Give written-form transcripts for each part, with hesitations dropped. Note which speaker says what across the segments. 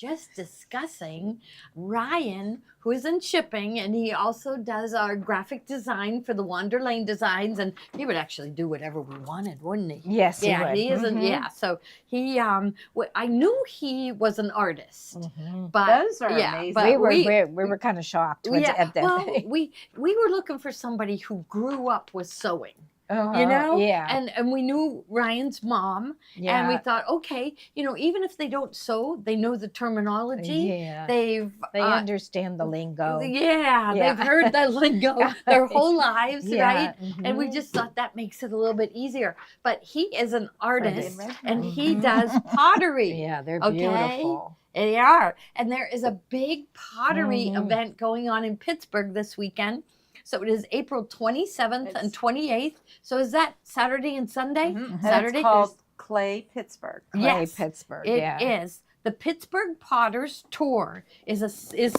Speaker 1: just discussing Ryan, who is in shipping, and he also does our graphic design for the Wander Lane Designs, and he would actually do whatever we wanted, wouldn't he?
Speaker 2: Yes, he would.
Speaker 1: He isn't. Yeah, so he, I knew he was an artist, but
Speaker 3: those are amazing.
Speaker 1: but
Speaker 2: we were kind of shocked. At that.
Speaker 1: Well, we were looking for somebody who grew up with sewing.
Speaker 2: Yeah.
Speaker 1: And we knew Ryan's mom, and we thought, okay, even if they don't sew, they know the terminology.
Speaker 2: Yeah.
Speaker 1: They
Speaker 2: understand the lingo.
Speaker 1: Yeah, they've heard the lingo their whole lives, right?
Speaker 2: Mm-hmm.
Speaker 1: And we just thought that makes it a little bit easier. But he is an artist, and he does pottery.
Speaker 2: Yeah, they're beautiful.
Speaker 1: They are. And there is a big pottery event going on in Pittsburgh this weekend. So it is April 27th and 28th. So is that Saturday and Sunday? Saturday.
Speaker 3: It's called Clay Pittsburgh.
Speaker 1: Yes,
Speaker 2: Pittsburgh.
Speaker 1: It is. The Pittsburgh Potters Tour is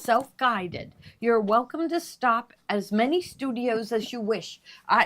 Speaker 1: self-guided. You're welcome to stop as many studios as you wish.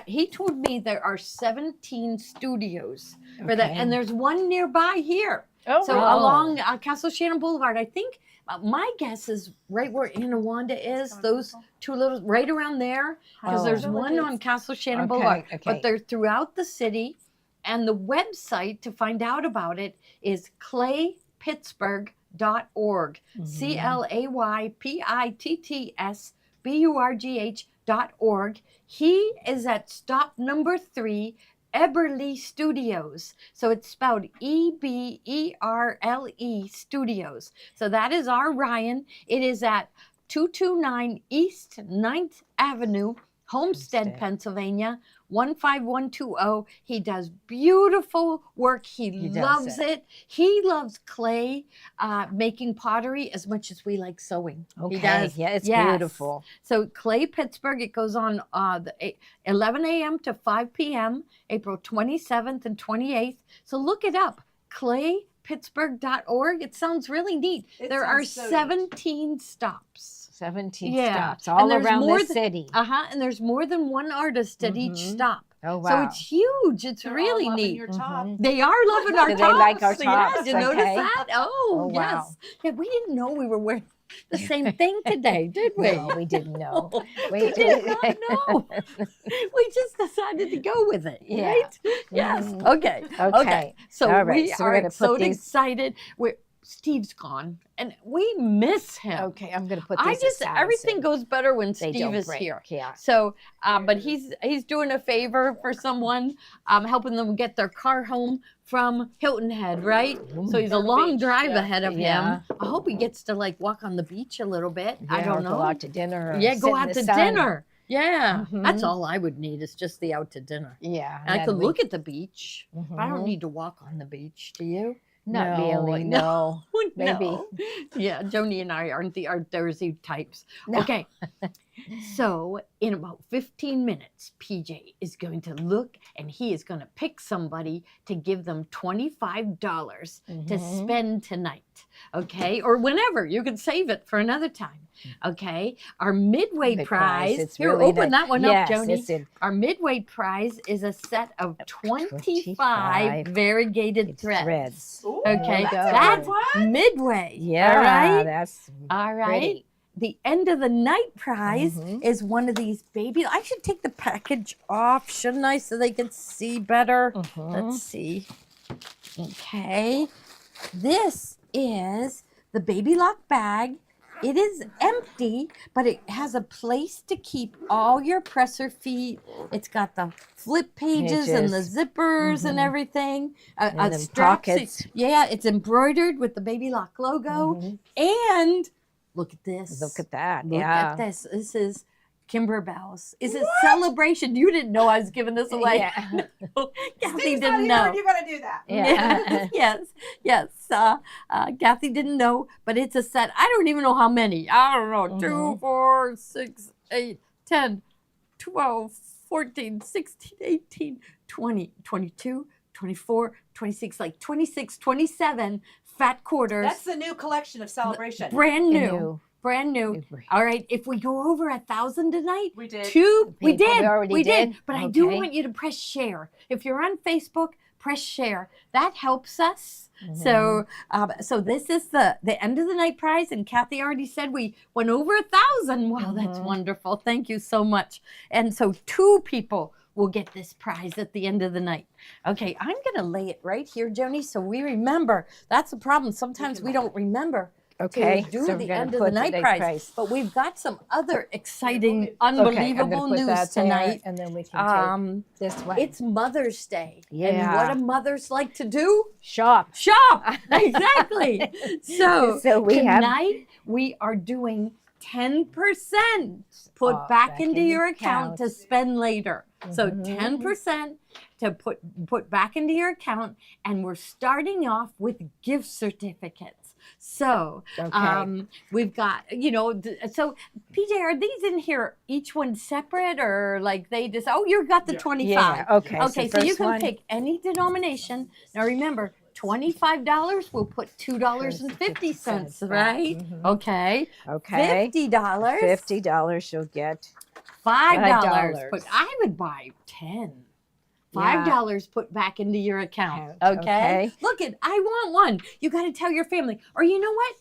Speaker 1: He told me there are 17 studios for that, and there's one nearby here. Along Castle Shannon Boulevard, I think. My guess is right where Anawanda is, those two little, right around there, because there's one on Castle Shannon Boulevard. But they're throughout the city, and the website to find out about it is claypittsburgh.org, CLAYPITTSBURGH.org. He is at stop number 3, Eberle Studios. So it's spelled EBERLE Studios. So that is our Ryan. It is at 229 East 9th Avenue, Homestead, Pennsylvania, 15120. He does beautiful work. He loves it. He loves clay, making pottery as much as we like sewing.
Speaker 2: Okay.
Speaker 1: He does.
Speaker 2: Yeah, it's beautiful.
Speaker 1: So Clay Pittsburgh, it goes on 11 a.m. to 5 p.m., April 27th and 28th. So look it up, claypittsburgh.org. It sounds really neat. There are 17 stops.
Speaker 2: 17 stops all around the city.
Speaker 1: And there's more than one artist at each stop.
Speaker 2: Oh, wow.
Speaker 1: So it's huge. It's really neat.
Speaker 3: Your top.
Speaker 1: They are loving our tops.
Speaker 2: They like our tops.
Speaker 1: Yeah, did you notice
Speaker 2: Okay.
Speaker 1: that? Oh,
Speaker 2: wow.
Speaker 1: yes. Yeah, we didn't know we were wearing the same thing today, did we?
Speaker 2: No, we didn't know.
Speaker 1: We did not know. We just decided to go with it, right? Yes. Okay. So
Speaker 2: all right.
Speaker 1: we
Speaker 2: So we're
Speaker 1: are
Speaker 2: gonna
Speaker 1: so
Speaker 2: put these...
Speaker 1: excited. Steve's gone, and we miss him.
Speaker 2: Okay, I'm going to put these aside,
Speaker 1: everything goes better when
Speaker 2: they
Speaker 1: Steve
Speaker 2: don't
Speaker 1: is
Speaker 2: break.
Speaker 1: here.
Speaker 2: Yeah.
Speaker 1: So, but he's doing a favor for someone, helping them get their car home from Hilton Head, right? So he's a long drive ahead of him. I hope he gets to walk on the beach a little bit. I don't know.
Speaker 2: Go out to dinner. Or
Speaker 1: go out to
Speaker 2: sun.
Speaker 1: dinner. Yeah, that's all I would need is just the out to dinner.
Speaker 2: Yeah.
Speaker 1: And I could look at the beach, but I don't need to walk on the beach. Do you?
Speaker 2: Not really, no. Maybe.
Speaker 1: No. Yeah, Joni and I aren't the outdoorsy types.
Speaker 2: No.
Speaker 1: Okay, so in about 15 minutes, PJ is going to look and he is going to pick somebody to give them $25 to spend tonight, okay? Or whenever, you can save it for another time, okay? Our midway prize,
Speaker 2: it's
Speaker 1: here,
Speaker 2: really
Speaker 1: open that one up, Joni.
Speaker 2: Yes,
Speaker 1: Our midway prize is a set of 25 variegated threads.
Speaker 3: Ooh,
Speaker 1: Okay,
Speaker 3: that's
Speaker 1: that's midway.
Speaker 2: Yeah,
Speaker 1: all right.
Speaker 2: that's
Speaker 1: All right.
Speaker 2: pretty.
Speaker 1: The end of the night prize is one of these baby. I should take the package off, shouldn't I, so they can see better? Let's see. Okay. This is the baby lock bag. It is empty, but it has a place to keep all your presser feet. It's got the flip pages and the zippers and everything.
Speaker 2: And them
Speaker 1: strap
Speaker 2: pockets.
Speaker 1: Yeah, it's embroidered with the baby lock logo. And look at this.
Speaker 2: Look at that.
Speaker 1: Look
Speaker 2: yeah.
Speaker 1: at this. This is Kimberbell's. It's a celebration. You didn't know I was giving this away.
Speaker 2: Yeah.
Speaker 1: No, Kathy
Speaker 3: Steve's
Speaker 1: didn't
Speaker 3: not here,
Speaker 1: know.
Speaker 3: and you got to do that.
Speaker 2: Yeah.
Speaker 1: yes. Kathy didn't know, but it's a set. I don't even know how many. I don't know. 2, 4, 6, 8, 10, 12, 14, 16, 18, 20, 22, 24, 26, 26, 27 fat quarters.
Speaker 3: That's the new collection of Celebration.
Speaker 1: Brand new. Brand new. All right. If we go over 1,000 tonight,
Speaker 3: We did.
Speaker 1: we did.
Speaker 2: We already
Speaker 1: We
Speaker 2: did?
Speaker 1: But I do
Speaker 2: Okay.
Speaker 1: want you to press share. If you're on Facebook, press share. That helps us. So so this is the end of the night prize, and Kathy already said we went over 1,000. Wow, that's wonderful. Thank you so much. And so 2 people will get this prize at the end of the night. Okay, I'm gonna lay it right here, Joni, so we remember. That's the problem. Sometimes we don't remember
Speaker 2: Okay,
Speaker 1: to do
Speaker 2: so we're
Speaker 1: the
Speaker 2: gonna
Speaker 1: end of the
Speaker 2: put
Speaker 1: night
Speaker 2: today's
Speaker 1: prize.
Speaker 2: prize.
Speaker 1: But we've got some other exciting,
Speaker 2: Okay, I'm
Speaker 1: unbelievable
Speaker 2: gonna put
Speaker 1: news
Speaker 2: that there,
Speaker 1: tonight.
Speaker 2: and then we can take this one.
Speaker 1: It's Mother's Day. And
Speaker 2: Yeah.
Speaker 1: what do mothers like to do?
Speaker 2: Shop.
Speaker 1: Shop. Exactly. So
Speaker 2: we have
Speaker 1: tonight we are doing 10% put
Speaker 2: Oh,
Speaker 1: back into your account to spend later. So
Speaker 2: Mhm.
Speaker 1: 10% to put back into your account, and we're starting off with gift certificates. So we've got, so PJ, are these in here each one separate, or like they just, you got the 25.
Speaker 2: Yeah, okay.
Speaker 1: Okay, so you
Speaker 2: first
Speaker 1: can
Speaker 2: one,
Speaker 1: pick any denomination. Now remember, $25 will put $2.50, right?
Speaker 2: Mhm.
Speaker 1: Okay.
Speaker 2: Okay.
Speaker 1: $50.
Speaker 2: $50 you'll get.
Speaker 1: $5.
Speaker 2: $5.
Speaker 1: But I would buy 10.
Speaker 2: Yeah.
Speaker 1: $5 put back into your account.
Speaker 2: Okay.
Speaker 1: Okay. Look it, I want one. You got to tell your family. Or you know what?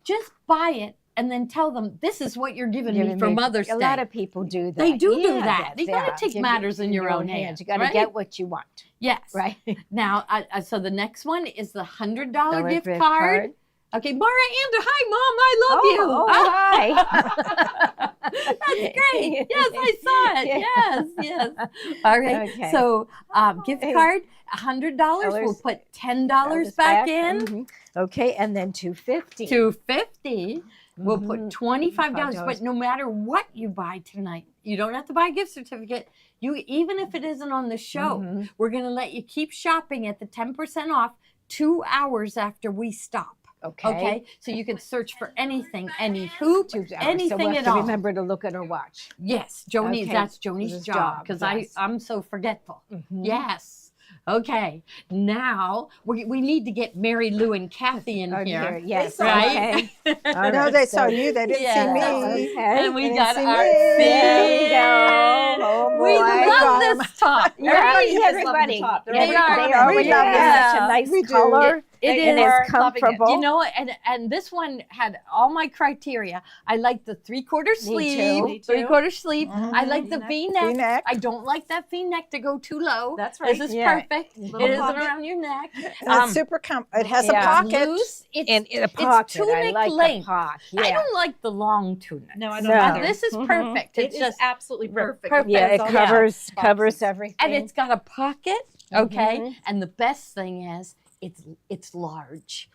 Speaker 1: Just buy it and then tell them this is what you're giving me for Mother's Day.
Speaker 2: A lot of people do that.
Speaker 1: They do
Speaker 2: Yeah,
Speaker 1: that. You got to take
Speaker 2: Give
Speaker 1: matters
Speaker 2: it
Speaker 1: in your own hands.
Speaker 2: You got to get what you want.
Speaker 1: Yes.
Speaker 2: Right.
Speaker 1: Now, so the next one is the $100 gift card. Okay, Mara Ander, hi, Mom, I love you.
Speaker 2: Hi.
Speaker 1: That's great. Yes, I saw it. Yes. All right.
Speaker 2: Okay.
Speaker 1: So, gift card, $100. We'll put $10 back in.
Speaker 2: Mhm. Okay, and then $250.
Speaker 1: $250. We'll put
Speaker 2: Mhm.
Speaker 1: $25. But no matter what you buy tonight, you don't have to buy a gift certificate. Even if it isn't on the show, we're going to let you keep shopping at the 10% off 2 hours after we stop. Okay. So you can search for anything, any hoop, anything
Speaker 2: so we'll
Speaker 1: at
Speaker 2: have
Speaker 1: all.
Speaker 2: to remember to look at our watch.
Speaker 1: Yes, Joni,
Speaker 2: Okay.
Speaker 1: that's Joni's job because
Speaker 2: yes.
Speaker 1: I'm so forgetful.
Speaker 2: Mhm.
Speaker 1: Yes. Okay. Now we need to get Mary Lou and Kathy in here.
Speaker 2: Yes.
Speaker 1: Right?
Speaker 2: Okay. All
Speaker 4: No,
Speaker 2: right,
Speaker 4: they
Speaker 2: so-
Speaker 4: saw you. They didn't see me.
Speaker 2: Okay.
Speaker 1: And we
Speaker 4: They
Speaker 1: got
Speaker 4: didn't see
Speaker 1: our
Speaker 4: me.
Speaker 2: There we go. Oh,
Speaker 1: We
Speaker 2: boy.
Speaker 1: love this top.
Speaker 2: Everybody,
Speaker 1: Right?
Speaker 2: everybody.
Speaker 1: They are.
Speaker 2: They are. We love it. It's such a nice
Speaker 4: We do.
Speaker 2: color.
Speaker 1: It
Speaker 2: and
Speaker 1: is.
Speaker 2: it's comfortable.
Speaker 1: You know, and this one had all my criteria. I like the 3/4 sleeve,
Speaker 3: Me too.
Speaker 1: 3/4 sleeve.
Speaker 4: Mhm.
Speaker 1: I like the V-neck.
Speaker 4: V-neck.
Speaker 1: I don't like that V-neck to go too low.
Speaker 3: That's right.
Speaker 1: This is
Speaker 2: Yeah.
Speaker 1: perfect.
Speaker 3: Little
Speaker 1: It isn't
Speaker 3: pocket.
Speaker 1: around your neck.
Speaker 4: And it's super it has a
Speaker 2: yeah.
Speaker 4: pocket.
Speaker 1: Loose. It's,
Speaker 2: And in a pocket. I
Speaker 1: tunic
Speaker 2: like
Speaker 1: length.
Speaker 2: the pocket.
Speaker 1: I
Speaker 2: Yeah.
Speaker 1: don't like the long tunic.
Speaker 3: No, I don't
Speaker 2: No.
Speaker 3: either.
Speaker 1: This is perfect.
Speaker 3: It
Speaker 1: It's
Speaker 3: is
Speaker 1: just
Speaker 3: absolutely perfect.
Speaker 1: perfect.
Speaker 2: Yeah, it
Speaker 3: all
Speaker 2: covers
Speaker 3: the
Speaker 2: covers
Speaker 3: boxes.
Speaker 2: everything.
Speaker 1: and it's got a pocket. Okay.
Speaker 2: Mhm.
Speaker 1: And the best thing is it's large.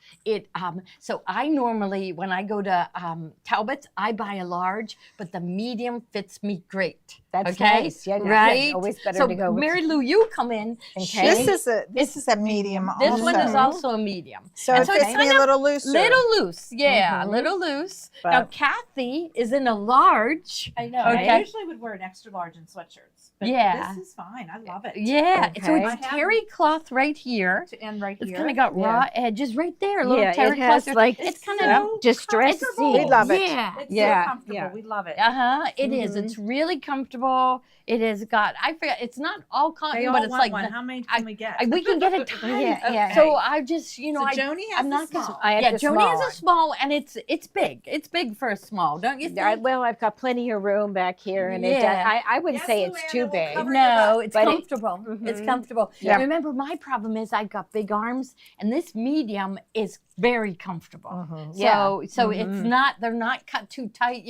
Speaker 1: So I normally, when I go to Talbot's, I buy a large, but the medium fits me great.
Speaker 2: That's
Speaker 1: okay?
Speaker 2: nice. Yeah,
Speaker 1: Right?
Speaker 2: Always better
Speaker 1: So
Speaker 2: to go with
Speaker 1: Mary Lou, you come in.
Speaker 2: Okay.
Speaker 4: This is a medium
Speaker 1: This
Speaker 4: also.
Speaker 1: one is also a medium.
Speaker 4: So
Speaker 1: And
Speaker 4: it
Speaker 1: so
Speaker 4: fits
Speaker 1: it's
Speaker 4: me
Speaker 1: kind
Speaker 4: a little looser.
Speaker 1: Little loose, yeah,
Speaker 2: Mhm.
Speaker 1: little loose. Now
Speaker 4: But-
Speaker 1: Kathy is in a large.
Speaker 3: I know.
Speaker 1: Okay.
Speaker 3: I usually would wear an extra large in sweatshirts. But
Speaker 1: Yeah.
Speaker 3: this is fine. I love it.
Speaker 1: Yeah, so
Speaker 2: Okay.
Speaker 1: it's
Speaker 3: I have-
Speaker 1: terry cloth right here.
Speaker 3: And right
Speaker 1: It's
Speaker 3: here.
Speaker 1: kind of got
Speaker 2: Yeah.
Speaker 1: raw edges right there. A little
Speaker 2: Yeah,
Speaker 1: terry
Speaker 2: it has
Speaker 1: cloth.
Speaker 2: like
Speaker 1: it's kind
Speaker 3: so
Speaker 1: of
Speaker 2: distressed
Speaker 3: comfortable.
Speaker 4: We
Speaker 2: seams.
Speaker 4: love it.
Speaker 1: yeah.
Speaker 3: It's
Speaker 2: Yeah,
Speaker 3: so comfortable.
Speaker 2: yeah.
Speaker 3: We love it.
Speaker 1: It is.
Speaker 2: Mhm.
Speaker 1: It's really comfortable. It has got. I forget. It's not all cotton,
Speaker 3: They all
Speaker 1: but it's
Speaker 3: want
Speaker 1: like
Speaker 3: one.
Speaker 1: the-
Speaker 3: How many can we get?
Speaker 1: we can get a ton.
Speaker 2: Yeah, yeah.
Speaker 1: So I just,
Speaker 3: So
Speaker 1: I.
Speaker 3: Joni has
Speaker 1: I'm
Speaker 3: the
Speaker 1: not
Speaker 3: small.
Speaker 2: I have
Speaker 1: Yeah,
Speaker 2: the
Speaker 1: Joni
Speaker 2: small
Speaker 1: has a
Speaker 2: one.
Speaker 1: small, and it's big. It's big for a small, don't you think?
Speaker 2: Well, I've got plenty of room back here, and
Speaker 1: Yeah.
Speaker 2: I wouldn't
Speaker 3: Yes,
Speaker 2: say it's
Speaker 3: Luann,
Speaker 2: too
Speaker 3: it will
Speaker 2: big.
Speaker 3: cover
Speaker 1: No, it's
Speaker 2: But it-
Speaker 1: comfortable. It's
Speaker 2: Mhm.
Speaker 1: comfortable.
Speaker 2: Yeah.
Speaker 1: Remember, my problem is I've got big arms, and this medium is very comfortable.
Speaker 2: Mhm.
Speaker 1: So it's
Speaker 2: Mhm.
Speaker 1: not. They're not cut too tight.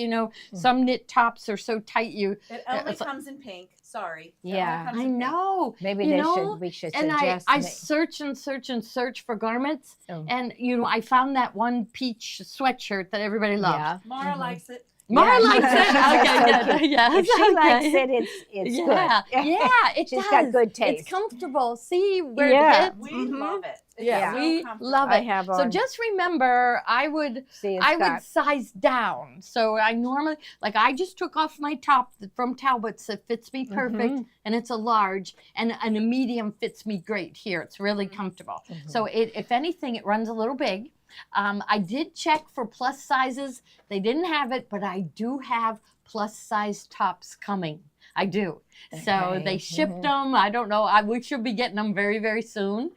Speaker 1: Some knit tops are so tight.
Speaker 3: It only
Speaker 1: it's like-
Speaker 3: comes in pink. Sorry. It
Speaker 2: Yeah.
Speaker 3: only comes
Speaker 1: I
Speaker 3: in pink.
Speaker 1: know.
Speaker 2: Maybe
Speaker 1: You know,
Speaker 2: we should
Speaker 1: And
Speaker 2: suggest.
Speaker 1: I search and search and search for garments,
Speaker 2: Oh.
Speaker 1: and I found that one peach sweatshirt that everybody loves.
Speaker 2: Yeah.
Speaker 3: Mara
Speaker 2: Mhm.
Speaker 3: likes it.
Speaker 1: Mara
Speaker 2: Yeah.
Speaker 1: likes it.
Speaker 2: She's so
Speaker 1: Okay, good.
Speaker 2: cute.
Speaker 1: Yeah,
Speaker 2: If she
Speaker 1: okay.
Speaker 2: likes it, it's
Speaker 1: yeah,
Speaker 2: good.
Speaker 1: yeah, it
Speaker 2: She's
Speaker 1: does.
Speaker 2: got good taste.
Speaker 1: It's comfortable. See where
Speaker 2: Yeah.
Speaker 1: it fits?
Speaker 3: We
Speaker 2: Mhm.
Speaker 3: love it. It's
Speaker 1: Yeah,
Speaker 3: so
Speaker 1: we
Speaker 3: comfortable.
Speaker 1: love
Speaker 2: I
Speaker 1: it.
Speaker 2: have
Speaker 1: So
Speaker 2: on.
Speaker 1: just remember, I would
Speaker 2: See, it's
Speaker 1: I would
Speaker 2: got-
Speaker 1: size down. So I normally, I just took off my top from Talbot's that fits me perfect,
Speaker 2: Mhm.
Speaker 1: and it's a large, and a medium fits me great here. It's really comfortable.
Speaker 2: Mhm.
Speaker 1: So if anything, it runs a little big. I did check for plus sizes. They didn't have it, but I do have plus size tops coming. I do. So
Speaker 2: Okay.
Speaker 1: they shipped them. I don't know. We should be getting them very, very soon.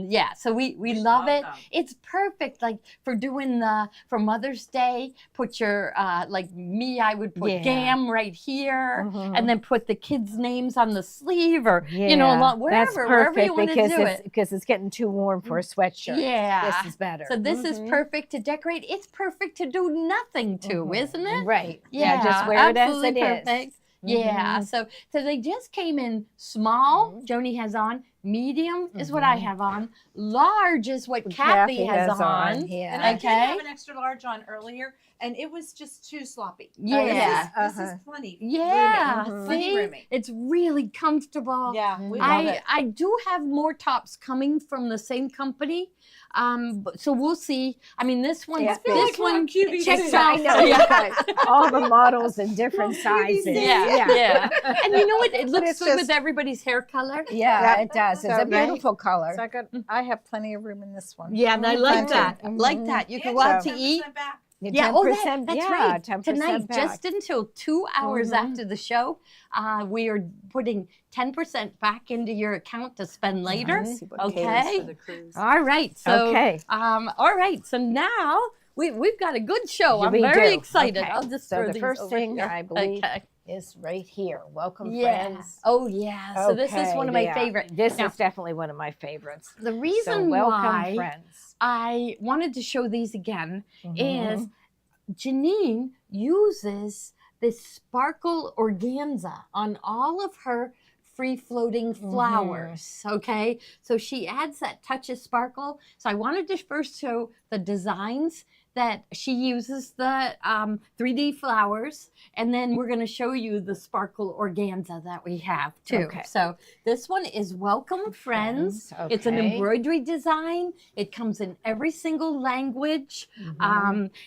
Speaker 1: Yeah. So we love
Speaker 3: love
Speaker 1: it.
Speaker 3: them.
Speaker 1: It's perfect, like for doing for Mother's Day. Put your like me, I would put
Speaker 2: Yeah.
Speaker 1: Gam right here,
Speaker 2: Mhm.
Speaker 1: and then put the kids' names on the sleeve, or
Speaker 2: Yeah,
Speaker 1: you know, wherever,
Speaker 2: that's
Speaker 1: wherever
Speaker 2: perfect
Speaker 1: you want to
Speaker 2: because
Speaker 1: do
Speaker 2: it's
Speaker 1: it.
Speaker 2: because it's getting too warm for a sweatshirt.
Speaker 1: Yeah.
Speaker 2: This is better.
Speaker 1: So this is perfect to decorate. It's perfect to do nothing to, isn't it?
Speaker 2: Right. Yeah, just wear it as it
Speaker 1: absolutely
Speaker 2: is.
Speaker 1: perfect. Yeah. So they just came in small. Joni has on. Medium is what I have on. Large is what Kathy has on.
Speaker 2: Yeah.
Speaker 3: And I did have
Speaker 1: Okay.
Speaker 3: an extra large on earlier, and it was just too sloppy.
Speaker 1: Yeah.
Speaker 3: This is plenty.
Speaker 1: Yeah.
Speaker 3: Roomy. Plenty
Speaker 1: See,
Speaker 3: roomy.
Speaker 1: it's really comfortable.
Speaker 3: Yeah, we love it.
Speaker 1: I do have more tops coming from the same company. So we'll see. I mean, this one,
Speaker 2: Yeah.
Speaker 1: this one
Speaker 3: QVC.
Speaker 1: checks
Speaker 2: I
Speaker 1: out.
Speaker 2: know.
Speaker 1: Yeah.
Speaker 2: All the models in different sizes.
Speaker 1: Yeah. And you know what? It looks
Speaker 4: it's
Speaker 1: good
Speaker 4: just-
Speaker 1: with everybody's hair color.
Speaker 2: Yeah,
Speaker 4: Yep.
Speaker 2: it does. It's
Speaker 4: So,
Speaker 2: a beautiful color.
Speaker 4: So I have plenty of room in this one.
Speaker 1: Yeah, and I like
Speaker 4: Plenty.
Speaker 1: that. Like that. You can go out to eat.
Speaker 3: Back.
Speaker 1: Yeah,
Speaker 2: 10%,
Speaker 1: that's
Speaker 2: yeah,
Speaker 1: right.
Speaker 2: 10%
Speaker 1: Tonight,
Speaker 2: back.
Speaker 1: just until 2 hours after the show, we are putting 10% back into your account to spend later.
Speaker 4: See what
Speaker 1: Okay.
Speaker 3: For the cruise.
Speaker 1: All right. So,
Speaker 2: Okay.
Speaker 1: all right. So now we've got a good show. I'm
Speaker 2: We
Speaker 1: very
Speaker 2: do.
Speaker 1: excited.
Speaker 2: Okay.
Speaker 1: I'll just
Speaker 2: So
Speaker 1: throw
Speaker 2: the
Speaker 1: these
Speaker 2: first
Speaker 1: over
Speaker 2: thing
Speaker 1: here.
Speaker 2: I believe
Speaker 1: Okay.
Speaker 2: is right here. Welcome,
Speaker 1: Yeah.
Speaker 2: friends.
Speaker 1: Oh, yeah. So this is one of my
Speaker 2: yeah.
Speaker 1: favorite.
Speaker 2: This
Speaker 1: Now,
Speaker 2: is definitely one of my favorites.
Speaker 1: the
Speaker 2: So
Speaker 1: reason
Speaker 2: welcome,
Speaker 1: why
Speaker 2: friends.
Speaker 1: I wanted to show these again
Speaker 2: Mhm.
Speaker 1: is Janine uses this sparkle organza on all of her free floating flowers. Okay, so she adds that touch of sparkle. So I wanted to first show the designs that she uses, the 3D flowers, and then we're going to show you the sparkle organza that we have too.
Speaker 2: Okay.
Speaker 1: So this one is Welcome Friends. It's an
Speaker 2: Okay.
Speaker 1: embroidery design. It comes in every single language.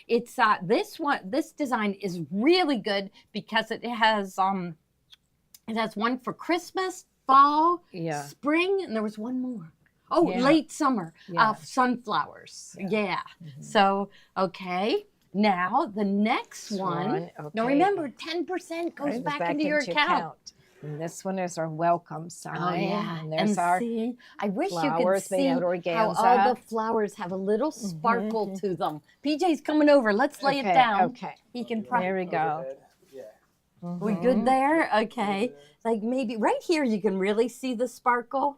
Speaker 1: It's this design is really good because it has one for Christmas, fall,
Speaker 2: Yeah.
Speaker 1: spring, and there was one more. Oh,
Speaker 2: Yeah.
Speaker 1: late summer,
Speaker 2: Yeah.
Speaker 1: Sunflowers. Yeah. So, okay. Now the next one. Now
Speaker 2: okay.
Speaker 1: remember, 10% goes
Speaker 2: Goes
Speaker 1: back into your account.
Speaker 2: And this one is our welcome sign.
Speaker 1: Oh yeah,
Speaker 2: And there's our
Speaker 1: see, I wish you could
Speaker 2: flowers made
Speaker 1: see
Speaker 2: out of
Speaker 1: how all
Speaker 2: organza.
Speaker 1: the flowers have a little sparkle to them. PJ's coming over. Let's lay it down.
Speaker 2: Okay.
Speaker 1: He can.
Speaker 2: There we go.
Speaker 1: We good there? Okay. Like maybe right here you can really see the sparkle.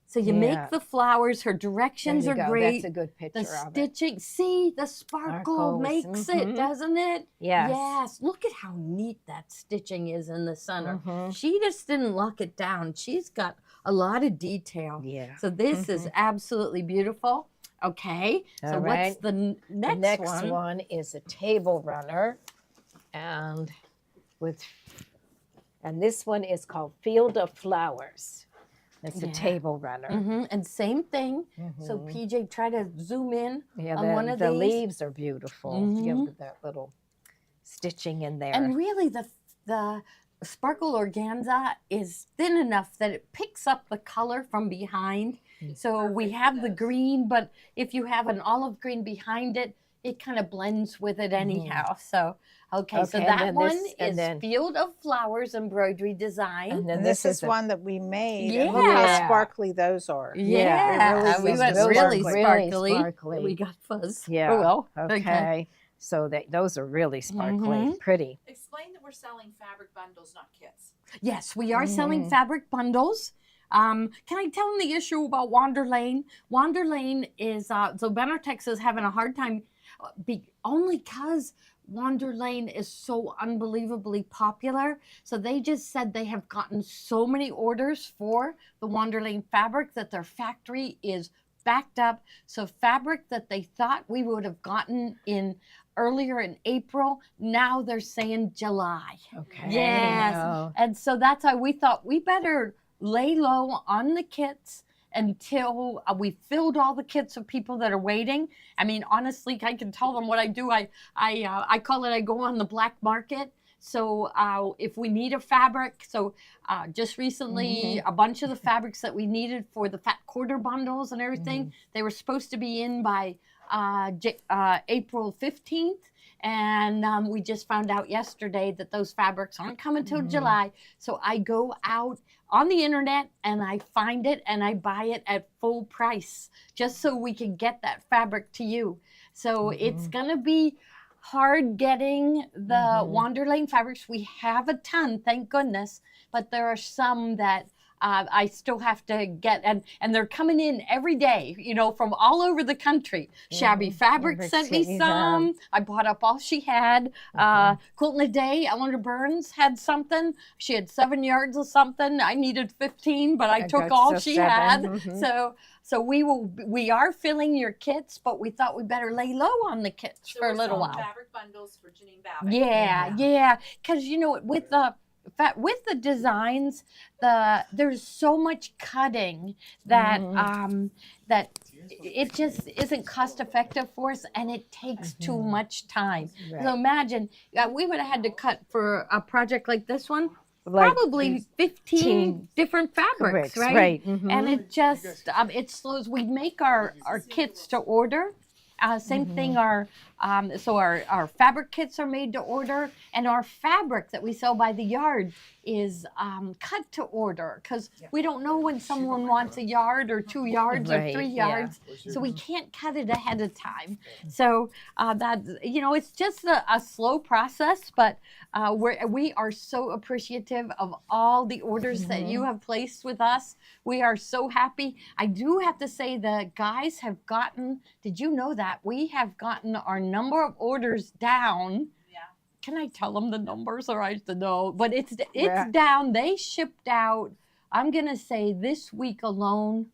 Speaker 1: So you
Speaker 2: Yeah.
Speaker 1: make the flowers. Her
Speaker 2: There
Speaker 1: directions
Speaker 2: you
Speaker 1: are
Speaker 2: go.
Speaker 1: great.
Speaker 2: That's a good picture
Speaker 1: The
Speaker 2: of it.
Speaker 1: stitching. See, the sparkle
Speaker 2: Sparkles.
Speaker 1: makes it, doesn't it?
Speaker 2: Yes.
Speaker 1: Yes. Look at how neat that stitching is in the center.
Speaker 2: Mhm.
Speaker 1: She just didn't lock it down. She's got a lot of detail.
Speaker 2: Yeah.
Speaker 1: So this is absolutely beautiful. Okay. So
Speaker 2: All
Speaker 1: what's
Speaker 2: right.
Speaker 1: the next,
Speaker 2: The next one is a table runner, and this one is called Field of Flowers. It's a
Speaker 1: Yeah.
Speaker 2: table runner.
Speaker 1: And same thing. So PJ, try to zoom in
Speaker 2: Yeah,
Speaker 1: on one of
Speaker 2: the
Speaker 1: these.
Speaker 2: leaves are beautiful. You know, with that little stitching in there.
Speaker 1: And really, the sparkle organza is thin enough that it picks up the color from behind. So we have the green, but if you have an olive green behind it, it kind of blends with it anyhow. So, okay, so
Speaker 2: and
Speaker 1: that
Speaker 2: then
Speaker 1: one
Speaker 2: this- and
Speaker 1: is
Speaker 2: then-
Speaker 1: Field of Flowers embroidery design.
Speaker 2: and then
Speaker 4: And this is
Speaker 2: a-
Speaker 4: one that we made. And look
Speaker 1: Yeah.
Speaker 4: how sparkly those are.
Speaker 1: Yeah, we
Speaker 4: really
Speaker 1: went
Speaker 4: those
Speaker 1: really
Speaker 4: are
Speaker 1: sparkly.
Speaker 2: sparkly.
Speaker 1: We got fuzz.
Speaker 2: Yeah.
Speaker 1: Oh well.
Speaker 2: Okay. So those are really sparkly, pretty.
Speaker 3: Explain that we're selling fabric bundles, not kits.
Speaker 1: Yes, we are selling fabric bundles. Can I tell them the issue about Wander Lane? Wander Lane is, so Benartex is having a hard time only because Wander Lane is so unbelievably popular. So they just said they have gotten so many orders for the Wander Lane fabric that their factory is backed up. So fabric that they thought we would have gotten earlier in April, now they're saying July.
Speaker 2: Okay.
Speaker 1: Yes.
Speaker 2: Oh.
Speaker 1: And so that's why we thought we better lay low on the kits until we filled all the kits of people that are waiting. I mean, honestly, I can tell them what I do. I call it, I go on the black market. So if we need a fabric, so just recently, a bunch of the fabrics that we needed for the fat quarter bundles and everything, they were supposed to be in by April 15th. And we just found out yesterday that those fabrics aren't coming till July. So I go out on the internet and I find it and I buy it at full price just so we can get that fabric to you. So it's going to be hard getting the Wanderlane fabrics. We have a ton, thank goodness, but there are some that I still have to get, and they're coming in every day, you know, from all over the country. Shabby Fabric sent me some. I bought up all she had. Quilt in a Day, Eleanor Burns had something. She had 7 yards of something. I needed 15, but I took all she had. So we are filling your kits, but we thought we better lay low on the kits for a little while.
Speaker 3: Fabric bundles for Janine Babbitt.
Speaker 1: Yeah, because you know with the designs, there's so much cutting that that it just isn't cost effective for us, and it takes too much time. So imagine we would have had to cut for a project like this one. Probably 15 different fabrics, right? And it just it slows. We make our kits to order. Same thing. Our fabric kits are made to order, and our fabric that we sell by the yard is cut to order because we don't know when someone wants a yard or 2 yards or 3 yards, so we can't cut it ahead of time. So that it's just a slow process, but we are so appreciative of all the orders that you have placed with us. We are so happy. I do have to say the guys have gotten. Did you know that we have gotten our number of orders down? Can I tell them the numbers, or I have to know? But it's down. They shipped out, I'm gonna say this week alone,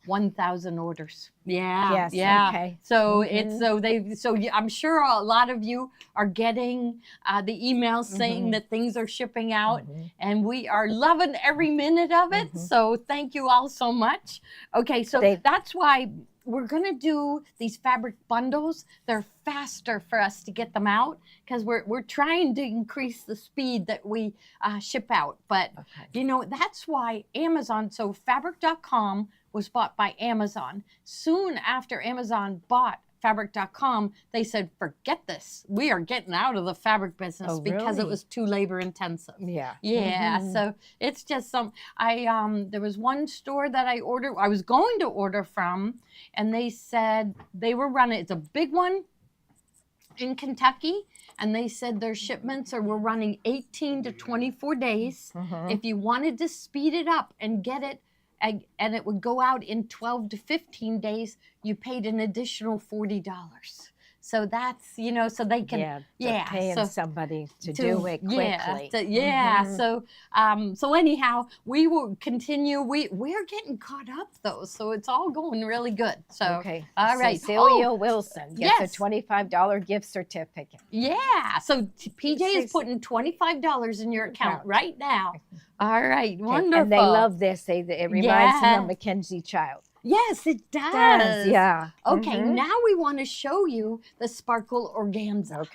Speaker 1: 1,000 orders. Okay. So I'm sure a lot of you are getting the emails saying that things are shipping out, and we are loving every minute of it. So thank you all so much. Okay, so that's why we're going to do these fabric bundles. They're faster for us to get them out because we're trying to increase the speed that we ship out. But, that's why Amazon, so fabric.com was bought by Amazon. Soon after Amazon bought fabric.com, they said, forget this. We are getting out of the fabric business because it was too labor intensive. So it's just there was one store that I was going to order from, and they said they were running, it's a big one in Kentucky, and they said their shipments were running 18 to 24 days. If you wanted to speed it up and get it, and it would go out in 12 to 15 days, you paid an additional $40. So that's, so they can,
Speaker 2: paying somebody to do it quickly.
Speaker 1: So anyhow, we will continue. We're getting caught up though, so it's all going really good. So, all right.
Speaker 2: Cecilia Wilson gets a $25 gift certificate.
Speaker 1: So PJ is putting $25 in your account right now. All right, wonderful.
Speaker 2: And they love this. It reminds them of Mackenzie Child.
Speaker 1: Yes, it does.
Speaker 2: Yeah.
Speaker 1: Okay, now we want to show you the sparkle organza.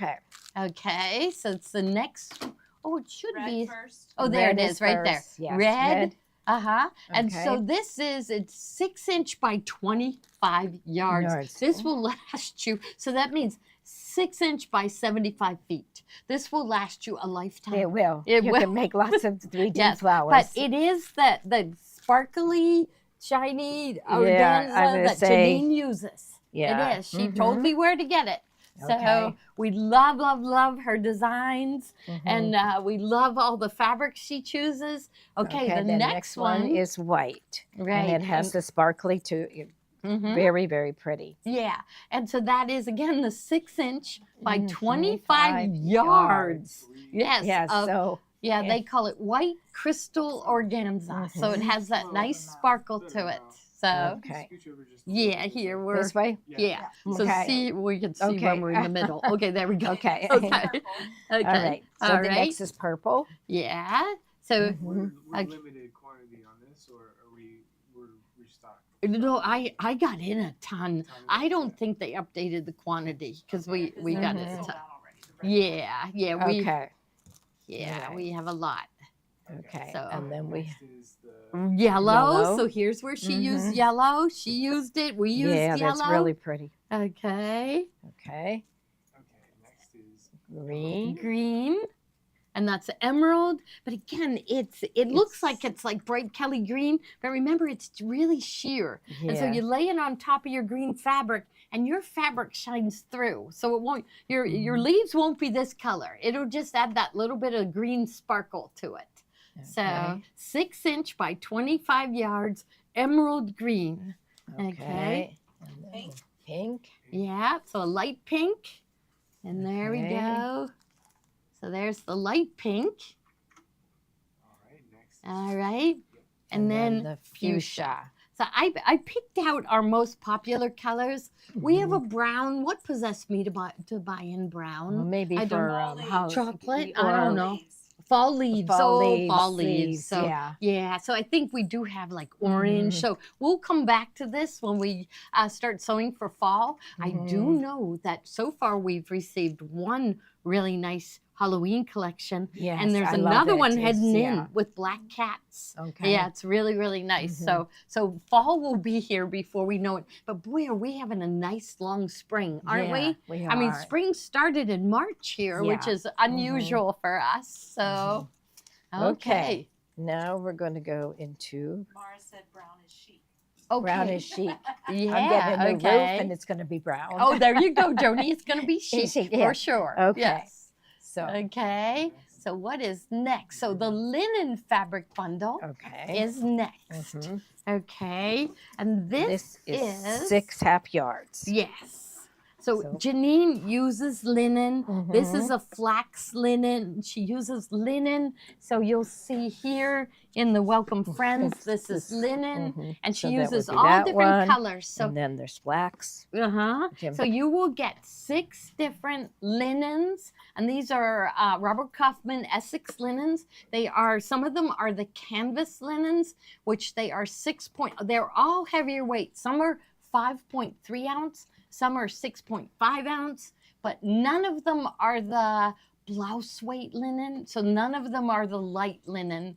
Speaker 1: Okay, so it's the next. Oh, it should be.
Speaker 3: First.
Speaker 1: Oh, there it is, right there.
Speaker 2: Yes,
Speaker 1: red. And so this it's 6" by 25 yards. This will last you. So that means 6" by 75 feet. This will last you a lifetime.
Speaker 2: It will. You can make lots of 3D flowers.
Speaker 1: But it is the sparkly, shiny organza that Janine uses. It is. She told me where to get it. So we love, love, love her designs, and we love all the fabrics she chooses. Okay, the next one
Speaker 2: is white. And it has the sparkly too. Very, very pretty.
Speaker 1: And so that is, again, the 6" by 25 yards. They call it white crystal organza. So it has that nice sparkle to it. So, here we're.
Speaker 2: This way?
Speaker 1: So see, we can see when we're in the middle. Okay, there we go.
Speaker 2: Okay.
Speaker 1: All
Speaker 2: right. So the next is purple.
Speaker 1: So
Speaker 5: we're limited quantity on this, or we're restocked?
Speaker 1: No, I got in a ton. I don't think they updated the quantity because we got it. We have a lot. So,
Speaker 2: and then we
Speaker 1: yellow. So here's where she used yellow. She used it. We used yellow.
Speaker 2: That's really pretty.
Speaker 1: Okay.
Speaker 5: Okay, next is
Speaker 2: Green.
Speaker 1: And that's emerald. But again, it looks like it's like bright Kelly green, but remember it's really sheer. And so
Speaker 2: Yeah.
Speaker 1: you lay it on top of your green fabric and your fabric shines through. So it won't your leaves won't be this color. It'll just add that little bit of green sparkle to it. So
Speaker 2: Okay.
Speaker 1: 6-inch by 25 yards, emerald green.
Speaker 2: Okay. And then
Speaker 3: Pink.
Speaker 2: Pink.
Speaker 1: Yeah, so a light pink. And there we
Speaker 2: Okay.
Speaker 1: go. So there's the light pink.
Speaker 5: All right, next.
Speaker 1: All right. And then
Speaker 2: the
Speaker 1: fuchsia. So I picked out our most popular colors. We have a
Speaker 2: Mm-hmm.
Speaker 1: brown. What possessed me to buy in brown?
Speaker 2: Well, maybe
Speaker 1: I don't
Speaker 2: for
Speaker 3: know.
Speaker 2: house.
Speaker 1: Chocolate?
Speaker 2: or
Speaker 1: I don't know. Fall leaves. Fall leaves. So
Speaker 2: yeah.
Speaker 1: so I think we do have like orange.
Speaker 2: Mhm.
Speaker 1: So we'll come back to this when we start sewing for fall. I do
Speaker 2: Mhm.
Speaker 1: know that so far we've received one really nice Halloween collection.
Speaker 2: Yes,
Speaker 1: And there's
Speaker 2: I love
Speaker 1: another
Speaker 2: it.
Speaker 1: one
Speaker 2: It's-
Speaker 1: heading
Speaker 2: yeah.
Speaker 1: in with black cats.
Speaker 2: Okay.
Speaker 1: Yeah, it's really, really nice. So fall will be here before we know it. But boy, are we having a nice long spring, aren't
Speaker 2: Yeah,
Speaker 1: we?
Speaker 2: we
Speaker 1: I mean,
Speaker 2: are.
Speaker 1: spring started in March here, which
Speaker 2: Yeah.
Speaker 1: is unusual for us. So, okay.
Speaker 2: Now we're going to go into
Speaker 3: Mara said brown is chic.
Speaker 1: Okay.
Speaker 2: brownish chic.
Speaker 1: Yeah,
Speaker 2: I'm getting a new
Speaker 1: okay.
Speaker 2: roof and it's going to be brown.
Speaker 1: Oh, there you go, Joni. It's going to be chic
Speaker 2: Chic, yeah.
Speaker 1: for sure.
Speaker 2: Okay.
Speaker 1: Yes.
Speaker 2: So,
Speaker 1: Okay. So what is next? So the linen fabric bundle
Speaker 2: okay.
Speaker 1: is next.
Speaker 2: Mhm.
Speaker 1: Okay. And this
Speaker 2: is 6.5 yards.
Speaker 1: Yes. So
Speaker 2: So-
Speaker 1: Janine uses linen. This
Speaker 2: Mhm.
Speaker 1: is a flax linen. She uses linen. So you'll see here in the Welcome Friends, this is linen.
Speaker 2: Mhm.
Speaker 1: And she
Speaker 2: So that would
Speaker 1: uses
Speaker 2: be
Speaker 1: all
Speaker 2: that
Speaker 1: different
Speaker 2: one,
Speaker 1: colors. So
Speaker 2: and then there's flax. Jim.
Speaker 1: so you will get 6 different linens, and these are Robert Kaufman Essex linens. They are, some of them are the canvas linens, which they are they're all heavier weight. Some are 5.3 ounce, some are 6.5 ounce, but none of them are the blouse weight linen. So none of them are the light linen.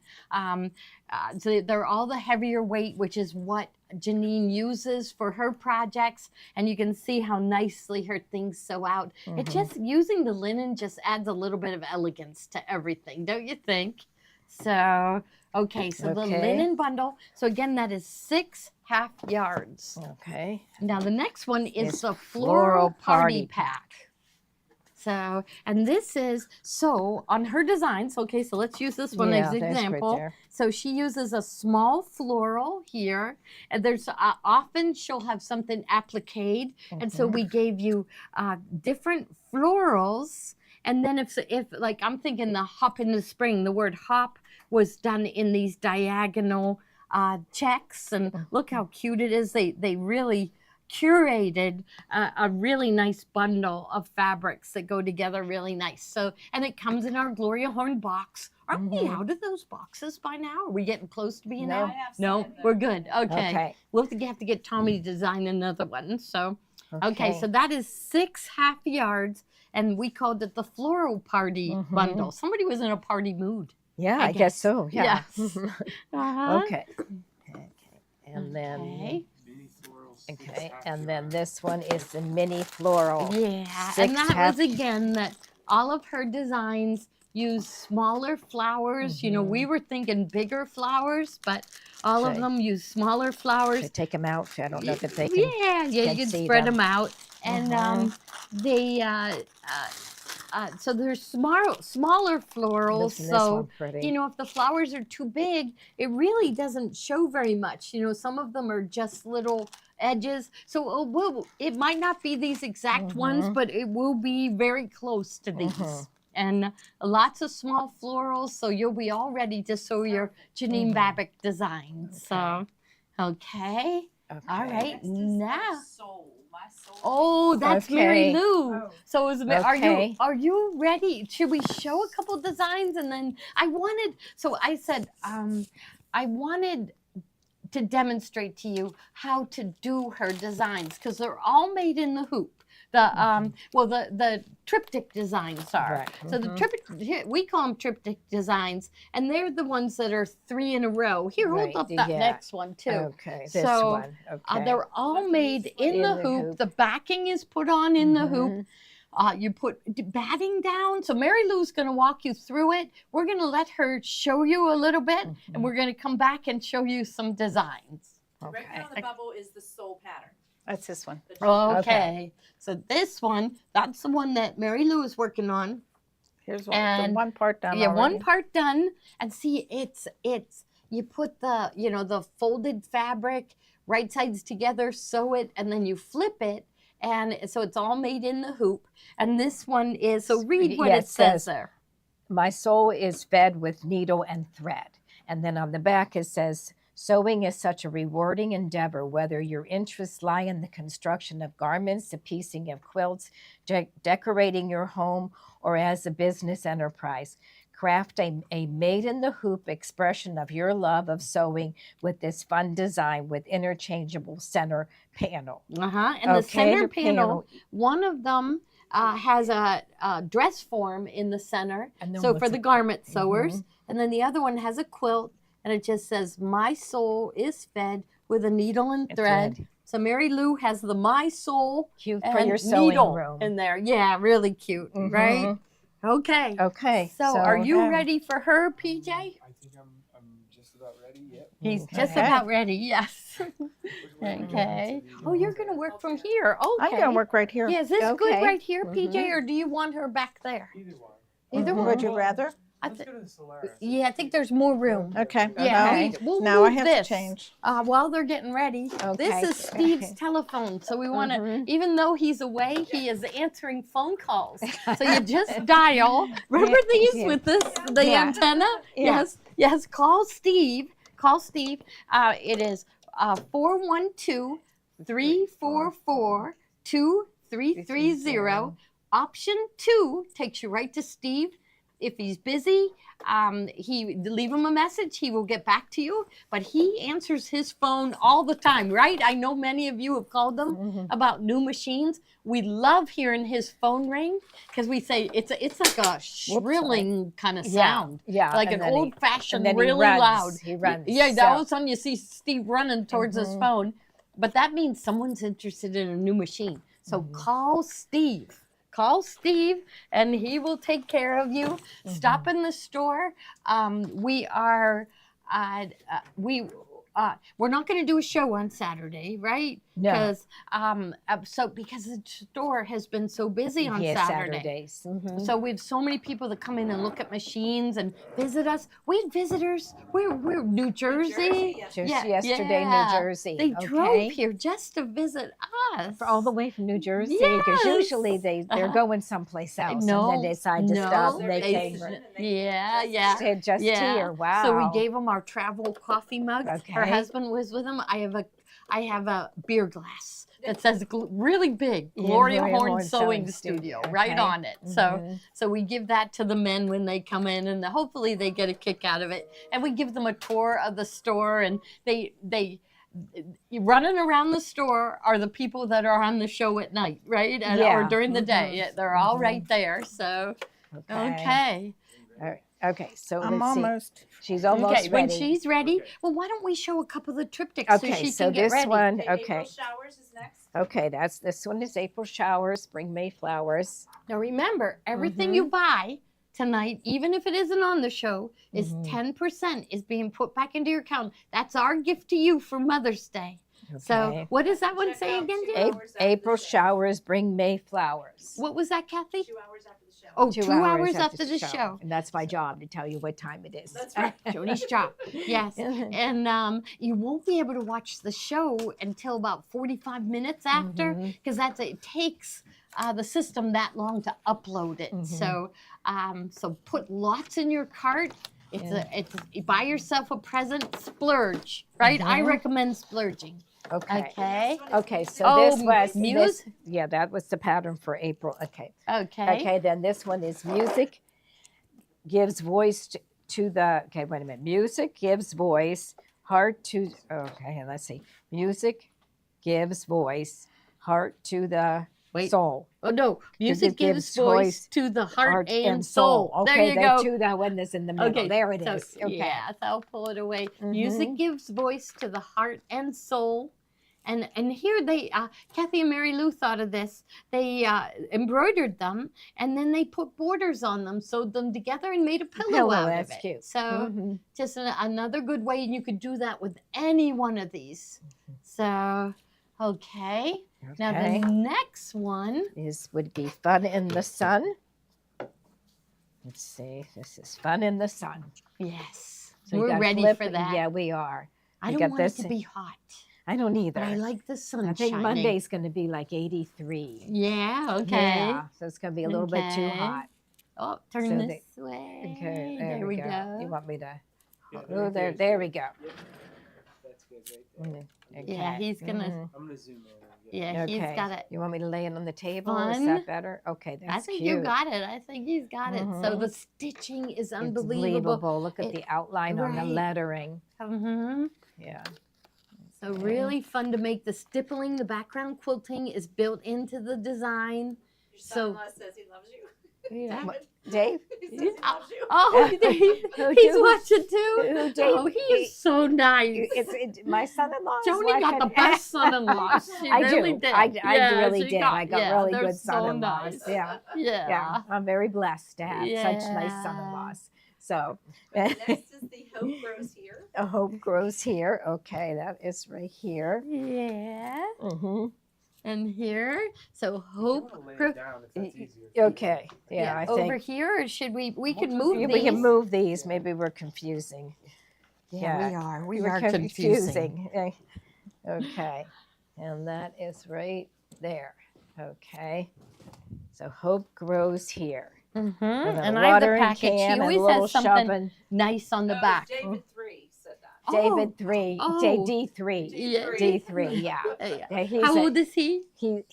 Speaker 1: So they're all the heavier weight, which is what Janine uses for her projects. And you can see how nicely her things sew out. It just, using the linen just adds a little bit of elegance to everything, don't you think? So, okay, so the
Speaker 2: Okay.
Speaker 1: linen bundle. So again, that is 6.5 yards.
Speaker 2: Okay.
Speaker 1: Now the next one is
Speaker 2: It's
Speaker 1: the
Speaker 2: Floral
Speaker 1: Floral Party
Speaker 2: Party
Speaker 1: Pack. So, and this is, so on her designs, okay, so let's use this one as
Speaker 2: Yeah,
Speaker 1: an
Speaker 2: that's right
Speaker 1: example.
Speaker 2: there.
Speaker 1: So she uses a small floral here, and there's often she'll have something appliqued, and so we gave you different florals. And then if like I'm thinking the hop in the spring, the word hop was done in these diagonal checks, and look how cute it is. They really curated a really nice bundle of fabrics that go together really nice. So, and it comes in our Gloria Horn box. Aren't we out of those boxes by now? Are we getting close to being
Speaker 2: No.
Speaker 1: out?
Speaker 3: I have some
Speaker 1: No,
Speaker 3: in
Speaker 1: we're
Speaker 3: the-
Speaker 1: good. Okay.
Speaker 2: Okay.
Speaker 1: We'll have to get Tommy to design another one. So, okay, so that is 6.5 yards, and we called it the Floral Party bundle. Somebody was in a party mood.
Speaker 2: Yeah,
Speaker 1: I
Speaker 2: I
Speaker 1: guess.
Speaker 2: guess so. Yeah.
Speaker 1: Yes. Uh-huh.
Speaker 2: Okay. Okay. And then
Speaker 1: Okay.
Speaker 5: Mini florals.
Speaker 2: okay, and then this one is the mini floral.
Speaker 1: Yeah,
Speaker 2: Six
Speaker 1: and that
Speaker 2: half-
Speaker 1: was again that all of her designs use smaller flowers. You know, we were thinking bigger flowers, but all of
Speaker 2: Okay.
Speaker 1: them use smaller flowers.
Speaker 2: Should I take them out? I don't know if they can.
Speaker 1: Yeah, you
Speaker 2: can
Speaker 1: can
Speaker 2: see
Speaker 1: spread
Speaker 2: them.
Speaker 1: them out, and they so there's smaller florals.
Speaker 2: Isn't this
Speaker 1: So
Speaker 2: one pretty?
Speaker 1: you know, if the flowers are too big, it really doesn't show very much. You know, some of them are just little edges. So it might not be these exact ones, but it will be very close to these. And lots of small florals, so you'll be all ready to sew your Janine Babick designs. So, okay.
Speaker 2: Okay.
Speaker 1: All right,
Speaker 3: Next is
Speaker 1: now.
Speaker 3: soul. My soul.
Speaker 1: Oh, that's Mary
Speaker 2: Okay.
Speaker 1: Lou.
Speaker 3: Oh.
Speaker 1: So
Speaker 2: Okay.
Speaker 1: are you ready? Should we show a couple designs and then I said I wanted to demonstrate to you how to do her designs because they're all made in the hoop. The triptych designs are.
Speaker 2: Right.
Speaker 1: So the triptych, we call them triptych designs, and they're the ones that are 3 in a row. Here, hold
Speaker 2: Right,
Speaker 1: up that
Speaker 2: yeah.
Speaker 1: next one too.
Speaker 2: Okay. This
Speaker 1: So,
Speaker 2: one. Okay.
Speaker 1: They're all made in
Speaker 2: In
Speaker 1: the
Speaker 2: the
Speaker 1: hoop.
Speaker 2: hoop.
Speaker 1: The backing is put on in the hoop. You put batting down. So Mary Lou's going to walk you through it. We're going to let her show you a little bit, and we're going to come back and show you some designs.
Speaker 3: Right now on the bubble is the soul pattern.
Speaker 4: That's this one.
Speaker 1: Okay. So this one, that's the one that Mary Lou is working on.
Speaker 4: Here's one.
Speaker 1: And
Speaker 4: the one part done
Speaker 1: Yeah,
Speaker 4: already.
Speaker 1: one part done. And see, it's you put the, the folded fabric right sides together, sew it, and then you flip it. And so it's all made in the hoop. And this one is, so read what
Speaker 2: Yeah,
Speaker 1: it says there.
Speaker 2: My soul is fed with needle and thread. And then on the back it says, sewing is such a rewarding endeavor, whether your interests lie in the construction of garments, the piecing of quilts, decorating your home, or as a business enterprise. Craft a made-in-the-hoop expression of your love of sewing with this fun design with interchangeable center panel.
Speaker 1: And the center panel, one of them has a dress form in the center.
Speaker 2: And then
Speaker 1: So
Speaker 2: what's
Speaker 1: for the
Speaker 2: it-
Speaker 1: garment sewers. And then the other one has a quilt. And it just says, my soul is fed with a needle and thread. So Mary Lou has the My Soul
Speaker 2: Cute for your
Speaker 1: and
Speaker 2: sewing
Speaker 1: needle
Speaker 2: room.
Speaker 1: in there. Yeah, really cute, right? Okay.
Speaker 2: Okay.
Speaker 1: So are you
Speaker 2: yeah.
Speaker 1: ready for her, PJ?
Speaker 5: I think I'm just about ready. Yep.
Speaker 1: He's
Speaker 2: Okay.
Speaker 1: just about ready, yes.
Speaker 5: Which
Speaker 1: Okay. Oh, you're going to work from here. Okay.
Speaker 4: I'm going to work right here.
Speaker 1: Yeah, is this good
Speaker 2: Okay.
Speaker 1: right here, PJ, or do you want her back there?
Speaker 5: Either one.
Speaker 1: Either one.
Speaker 4: Would you rather?
Speaker 5: Let's go to the Solaris.
Speaker 1: Yeah, I think there's more room.
Speaker 4: Okay.
Speaker 1: Yeah,
Speaker 2: Okay.
Speaker 1: we'll
Speaker 4: Now I
Speaker 1: move
Speaker 4: have
Speaker 1: this.
Speaker 4: to change.
Speaker 1: While they're getting ready,
Speaker 2: Okay.
Speaker 1: this is Steve's telephone. So we want to, even though he's away, he is answering phone calls. So you just dial. Remember these
Speaker 2: Yeah.
Speaker 1: with the
Speaker 2: Yeah.
Speaker 1: antenna?
Speaker 2: Yeah.
Speaker 1: Yes. Call Steve. It is 412-344-2330. Option 2 takes you right to Steve. If he's busy, leave him a message. He will get back to you. But he answers his phone all the time, right? I know many of you have called them about new machines. We love hearing his phone ring because we say it's like a shrilling kind of sound.
Speaker 2: Yeah.
Speaker 1: Like
Speaker 2: and
Speaker 1: an
Speaker 2: then he-
Speaker 1: old-fashioned,
Speaker 2: and then he
Speaker 1: really
Speaker 2: runs.
Speaker 1: loud.
Speaker 2: He runs.
Speaker 1: Yeah,
Speaker 2: So-
Speaker 1: all of a sudden you see Steve running towards his phone. But that means someone's interested in a new machine. So call Steve. Call Steve and he will take care of you. Stop in the store. We're not going to do a show on Saturday, right?
Speaker 2: No.
Speaker 1: Because the store has been so busy on
Speaker 2: Yeah,
Speaker 1: Saturday.
Speaker 2: Saturdays. Mhm.
Speaker 1: So we have so many people that come in and look at machines and visit us. We had visitors. We're New Jersey.
Speaker 3: yes.
Speaker 2: Just
Speaker 1: Yeah,
Speaker 2: yesterday,
Speaker 1: yeah.
Speaker 2: New Jersey.
Speaker 1: They
Speaker 2: okay?
Speaker 1: drove here just to visit us.
Speaker 2: All the way from New Jersey, because
Speaker 1: Yes.
Speaker 2: usually they're going sompace else,
Speaker 1: No,
Speaker 2: and then they decide to stop. And they
Speaker 3: They're
Speaker 2: came
Speaker 3: vacation and
Speaker 1: Yeah,
Speaker 3: just-
Speaker 1: yeah.
Speaker 2: stayed just here. Wow.
Speaker 1: So we gave them our travel coffee mugs. Her
Speaker 2: Okay.
Speaker 1: husband was with them. I have a beer glass that says really big
Speaker 2: Yeah,
Speaker 1: Gloria
Speaker 2: Gloria
Speaker 1: Horn
Speaker 2: Horn
Speaker 1: Sewing
Speaker 2: Sewing
Speaker 1: Studio
Speaker 2: Studio,
Speaker 1: right
Speaker 2: okay.
Speaker 1: on it. So we give that to the men when they come in, and hopefully they get a kick out of it. And we give them a tour of the store, and they running around the store are the people that are on the show at night, right? Or
Speaker 2: Yeah.
Speaker 1: during the day. Yeah, they're all right there. So okay.
Speaker 2: All right. Okay. So
Speaker 4: I'm
Speaker 2: let's see.
Speaker 4: almost.
Speaker 2: She's almost
Speaker 1: Okay, when
Speaker 2: ready.
Speaker 1: she's ready,
Speaker 5: Okay.
Speaker 1: well, why don't we show a couple of the triptychs so
Speaker 2: Okay.
Speaker 1: she
Speaker 2: So
Speaker 1: can get
Speaker 2: this
Speaker 1: ready?
Speaker 2: one.
Speaker 3: April
Speaker 2: Okay.
Speaker 3: showers is next.
Speaker 2: Okay. This one is April showers, spring May flowers.
Speaker 1: Now remember, everything you buy tonight, even if it isn't on the show, is 10% is being put back into your account. That's our gift to you for Mother's Day. So
Speaker 2: Okay.
Speaker 1: what does that one
Speaker 3: Check
Speaker 1: say
Speaker 3: out
Speaker 1: again,
Speaker 3: 2
Speaker 1: Jen?
Speaker 3: hours after the
Speaker 2: April
Speaker 3: show.
Speaker 2: showers bring May flowers.
Speaker 1: What was that, Kathy?
Speaker 3: 2 hours after the show.
Speaker 1: Oh, 2 hours after the show.
Speaker 2: And that's my job, to tell you what time it is.
Speaker 3: That's right.
Speaker 1: Jody's job. Yes. And you won't be able to watch the show until about 45 minutes after, because it takes the system that long to upload it. So put lots in your cart. It's buy yourself a present, splurge, right? I recommend splurging.
Speaker 2: Okay.
Speaker 1: Okay.
Speaker 2: Okay, so
Speaker 1: Oh,
Speaker 2: this was
Speaker 1: music?
Speaker 2: yeah, that was the pattern for April. Okay.
Speaker 1: Okay.
Speaker 2: Okay, then this one is music gives voice to the, okay, wait a minute. Music gives voice, heart to, okay, let's see. Music gives voice, heart to the
Speaker 1: Wait.
Speaker 2: soul.
Speaker 1: Oh no! Music
Speaker 2: it
Speaker 1: gives
Speaker 2: gives
Speaker 1: voice
Speaker 2: voice,
Speaker 1: to the heart and
Speaker 2: soul.
Speaker 1: soul.
Speaker 2: Okay,
Speaker 1: There you
Speaker 2: the
Speaker 1: go.
Speaker 2: two, that one is in the middle.
Speaker 1: Okay,
Speaker 2: There it
Speaker 1: so,
Speaker 2: is. Okay.
Speaker 1: Yeah, so I'll pull it away. Music gives voice to the heart and soul, And here they, Kathy and Mary Lou thought of this. They embroidered them, and then they put borders on them, sewed them together, and made a pillow out
Speaker 2: that's
Speaker 1: of it.
Speaker 2: cute.
Speaker 1: So
Speaker 2: Mhm.
Speaker 1: just another good way, and you could do that with any one of these. So, okay. Now
Speaker 2: Okay.
Speaker 1: the next one.
Speaker 2: Would be Fun in the Sun. Let's see. This is Fun in the Sun.
Speaker 1: Yes,
Speaker 2: So you
Speaker 1: we're
Speaker 2: gotta
Speaker 1: ready
Speaker 2: flip
Speaker 1: for
Speaker 2: it.
Speaker 1: that.
Speaker 2: Yeah, we are.
Speaker 1: I
Speaker 2: you
Speaker 1: don't
Speaker 2: got
Speaker 1: want it
Speaker 2: this
Speaker 1: to be hot,
Speaker 2: I don't either.
Speaker 1: but I like the sun
Speaker 2: I think
Speaker 1: shining.
Speaker 2: Monday's going to be like 83.
Speaker 1: Yeah. Okay.
Speaker 2: Yeah, so it's going to be a little bit too
Speaker 1: Okay.
Speaker 2: hot.
Speaker 1: Oh, turn
Speaker 2: So
Speaker 1: this way.
Speaker 2: Okay,
Speaker 1: there we go.
Speaker 2: You want me to?
Speaker 5: Yeah,
Speaker 2: Oh,
Speaker 5: right
Speaker 2: there,
Speaker 5: is
Speaker 2: there
Speaker 5: good.
Speaker 2: we go.
Speaker 5: Yep. That's good right there.
Speaker 2: Okay.
Speaker 1: Yeah, he's gonna.
Speaker 2: Mhm.
Speaker 5: I'm gonna zoom in.
Speaker 1: Yeah, he's
Speaker 2: Okay.
Speaker 1: got it.
Speaker 2: You want me to lay it on the table? Is
Speaker 1: Fun.
Speaker 2: that better? Okay, that's
Speaker 1: I think
Speaker 2: cute.
Speaker 1: you got it. I think he's got it. So
Speaker 2: Mhm.
Speaker 1: the stitching is
Speaker 2: It's
Speaker 1: unbelievable.
Speaker 2: unbelievable. Look at
Speaker 1: It-
Speaker 2: the outline on the
Speaker 1: right.
Speaker 2: lettering.
Speaker 1: hmm
Speaker 2: Yeah.
Speaker 1: So
Speaker 2: Okay.
Speaker 1: really fun to make. The stippling, the background quilting is built into the design.
Speaker 3: Your
Speaker 1: So-
Speaker 3: son-in-law says he loves you.
Speaker 1: Yeah.
Speaker 3: David.
Speaker 2: Dave?
Speaker 3: He says he loves you.
Speaker 1: Oh,
Speaker 2: Who
Speaker 1: he's
Speaker 2: do-
Speaker 1: watching too.
Speaker 2: who do-
Speaker 1: Oh, he is so nice.
Speaker 2: My son-in-law.
Speaker 1: Joni got the best son-in-law. She
Speaker 2: I
Speaker 1: really
Speaker 2: do.
Speaker 1: did.
Speaker 2: I
Speaker 1: Yeah,
Speaker 2: really
Speaker 1: she
Speaker 2: did. I got
Speaker 1: yeah,
Speaker 2: really
Speaker 1: they're
Speaker 2: good
Speaker 1: so
Speaker 2: son-in-laws.
Speaker 1: nice.
Speaker 2: Yeah.
Speaker 1: Yeah.
Speaker 2: Yeah. I'm very blessed to have such nice
Speaker 1: Yeah.
Speaker 2: son-in-laws. So
Speaker 3: Next is the Hope Grows Here.
Speaker 2: a hope grows here. Okay, that is right here.
Speaker 1: Yeah.
Speaker 2: Mm-hmm.
Speaker 1: And here, so
Speaker 5: You
Speaker 1: hope.
Speaker 5: wanna lay
Speaker 1: grow-
Speaker 5: it down if that's easier. for you.
Speaker 2: Okay. Yeah, I
Speaker 1: over
Speaker 2: think
Speaker 1: here, or should we can
Speaker 5: Yeah,
Speaker 1: move
Speaker 2: we
Speaker 1: these?
Speaker 2: can move these. Maybe we're confusing.
Speaker 1: Yeah, we are. We
Speaker 2: We're
Speaker 1: are confusing.
Speaker 2: Eh, Okay. And that is right there. Okay. So hope grows here.
Speaker 1: Mm-hmm.
Speaker 2: And, then
Speaker 1: And
Speaker 2: a
Speaker 1: I have the
Speaker 2: watering
Speaker 1: packet. She
Speaker 2: can and a
Speaker 1: always
Speaker 2: little
Speaker 1: has something
Speaker 2: shoving.
Speaker 1: nice on the
Speaker 3: Oh,
Speaker 1: back.
Speaker 3: David 3 said that.
Speaker 2: David 3,
Speaker 1: Oh.
Speaker 2: D3.
Speaker 1: Yeah.
Speaker 2: D3, yeah.
Speaker 1: Yeah.
Speaker 2: Yeah, he's
Speaker 1: How
Speaker 2: a-
Speaker 1: old is he?
Speaker 2: he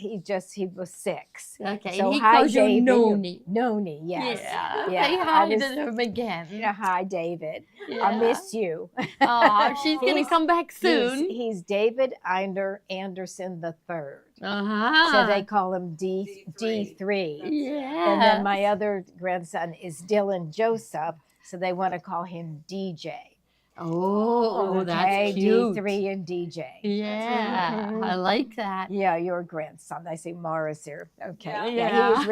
Speaker 2: was 6.
Speaker 1: Okay,
Speaker 2: So
Speaker 1: and he
Speaker 2: hi,
Speaker 1: calls you
Speaker 2: David.
Speaker 1: Noni.
Speaker 2: Noni, yes.
Speaker 1: Yeah.
Speaker 2: Yeah,
Speaker 1: Say
Speaker 2: I
Speaker 1: hi
Speaker 2: was-
Speaker 1: to him again.
Speaker 2: Yeah, hi, David.
Speaker 1: Yeah.
Speaker 2: I miss you.
Speaker 1: Oh, she's gonna
Speaker 2: He's-
Speaker 1: come back soon.
Speaker 2: He's David Anderson the third.
Speaker 1: Uh-huh.
Speaker 2: So they call him
Speaker 3: D3.
Speaker 2: D3.
Speaker 1: Yeah.
Speaker 2: And then my other grandson is Dylan Joseph, so they want to call him DJ.
Speaker 1: Oh,
Speaker 2: Okay,
Speaker 1: that's cute.
Speaker 2: D3 and DJ.
Speaker 1: Yeah,
Speaker 2: Mhm.
Speaker 1: I like that.
Speaker 2: Yeah, your grandson. I see Morris here. Okay.
Speaker 3: Yeah.
Speaker 2: Yeah,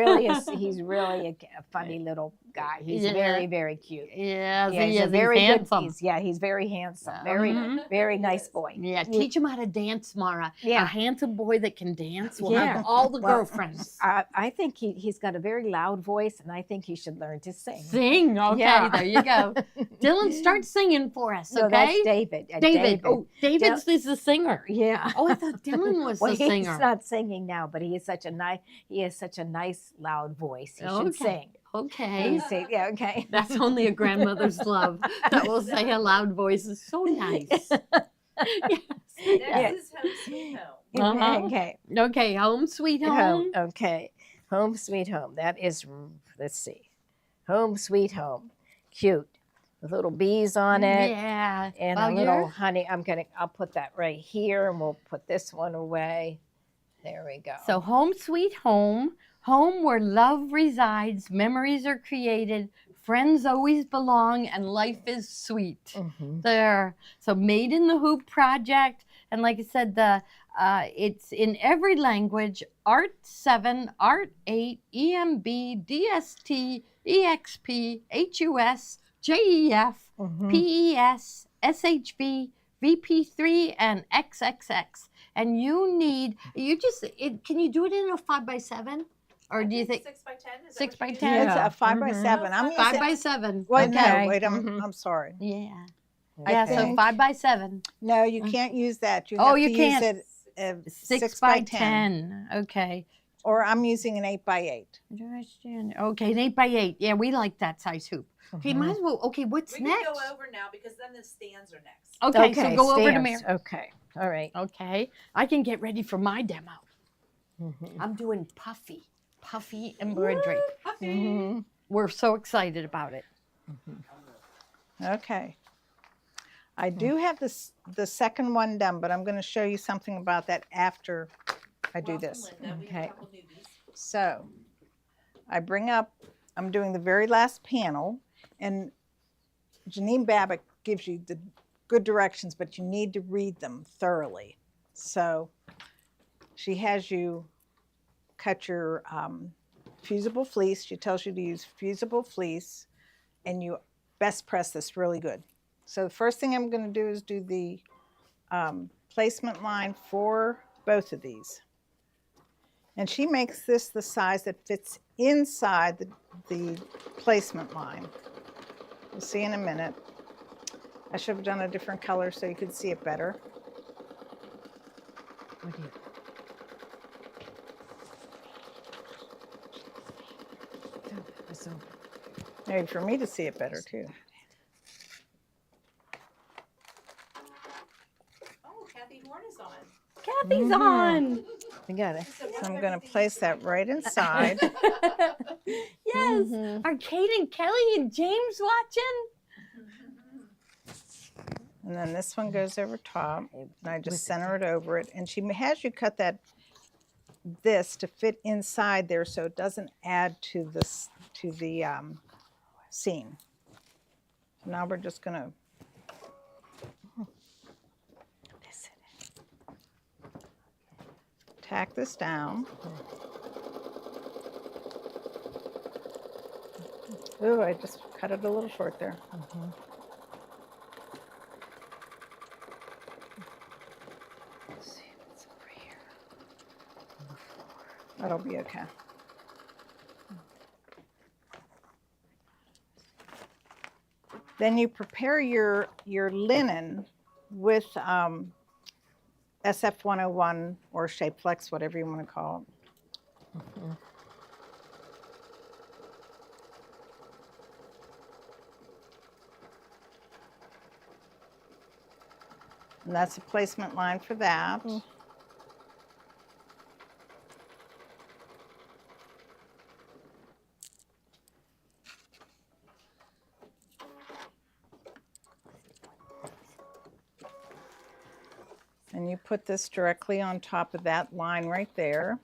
Speaker 2: he's really a funny little guy. He's
Speaker 1: Yeah.
Speaker 2: very, very cute.
Speaker 1: Yeah,
Speaker 2: Yeah,
Speaker 1: he's
Speaker 2: very
Speaker 1: handsome.
Speaker 2: good. He's very handsome. Very,
Speaker 1: Mhm.
Speaker 2: very nice boy.
Speaker 1: Yeah, teach him how to dance, Mara. A
Speaker 2: Yeah.
Speaker 1: handsome boy that can dance will
Speaker 2: Yeah.
Speaker 1: have all the
Speaker 2: Well,
Speaker 1: girlfriends.
Speaker 2: I think he's got a very loud voice, and I think he should learn to sing.
Speaker 1: Sing. Okay,
Speaker 2: Yeah.
Speaker 1: there you go. Dylan, start singing for us,
Speaker 2: No,
Speaker 1: okay?
Speaker 2: that's David.
Speaker 1: David. Oh, David's is the singer.
Speaker 2: Yeah.
Speaker 1: Oh, I thought Dylan was
Speaker 2: Well,
Speaker 1: the
Speaker 2: he's
Speaker 1: singer.
Speaker 2: not singing now, but he has such a nice loud voice. He should
Speaker 1: Okay.
Speaker 2: sing.
Speaker 1: Okay.
Speaker 2: You see, yeah, okay.
Speaker 1: That's only a grandmother's love that will say a loud voice is so nice. Yes.
Speaker 3: Next is Home Sweet Home.
Speaker 1: Uh-huh.
Speaker 2: Okay.
Speaker 1: Okay, home sweet home.
Speaker 2: Okay. Home sweet home. That is, let's see. Home sweet home. Cute. With little bees on it.
Speaker 1: Yeah.
Speaker 2: And
Speaker 1: Well,
Speaker 2: a little
Speaker 1: you're-
Speaker 2: honey. I'll put that right here, and we'll put this one away. There we go.
Speaker 1: So home sweet home, home where love resides, memories are created, friends always belong, and life is sweet.
Speaker 2: Mhm.
Speaker 1: There. So Made in the Hoop project, and like I said, it's in every language: Art 7, Art 8, EMB, DST, EXP, HUS, JEF,
Speaker 2: Mhm.
Speaker 1: PES, SHB, VP3, and XXX. And can you do it in a 5x7? Or do you think
Speaker 3: 6 by 10? Is that
Speaker 1: 6
Speaker 3: what
Speaker 1: by
Speaker 3: you
Speaker 1: 10?
Speaker 4: It's
Speaker 2: Yeah.
Speaker 4: a 5x7.
Speaker 3: Mhm.
Speaker 4: I'm
Speaker 1: 5x7?
Speaker 4: Wait,
Speaker 2: Okay.
Speaker 4: no, wait,
Speaker 2: Mhm.
Speaker 4: I'm sorry.
Speaker 1: Yeah.
Speaker 4: I
Speaker 1: Yeah, so
Speaker 4: think-
Speaker 1: 5x7.
Speaker 4: No, you can't use that. You
Speaker 1: Oh,
Speaker 4: have
Speaker 1: you
Speaker 4: to
Speaker 1: can't.
Speaker 4: use it
Speaker 1: 6 by 10. Okay.
Speaker 4: Or I'm using an 8x8.
Speaker 1: Okay, an 8x8. Yeah, we like that size hoop. Okay,
Speaker 2: Mhm.
Speaker 1: might as well. Okay, what's
Speaker 3: We
Speaker 1: next?
Speaker 3: can go over now because then the stands are next.
Speaker 1: Okay, so go over to Mary.
Speaker 2: stands. Okay. All right.
Speaker 1: Okay, I can get ready for my demo.
Speaker 2: Mhm.
Speaker 1: I'm doing Puffy embroidery.
Speaker 3: Puffy.
Speaker 2: Mhm.
Speaker 1: We're so excited about it.
Speaker 4: Okay. I do have the second one done, but I'm going to show you something about that after I do
Speaker 3: Welcome,
Speaker 4: this.
Speaker 3: Linda. We have
Speaker 2: Okay.
Speaker 3: a couple newbies.
Speaker 4: So I'm doing the very last panel, and Janine Babbitt gives you the good directions, but you need to read them thoroughly. So she has you cut your fusible fleece. She tells you to use fusible fleece, and you best press this really good. So the first thing I'm going to do is do the placement line for both of these. And she makes this the size that fits inside the placement line. We'll see in a minute. I should have done a different color so you could see it better.
Speaker 2: What do you? So,
Speaker 4: Maybe for me to see it better too.
Speaker 3: Oh, Kathy Horn is on.
Speaker 1: Kathy's on.
Speaker 2: we got it.
Speaker 4: So I'm going to place that right inside.
Speaker 1: Yes. Are Kate and Kelly and James watching?
Speaker 4: And then this one goes over top. And I just center it over it. And she has you cut this to fit inside there so it doesn't add to the seam. So now we're just going to tack this down. Ooh, I just cut it a little short there.
Speaker 2: Let's see what's over here.
Speaker 4: That'll be okay. Then you prepare your linen with SF 101 or Shape Flex, whatever you want to call it. And that's a placement line for that. And you put this directly on top of that line right there.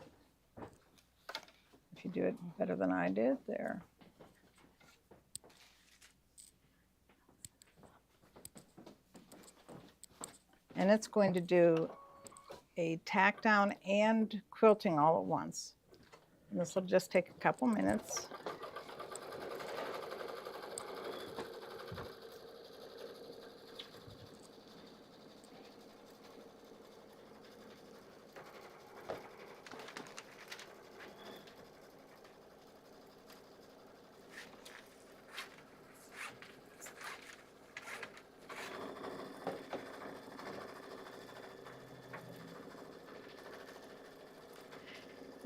Speaker 4: If you do it better than I did there. And it's going to do a tack down and quilting all at once. And this will just take a couple minutes.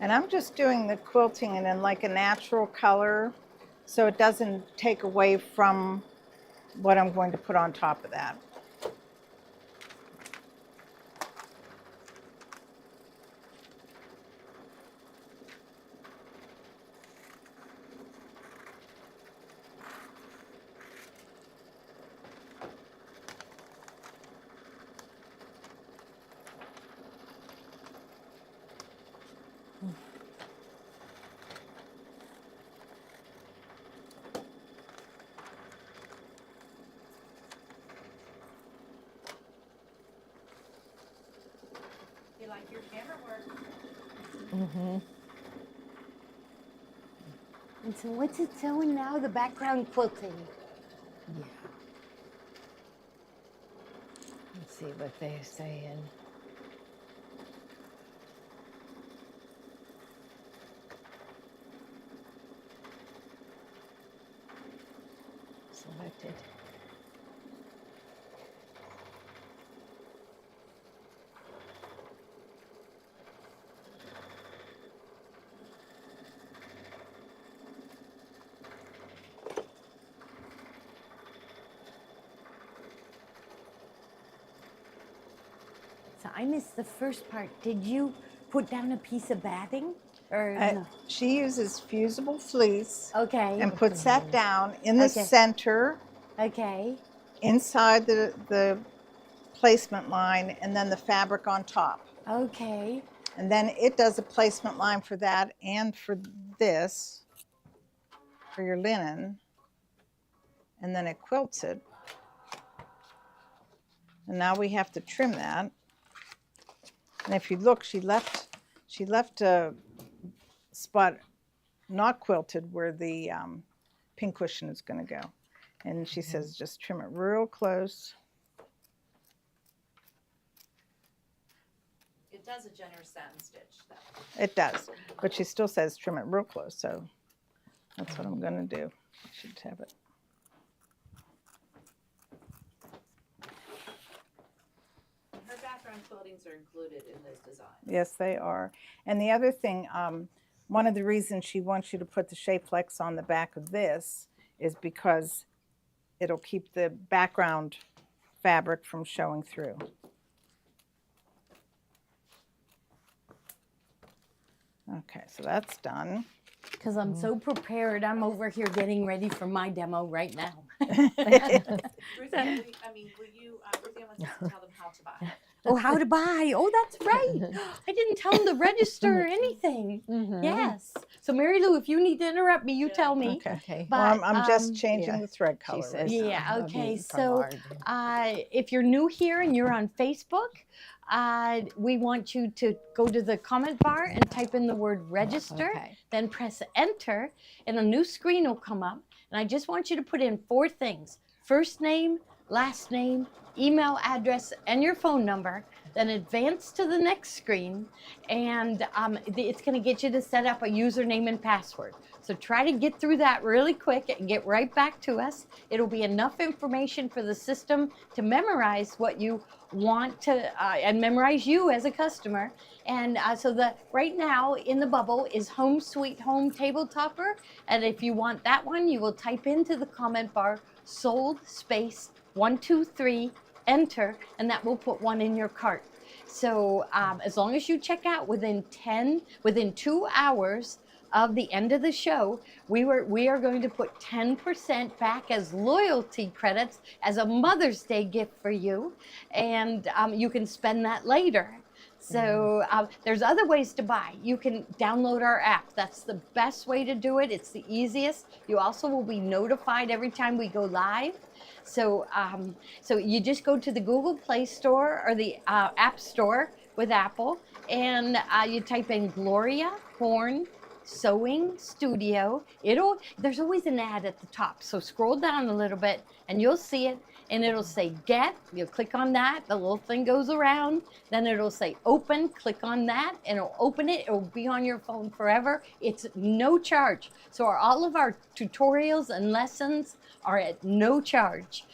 Speaker 4: And I'm just doing the quilting in like a natural color so it doesn't take away from what I'm going to put on top of that.
Speaker 3: You like your camera work?
Speaker 1: And so what's it showing now? The background quilting.
Speaker 2: Yeah. Let's see what they're saying. Selected.
Speaker 1: So I missed the first part. Did you put down a piece of batting? Or no?
Speaker 4: She uses fusible fleece
Speaker 1: Okay.
Speaker 4: and puts that down in the
Speaker 1: Okay.
Speaker 4: center
Speaker 1: Okay.
Speaker 4: inside the placement line and then the fabric on top.
Speaker 1: Okay.
Speaker 4: And then it does a placement line for that and for this, for your linen. And then it quilts it. And now we have to trim that. And if you look, she left a spot not quilted where the pin cushion is going to go. And she says just trim it real close.
Speaker 3: It does a generous satin stitch, though.
Speaker 4: It does, but she still says trim it real close. So that's what I'm going to do. I should have it.
Speaker 3: Her background quiltings are included in this design.
Speaker 4: Yes, they are. And the other thing, one of the reasons she wants you to put the shape flex on the back of this is because it'll keep the background fabric from showing through. Okay, so that's done.
Speaker 1: Because I'm so prepared. I'm over here getting ready for my demo right now.
Speaker 3: Ruthie, will you, Ruthie wants to tell them how to buy.
Speaker 1: Oh, how to buy. Oh, that's right. I didn't tell them to register or anything.
Speaker 2: Mhm.
Speaker 1: Yes. So, Mary Lou, if you need to interrupt me, you tell me.
Speaker 4: Okay.
Speaker 2: Okay.
Speaker 1: But,
Speaker 4: Well, I'm just
Speaker 1: um,
Speaker 4: changing
Speaker 2: yeah,
Speaker 4: the thread
Speaker 2: She
Speaker 4: color.
Speaker 2: says,
Speaker 4: right
Speaker 1: Yeah,
Speaker 4: now.
Speaker 1: okay,
Speaker 2: from
Speaker 1: so,
Speaker 2: Marge.
Speaker 1: if you're new here and you're on Facebook, we want you to go to the comment bar and type in the word register,
Speaker 2: Okay.
Speaker 1: then press enter, and a new screen will come up. And I just want you to put in 4 things: first name, last name, email address, and your phone number. Then advance to the next screen, and it's going to get you to set up a username and password. So try to get through that really quick and get right back to us. It'll be enough information for the system to memorize what you want to, and memorize you as a customer. And so right now in the bubble is Home Sweet Home Table Topper. And if you want that one, you will type into the comment bar sold space 123 enter, and that will put one in your cart. So as long as you check out within 2 hours of the end of the show, we are going to put 10% back as loyalty credits as a Mother's Day gift for you, and you can spend that later. So there's other ways to buy. You can download our app. That's the best way to do it. It's the easiest. You also will be notified every time we go live. So so you just go to the Google Play Store or the App Store with Apple, and you type in Gloria Horn Sewing Studio. There's always an ad at the top, so scroll down a little bit and you'll see it, and it'll say get. You'll click on that, the little thing goes around, then it'll say open. Click on that and it'll open it. It'll be on your phone forever. It's no charge. So all of our tutorials and lessons are at no charge.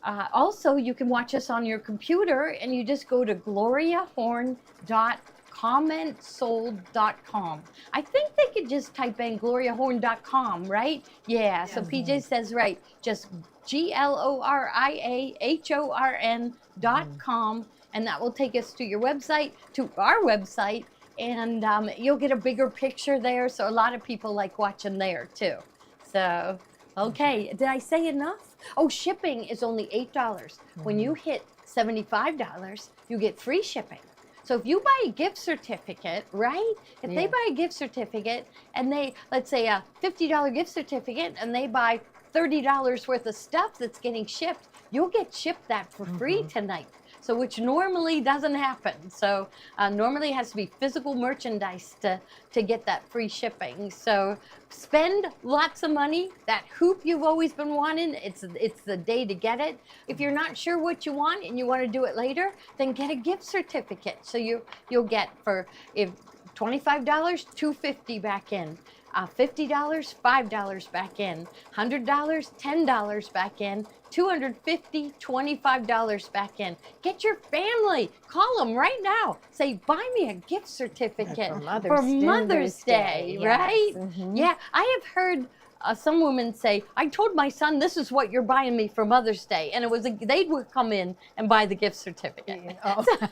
Speaker 1: Also, you can watch us on your computer, and you just go to gloriahorn.commentsold.com. I think they could just type in gloriahorn.com, right? Yeah, so PJ says right. Just gloriahorn.com, and that will take us to your website, to our website, and you'll get a bigger picture there. So a lot of people like watching there too. So, okay, did I say enough? Oh, shipping is only $8. When you hit $75, you get free shipping. So if you buy a gift certificate, right? If they buy a gift certificate and they, let's say a $50 gift certificate, and they buy $30 worth of stuff that's getting shipped, you'll get shipped that for free tonight. So which normally doesn't happen. So normally it has to be physical merchandise to get that free shipping. So spend lots of money. That hoop you've always been wanting, it's the day to get it. If you're not sure what you want and you want to do it later, then get a gift certificate. So you'll get for if $25, $250 back in. $50, $5 back in. $100, $10 back in. $250, $25 back in. Get your family. Call them right now. Say, buy me a gift certificate for Mother's Day, right?
Speaker 2: Mhm.
Speaker 1: Yeah, I have heard some women say, I told my son this is what you're buying me for Mother's Day. And it was they would come in and buy the gift certificate.
Speaker 2: Oh.
Speaker 1: So,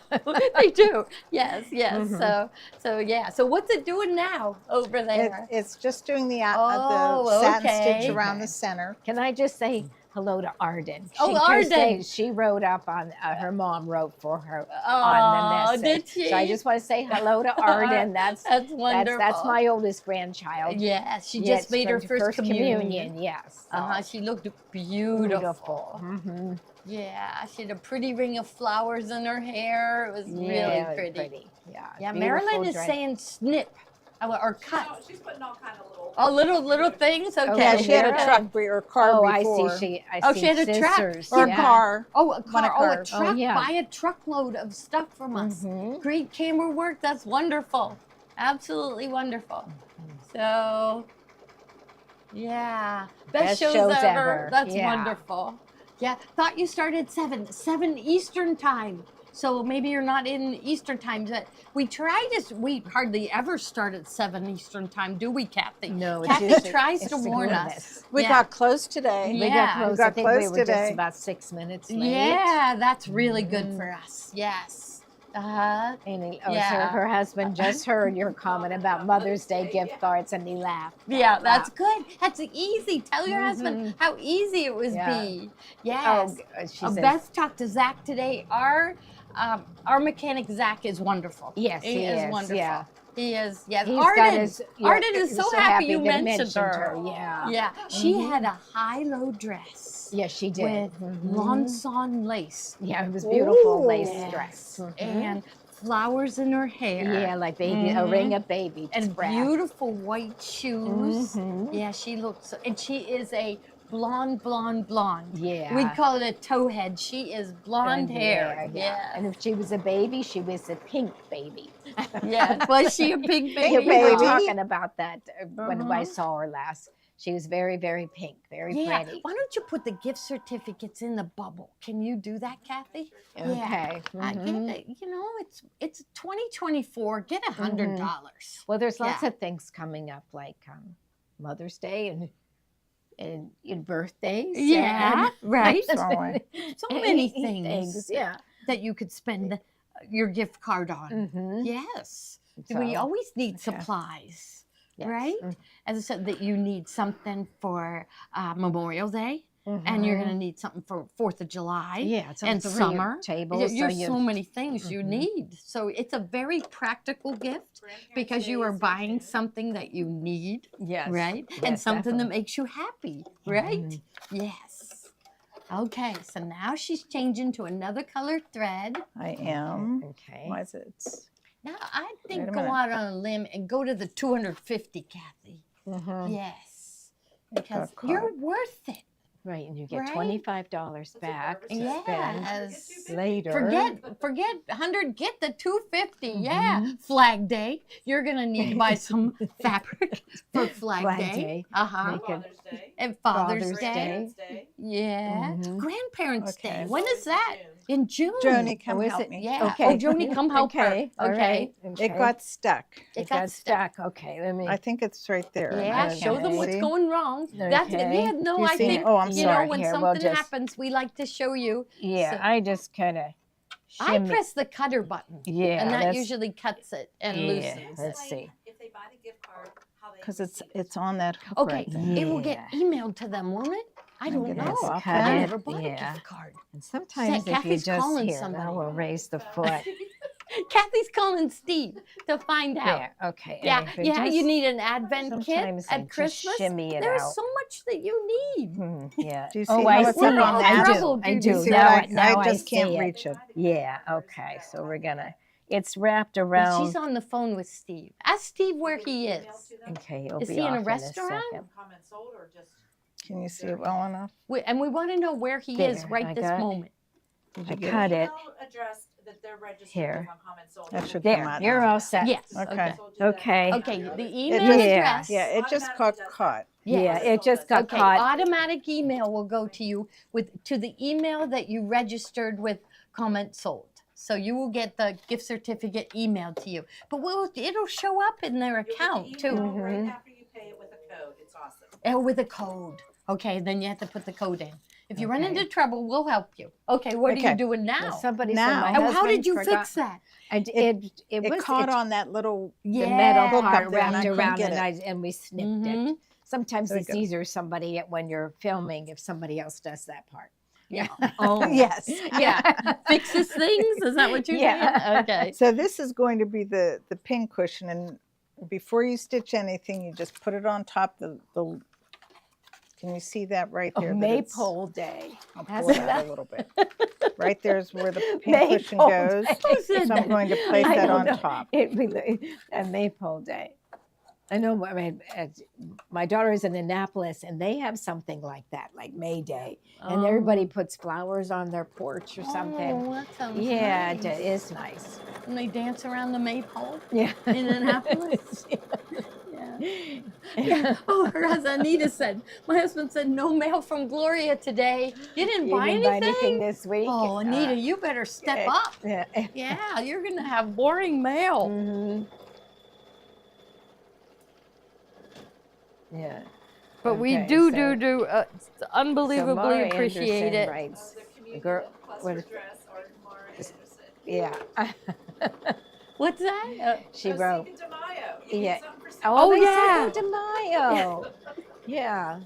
Speaker 1: they do. Yes. So yeah. So what's it doing now over there?
Speaker 4: It's just doing the
Speaker 1: Oh,
Speaker 4: satin
Speaker 1: okay.
Speaker 4: stitch around the center.
Speaker 2: Can I just say, hello to Arden.
Speaker 1: Oh,
Speaker 2: Just
Speaker 1: Arden.
Speaker 2: she wrote up on her mom wrote for her
Speaker 1: Oh,
Speaker 2: on the
Speaker 1: did
Speaker 2: message.
Speaker 1: she?
Speaker 2: So I just want to say hello to Arden.
Speaker 1: That's wonderful.
Speaker 2: That's my oldest grandchild.
Speaker 1: Yeah, she
Speaker 2: Yeah,
Speaker 1: just made her
Speaker 2: it's
Speaker 1: first communion.
Speaker 2: Yes. So
Speaker 1: She looked beautiful.
Speaker 2: beautiful. Mm-hmm.
Speaker 1: Yeah, she had a pretty ring of flowers in her hair. It was really pretty.
Speaker 2: Yeah.
Speaker 1: Yeah,
Speaker 2: beautiful
Speaker 1: Marilyn is
Speaker 2: dress.
Speaker 1: saying snip or cut.
Speaker 3: She's putting all kind of little.
Speaker 1: Oh, little things. Okay.
Speaker 4: Yeah, she had a
Speaker 2: Mary-
Speaker 4: truck or car
Speaker 2: Oh,
Speaker 4: before.
Speaker 2: I see. I
Speaker 1: Oh,
Speaker 2: see
Speaker 1: she had a truck.
Speaker 2: scissors.
Speaker 4: Or
Speaker 2: yeah.
Speaker 4: a car.
Speaker 1: Oh, a
Speaker 4: One of
Speaker 1: car. Oh, a
Speaker 4: cars.
Speaker 1: truck.
Speaker 2: Oh, yeah.
Speaker 1: Buy a truckload of stuff from us.
Speaker 2: Mhm.
Speaker 1: Great camera work. That's wonderful. Absolutely wonderful. So, yeah. Best shows ever. That's
Speaker 2: Yeah.
Speaker 1: wonderful. Yeah. Thought you started at 7 Eastern time. So maybe you're not in Eastern time. But we hardly ever start at 7 Eastern time, do we, Kathy?
Speaker 2: No, it's
Speaker 1: Kathy
Speaker 2: usually-
Speaker 1: tries
Speaker 2: it's
Speaker 1: to
Speaker 2: the
Speaker 1: warn
Speaker 2: goodness.
Speaker 1: us.
Speaker 4: We
Speaker 1: Yeah.
Speaker 4: got close today.
Speaker 2: We
Speaker 1: Yeah.
Speaker 2: got close.
Speaker 4: We got
Speaker 2: I think we
Speaker 4: close
Speaker 2: were
Speaker 4: today.
Speaker 2: just about 6 minutes late.
Speaker 1: Yeah, that's really good for us. Yes.
Speaker 2: And so
Speaker 1: Yeah.
Speaker 2: her husband just heard your comment about Mother's Day gift cards, and he laughed.
Speaker 1: Yeah, that's good. That's easy. Tell your husband how easy it was
Speaker 2: Yeah.
Speaker 1: be. Yes.
Speaker 2: She
Speaker 1: Oh,
Speaker 2: says,
Speaker 1: Beth talked to Zach today. Our mechanic Zach is wonderful.
Speaker 2: yes, he is.
Speaker 1: wonderful.
Speaker 2: Yeah.
Speaker 1: He is. Yes.
Speaker 2: He's got
Speaker 1: Arden.
Speaker 2: his-
Speaker 1: Arden is so happy you
Speaker 2: that he
Speaker 1: mentioned her.
Speaker 2: Yeah.
Speaker 1: Yeah. She had a high-low dress
Speaker 2: Yes, she did.
Speaker 1: with Lonson lace
Speaker 2: Yeah, it was beautiful lace
Speaker 1: Yes.
Speaker 2: dress.
Speaker 1: and flowers in her hair.
Speaker 2: Yeah, like baby, a ring of baby
Speaker 1: And
Speaker 2: breath.
Speaker 1: beautiful white shoes.
Speaker 2: Mhm.
Speaker 1: Yeah, she looks, and she is a blonde.
Speaker 2: Yeah.
Speaker 1: We'd call it a towhead. She is blonde hair.
Speaker 2: Yeah. And if she was a baby, she was a pink baby.
Speaker 1: Yeah. Was she a big
Speaker 2: Yeah,
Speaker 1: baby?
Speaker 2: we were
Speaker 4: baby.
Speaker 2: talking about that when I
Speaker 1: Uh-huh.
Speaker 2: saw her last. She was very, very pink, very
Speaker 1: Yeah.
Speaker 2: pretty.
Speaker 1: Why don't you put the gift certificates in the bubble? Can you do that, Kathy?
Speaker 2: Okay. Mhm.
Speaker 1: It's 2024. Get $100.
Speaker 2: Well, there's lots
Speaker 1: Yeah.
Speaker 2: of things coming up, like Mother's Day and birthdays.
Speaker 1: Yeah, right.
Speaker 4: Sorry.
Speaker 1: So many things
Speaker 2: Yeah.
Speaker 1: that you could spend your gift card on.
Speaker 2: Mm-hmm.
Speaker 1: Yes. We always need supplies. Right? As I said, that you need something for Memorial Day, and you're going to need something for 4th of July.
Speaker 2: Yeah, it's
Speaker 1: and
Speaker 2: on
Speaker 1: summer.
Speaker 2: tables.
Speaker 1: There's so many things you need. So it's a very practical gift because you are buying something that you need,
Speaker 2: Yes.
Speaker 1: right?
Speaker 2: Yes,
Speaker 1: And something that
Speaker 2: definitely.
Speaker 1: makes you happy, right? Yes. Okay, so now she's changing to another color thread.
Speaker 4: I am.
Speaker 2: Okay.
Speaker 4: Why is it?
Speaker 1: Now I
Speaker 4: Wait
Speaker 1: think
Speaker 4: a
Speaker 1: go
Speaker 4: minute.
Speaker 1: out on a limb and go to the 250, Kathy.
Speaker 2: Mhm.
Speaker 1: Yes, because
Speaker 4: got
Speaker 1: you're
Speaker 4: caught.
Speaker 1: worth it.
Speaker 2: Right, and you get
Speaker 1: Right?
Speaker 2: $25 back to spend
Speaker 1: Yes.
Speaker 2: later.
Speaker 1: Forget 100. Get the 250. Yeah. Flag Day. You're gonna need to buy some fabric for Flag
Speaker 2: Flag
Speaker 1: Day.
Speaker 2: Day.
Speaker 1: Uh-huh.
Speaker 2: Make it
Speaker 3: Father's Day.
Speaker 1: And Father's
Speaker 2: Father's
Speaker 1: Day.
Speaker 2: Day.
Speaker 3: Parents' Day.
Speaker 1: Yeah.
Speaker 2: Mhm.
Speaker 1: Grandparents
Speaker 4: Okay.
Speaker 1: Day. When is that?
Speaker 3: June.
Speaker 1: In June.
Speaker 4: Joni, come
Speaker 2: Oh, is
Speaker 4: help
Speaker 2: it?
Speaker 4: me.
Speaker 1: Yeah.
Speaker 2: Okay.
Speaker 1: Oh, Joni, come help
Speaker 2: Okay.
Speaker 1: her.
Speaker 2: All
Speaker 1: Okay.
Speaker 2: right.
Speaker 4: It got stuck.
Speaker 1: It got stuck.
Speaker 2: Okay, let me.
Speaker 4: I think it's right there.
Speaker 1: Yeah,
Speaker 4: I
Speaker 1: show
Speaker 4: can't
Speaker 1: them what's
Speaker 4: see.
Speaker 1: going wrong. That's
Speaker 2: Okay.
Speaker 1: yeah, no,
Speaker 4: You
Speaker 1: I
Speaker 4: see?
Speaker 1: think
Speaker 4: Oh, I'm
Speaker 1: you
Speaker 4: sorry.
Speaker 1: know when
Speaker 2: Here, we'll
Speaker 1: something
Speaker 2: just-
Speaker 1: happens, we like to show you.
Speaker 2: Yeah,
Speaker 1: So-
Speaker 2: I just kind of.
Speaker 1: I press the cutter button,
Speaker 2: Yeah,
Speaker 1: and that
Speaker 2: that's-
Speaker 1: usually cuts it and
Speaker 2: Yeah.
Speaker 1: loosens.
Speaker 2: Let's
Speaker 3: Explain
Speaker 2: see.
Speaker 3: If they buy the gift card, how they
Speaker 4: Because
Speaker 3: receive it.
Speaker 4: it's on that hook
Speaker 1: Okay,
Speaker 4: right there.
Speaker 1: it will get
Speaker 2: Yeah.
Speaker 1: emailed to them, won't it? I don't
Speaker 4: get
Speaker 1: know.
Speaker 4: this off
Speaker 1: I
Speaker 4: there.
Speaker 1: never bought a
Speaker 2: Yeah.
Speaker 1: gift card.
Speaker 2: And sometimes if you
Speaker 1: Kathy's
Speaker 2: just
Speaker 1: calling
Speaker 2: here,
Speaker 1: somebody.
Speaker 2: I will raise the foot.
Speaker 1: Kathy's calling Steve to find out.
Speaker 2: There, okay. and
Speaker 1: Yeah,
Speaker 2: if it
Speaker 1: yeah. You
Speaker 2: just-
Speaker 1: need an Advent kit
Speaker 2: sometimes I
Speaker 1: at
Speaker 2: just
Speaker 1: Christmas.
Speaker 2: shimmy it
Speaker 1: There's
Speaker 2: out.
Speaker 1: so much that you need.
Speaker 2: Yeah.
Speaker 4: Do you see
Speaker 2: oh,
Speaker 4: how
Speaker 2: I
Speaker 4: it's
Speaker 2: see.
Speaker 4: up
Speaker 1: We're
Speaker 4: on
Speaker 1: all
Speaker 4: that?
Speaker 1: troubled,
Speaker 2: I
Speaker 1: you
Speaker 2: do.
Speaker 1: do.
Speaker 4: You see
Speaker 2: Now,
Speaker 4: what
Speaker 2: now
Speaker 4: I just
Speaker 2: see
Speaker 4: can't
Speaker 2: it.
Speaker 4: reach it.
Speaker 2: Yeah. Okay. So we're gonna. It's wrapped
Speaker 1: But
Speaker 2: around.
Speaker 1: she's on the phone with Steve. Ask Steve where he
Speaker 3: Email
Speaker 1: is.
Speaker 3: to them?
Speaker 2: Okay. He'll
Speaker 1: Is
Speaker 2: be
Speaker 1: he in a
Speaker 2: off
Speaker 1: restaurant?
Speaker 2: second.
Speaker 3: Comment sold or just?
Speaker 4: Can you see it well enough?
Speaker 1: And we want to know where he is
Speaker 2: There,
Speaker 1: right
Speaker 2: I
Speaker 1: this
Speaker 2: got-
Speaker 1: moment.
Speaker 4: Did
Speaker 2: I
Speaker 4: you get
Speaker 2: cut it.
Speaker 3: Email address that they're registered
Speaker 2: Here.
Speaker 3: with on comment sold.
Speaker 4: That should
Speaker 2: There.
Speaker 4: come out
Speaker 2: You're
Speaker 4: now.
Speaker 2: all set.
Speaker 1: Yes.
Speaker 4: Okay.
Speaker 2: Okay.
Speaker 1: Okay. The email
Speaker 4: just-
Speaker 1: address.
Speaker 4: Yeah, it just got caught.
Speaker 2: Yeah.
Speaker 1: Yes.
Speaker 2: It just got
Speaker 1: Okay.
Speaker 2: caught.
Speaker 1: Automatic email will go to you to the email that you registered with comment sold. So you will get the gift certificate emailed to you. But it'll show up in their account too.
Speaker 3: Right after you pay it with a code. It's awesome.
Speaker 1: Oh, with a code. Okay, then you have to put the code in. If you run
Speaker 2: Okay.
Speaker 1: into trouble, we'll help you. Okay, what are
Speaker 4: Okay.
Speaker 1: you doing now?
Speaker 2: Somebody
Speaker 4: Now-
Speaker 2: said my
Speaker 1: Oh, how
Speaker 2: husband
Speaker 1: did you
Speaker 2: forgot.
Speaker 1: fix that?
Speaker 2: It
Speaker 4: It
Speaker 2: was
Speaker 4: caught on that little
Speaker 2: the metal
Speaker 1: Yeah.
Speaker 2: part
Speaker 4: up there and I
Speaker 2: wrapped
Speaker 4: couldn't
Speaker 2: around
Speaker 4: get
Speaker 2: and we snipped
Speaker 1: Mhm.
Speaker 2: it. Sometimes
Speaker 4: Very
Speaker 2: it's
Speaker 4: good.
Speaker 2: easier somebody when you're filming if somebody else does that part.
Speaker 1: Yeah.
Speaker 2: Oh,
Speaker 4: Yes.
Speaker 1: Yeah. Fixes things. Is that what you're
Speaker 2: Yeah.
Speaker 1: saying? Okay.
Speaker 4: So this is going to be the pin cushion, and before you stitch anything, you just put it on top the. Can you see that right
Speaker 2: Oh,
Speaker 4: there? that it's-
Speaker 2: Maypole Day.
Speaker 4: I'll
Speaker 2: Has
Speaker 4: pull it
Speaker 2: that-
Speaker 4: out a little bit. Right there's where the pin
Speaker 2: Maypole
Speaker 4: cushion goes.
Speaker 2: Day.
Speaker 1: Who said
Speaker 4: So
Speaker 1: that?
Speaker 4: I'm going to place
Speaker 2: I
Speaker 4: that
Speaker 2: don't
Speaker 4: on
Speaker 2: know.
Speaker 4: top.
Speaker 2: It really a Maypole Day. I know. I mean, my daughter is in Annapolis, and they have something like that, like May Day, and everybody puts flowers on their porch or something.
Speaker 1: Oh, that sounds
Speaker 2: Yeah,
Speaker 1: nice.
Speaker 2: it is nice.
Speaker 1: And they dance around the maypole
Speaker 2: Yeah.
Speaker 1: in Annapolis. Yeah.
Speaker 2: Yeah.
Speaker 1: Yeah. Oh, her husband, Anita said, my husband said, no mail from Gloria today. You didn't
Speaker 2: You
Speaker 1: buy
Speaker 2: didn't
Speaker 1: anything?
Speaker 2: buy anything this week?
Speaker 1: Oh, Anita, you better step up.
Speaker 2: Yeah.
Speaker 1: Yeah, you're going to have boring mail.
Speaker 2: Hmm. Yeah.
Speaker 1: But we
Speaker 2: Okay,
Speaker 1: do
Speaker 2: so
Speaker 1: unbelievably
Speaker 2: Mara
Speaker 1: appreciate
Speaker 2: Anderson
Speaker 1: it.
Speaker 2: writes,
Speaker 3: The communion
Speaker 2: girl-
Speaker 3: plus
Speaker 2: what
Speaker 3: her
Speaker 2: is-
Speaker 3: dress or Mara Anderson.
Speaker 2: yeah.
Speaker 1: What's that?
Speaker 2: She
Speaker 3: Oh,
Speaker 2: wrote.
Speaker 3: Cinco de Mayo. You need
Speaker 2: Yeah.
Speaker 3: something for Cinco
Speaker 2: Oh,
Speaker 1: Oh,
Speaker 2: they
Speaker 1: yeah.
Speaker 2: Cinco de Mayo. Yeah.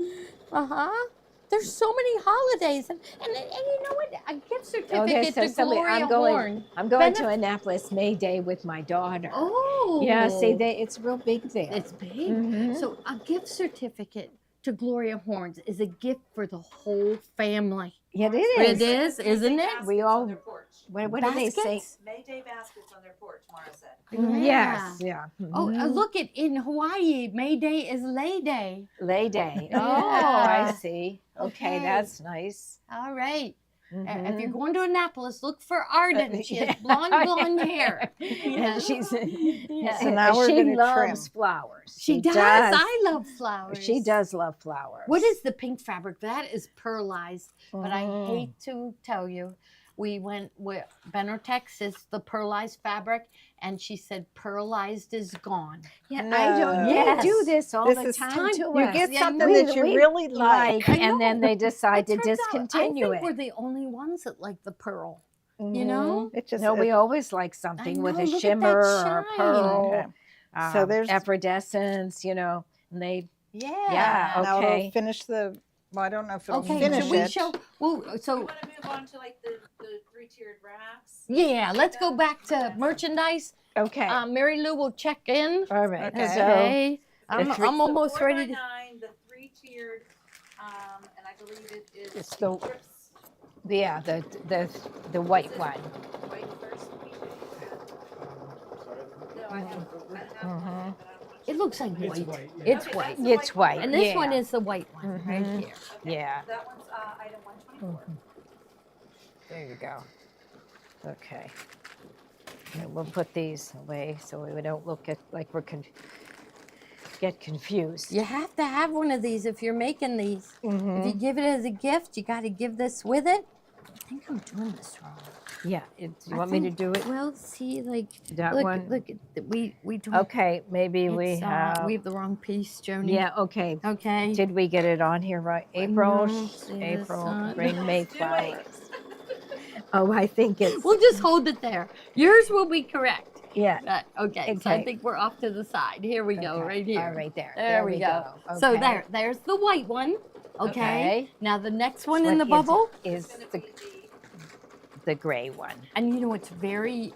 Speaker 1: Uh-huh. There's so many holidays. And you know what? A gift certificate
Speaker 2: Okay, so
Speaker 1: to
Speaker 2: somebody,
Speaker 1: Gloria Horn.
Speaker 2: I'm going to
Speaker 1: Benef-
Speaker 2: Annapolis May Day with my daughter.
Speaker 1: Oh.
Speaker 2: Yeah, see, it's real big there.
Speaker 1: It's big.
Speaker 2: Mhm.
Speaker 1: So a gift certificate to Gloria Horns is a gift for the whole family.
Speaker 2: Yeah, it
Speaker 1: It
Speaker 2: is.
Speaker 1: is, isn't it?
Speaker 3: Baskets
Speaker 2: We
Speaker 3: on
Speaker 2: all-
Speaker 3: their porch.
Speaker 2: What do they say?
Speaker 1: Baskets?
Speaker 3: May Day baskets on their porch, Mara said.
Speaker 2: Yes, yeah.
Speaker 1: Oh,
Speaker 2: Mhm.
Speaker 1: look, in Hawaii, May Day is Lay Day.
Speaker 2: Lay Day. Oh,
Speaker 1: Yeah.
Speaker 2: I see. Okay,
Speaker 1: Okay.
Speaker 2: that's nice.
Speaker 1: All right. If
Speaker 2: Mhm.
Speaker 1: you're going to Annapolis, look for Arden. She has blonde hair.
Speaker 2: Yeah, she's
Speaker 1: Yeah.
Speaker 4: So now we're
Speaker 2: she
Speaker 4: gonna
Speaker 2: loves
Speaker 4: trim.
Speaker 2: flowers.
Speaker 1: She does. I love flowers.
Speaker 2: She does love flowers.
Speaker 1: What is the pink fabric? That is pearlized. But I
Speaker 2: Mhm.
Speaker 1: hate to tell you, we went with Benartex is the pearlized fabric, and she said pearlized is gone.
Speaker 2: Yeah,
Speaker 4: No.
Speaker 2: I don't.
Speaker 1: Yes.
Speaker 2: They do this all
Speaker 4: This
Speaker 2: the
Speaker 4: is
Speaker 2: time
Speaker 1: time.
Speaker 2: to
Speaker 4: You
Speaker 2: us.
Speaker 4: get
Speaker 1: Yeah,
Speaker 4: something
Speaker 2: we-
Speaker 4: that you
Speaker 2: we
Speaker 4: really like.
Speaker 1: I
Speaker 2: and then
Speaker 1: know.
Speaker 2: they decide to
Speaker 1: It turns out,
Speaker 2: discontinue
Speaker 1: I think we're
Speaker 2: it.
Speaker 1: the only ones that like the pearl.
Speaker 2: Mhm.
Speaker 1: You know?
Speaker 4: It just
Speaker 2: No, we
Speaker 4: it-
Speaker 2: always like something with
Speaker 1: know,
Speaker 2: a
Speaker 1: look at that
Speaker 2: shimmer or a
Speaker 1: shine.
Speaker 2: pearl.
Speaker 4: Okay. So there's-
Speaker 2: effervescence, and they.
Speaker 1: Yeah.
Speaker 2: Yeah,
Speaker 4: Now
Speaker 2: okay.
Speaker 4: it'll finish the. Well, I don't know if it'll
Speaker 1: Okay,
Speaker 4: finish
Speaker 1: so we
Speaker 4: it.
Speaker 1: show. Well,
Speaker 3: We
Speaker 1: so
Speaker 3: want to move on to like the three-tiered racks.
Speaker 1: yeah, let's go back to merchandise.
Speaker 2: Okay.
Speaker 1: Mary Lou will check in.
Speaker 2: all right.
Speaker 4: okay.
Speaker 2: So
Speaker 1: Okay. I'm
Speaker 2: three-
Speaker 1: almost
Speaker 3: So
Speaker 1: ready to.
Speaker 3: 4x9, the three-tiered, and I believe it is
Speaker 2: It's the-
Speaker 3: strips.
Speaker 2: yeah, the white
Speaker 3: Is it
Speaker 2: one.
Speaker 3: White first. No, I have
Speaker 2: Mhm.
Speaker 3: one, but I don't want
Speaker 1: It looks like
Speaker 5: It's
Speaker 1: white.
Speaker 5: white, yeah.
Speaker 1: It's
Speaker 3: Okay,
Speaker 1: white.
Speaker 3: that's the
Speaker 2: It's white.
Speaker 1: And this
Speaker 2: yeah.
Speaker 1: one is the white one right
Speaker 2: Mhm.
Speaker 1: here.
Speaker 3: Okay,
Speaker 2: Yeah.
Speaker 3: That one's item 124.
Speaker 2: There you go. Okay. And we'll put these away so we don't look at like we're get confused.
Speaker 1: You have to have one of these if you're making these. If
Speaker 2: Mhm.
Speaker 1: you give it as a gift, you got to give this with it. I think I'm doing this wrong.
Speaker 2: Yeah. You
Speaker 1: I
Speaker 2: want me to
Speaker 1: think-
Speaker 2: do it?
Speaker 1: Well, see, like
Speaker 2: That
Speaker 1: look,
Speaker 2: one?
Speaker 1: look, we don't.
Speaker 2: Okay. Maybe we
Speaker 1: it's,
Speaker 2: have.
Speaker 1: we have the wrong piece, Joni.
Speaker 2: Yeah. Okay.
Speaker 1: Okay.
Speaker 2: Did we get it on here right? April.
Speaker 1: No, see this
Speaker 2: April.
Speaker 1: on-
Speaker 2: Bring
Speaker 3: Let's do
Speaker 2: Mayflowers.
Speaker 3: it.
Speaker 2: Oh, I think it's.
Speaker 1: We'll just hold it there. Yours will be correct.
Speaker 2: Yeah.
Speaker 1: Okay. So I
Speaker 2: Okay.
Speaker 1: think we're off to the side. Here we go.
Speaker 2: Okay.
Speaker 1: Right here.
Speaker 2: All right there.
Speaker 1: There we go. So
Speaker 2: Okay.
Speaker 1: there's the white one. Okay.
Speaker 2: Okay.
Speaker 1: Now the next one
Speaker 2: This
Speaker 1: in the
Speaker 2: is-
Speaker 1: bubble,
Speaker 2: is
Speaker 3: It's gonna
Speaker 2: the,
Speaker 3: be
Speaker 2: the gray one.
Speaker 1: and you know it's very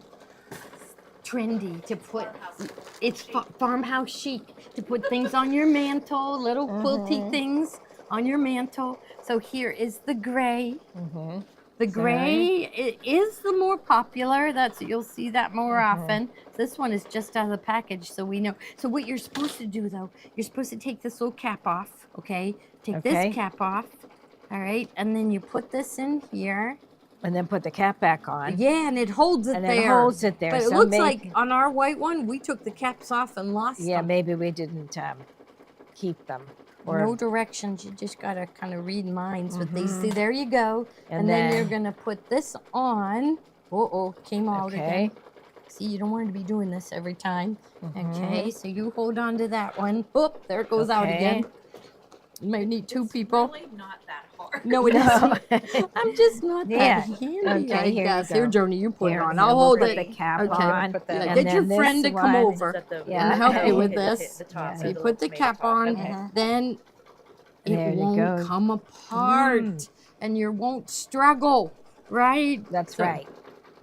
Speaker 1: trendy to put.
Speaker 3: farmhouse.
Speaker 1: It's farmhouse chic to put things on your mantle, little quilty
Speaker 2: Mhm.
Speaker 1: things on your mantle. So here is the gray.
Speaker 2: Mm-hmm.
Speaker 1: The gray is the more popular. You'll see that more
Speaker 2: Mhm.
Speaker 1: often. This one is just out of the package, so we know. So what you're supposed to do though, you're supposed to take this little cap off. Okay, take
Speaker 2: Okay.
Speaker 1: this cap off. All right, and then you put this in here.
Speaker 2: And then put the cap back on.
Speaker 1: Yeah, and it holds it
Speaker 2: And
Speaker 1: there.
Speaker 2: then holds it there.
Speaker 1: But it
Speaker 2: so
Speaker 1: looks
Speaker 2: maybe,
Speaker 1: like on our white one, we took the caps off and lost
Speaker 2: yeah,
Speaker 1: them.
Speaker 2: maybe we didn't keep them. Or,
Speaker 1: No directions. You just gotta kind of read minds with these.
Speaker 2: Mhm.
Speaker 1: See, there you go. And then you're gonna put this on. Came out
Speaker 2: Okay.
Speaker 1: again. See, you don't want to be doing this every time.
Speaker 2: Mhm.
Speaker 1: Okay, so you hold on to that one. Oop, there it goes out
Speaker 2: Okay.
Speaker 1: again. You may need two people.
Speaker 3: Really not that hard.
Speaker 1: No, it isn't. I'm just not
Speaker 2: Yeah.
Speaker 1: that handy.
Speaker 2: Okay,
Speaker 1: I
Speaker 2: here you
Speaker 1: guess.
Speaker 2: go.
Speaker 1: Here, Joni, you put it
Speaker 2: Here,
Speaker 1: on.
Speaker 2: here,
Speaker 1: I'll
Speaker 2: we'll
Speaker 1: hold
Speaker 2: put
Speaker 1: it.
Speaker 2: the cap
Speaker 1: Okay.
Speaker 2: on.
Speaker 1: Yeah,
Speaker 2: And
Speaker 1: get your
Speaker 2: then
Speaker 1: friend
Speaker 2: this
Speaker 1: to come
Speaker 2: one-
Speaker 1: over
Speaker 2: Yeah.
Speaker 1: and help you with
Speaker 2: Okay.
Speaker 1: this.
Speaker 2: Yeah.
Speaker 1: So you put the cap on, then it
Speaker 2: There you
Speaker 1: won't
Speaker 2: go.
Speaker 1: come apart, and you won't struggle, right?
Speaker 2: That's
Speaker 1: So-
Speaker 2: right.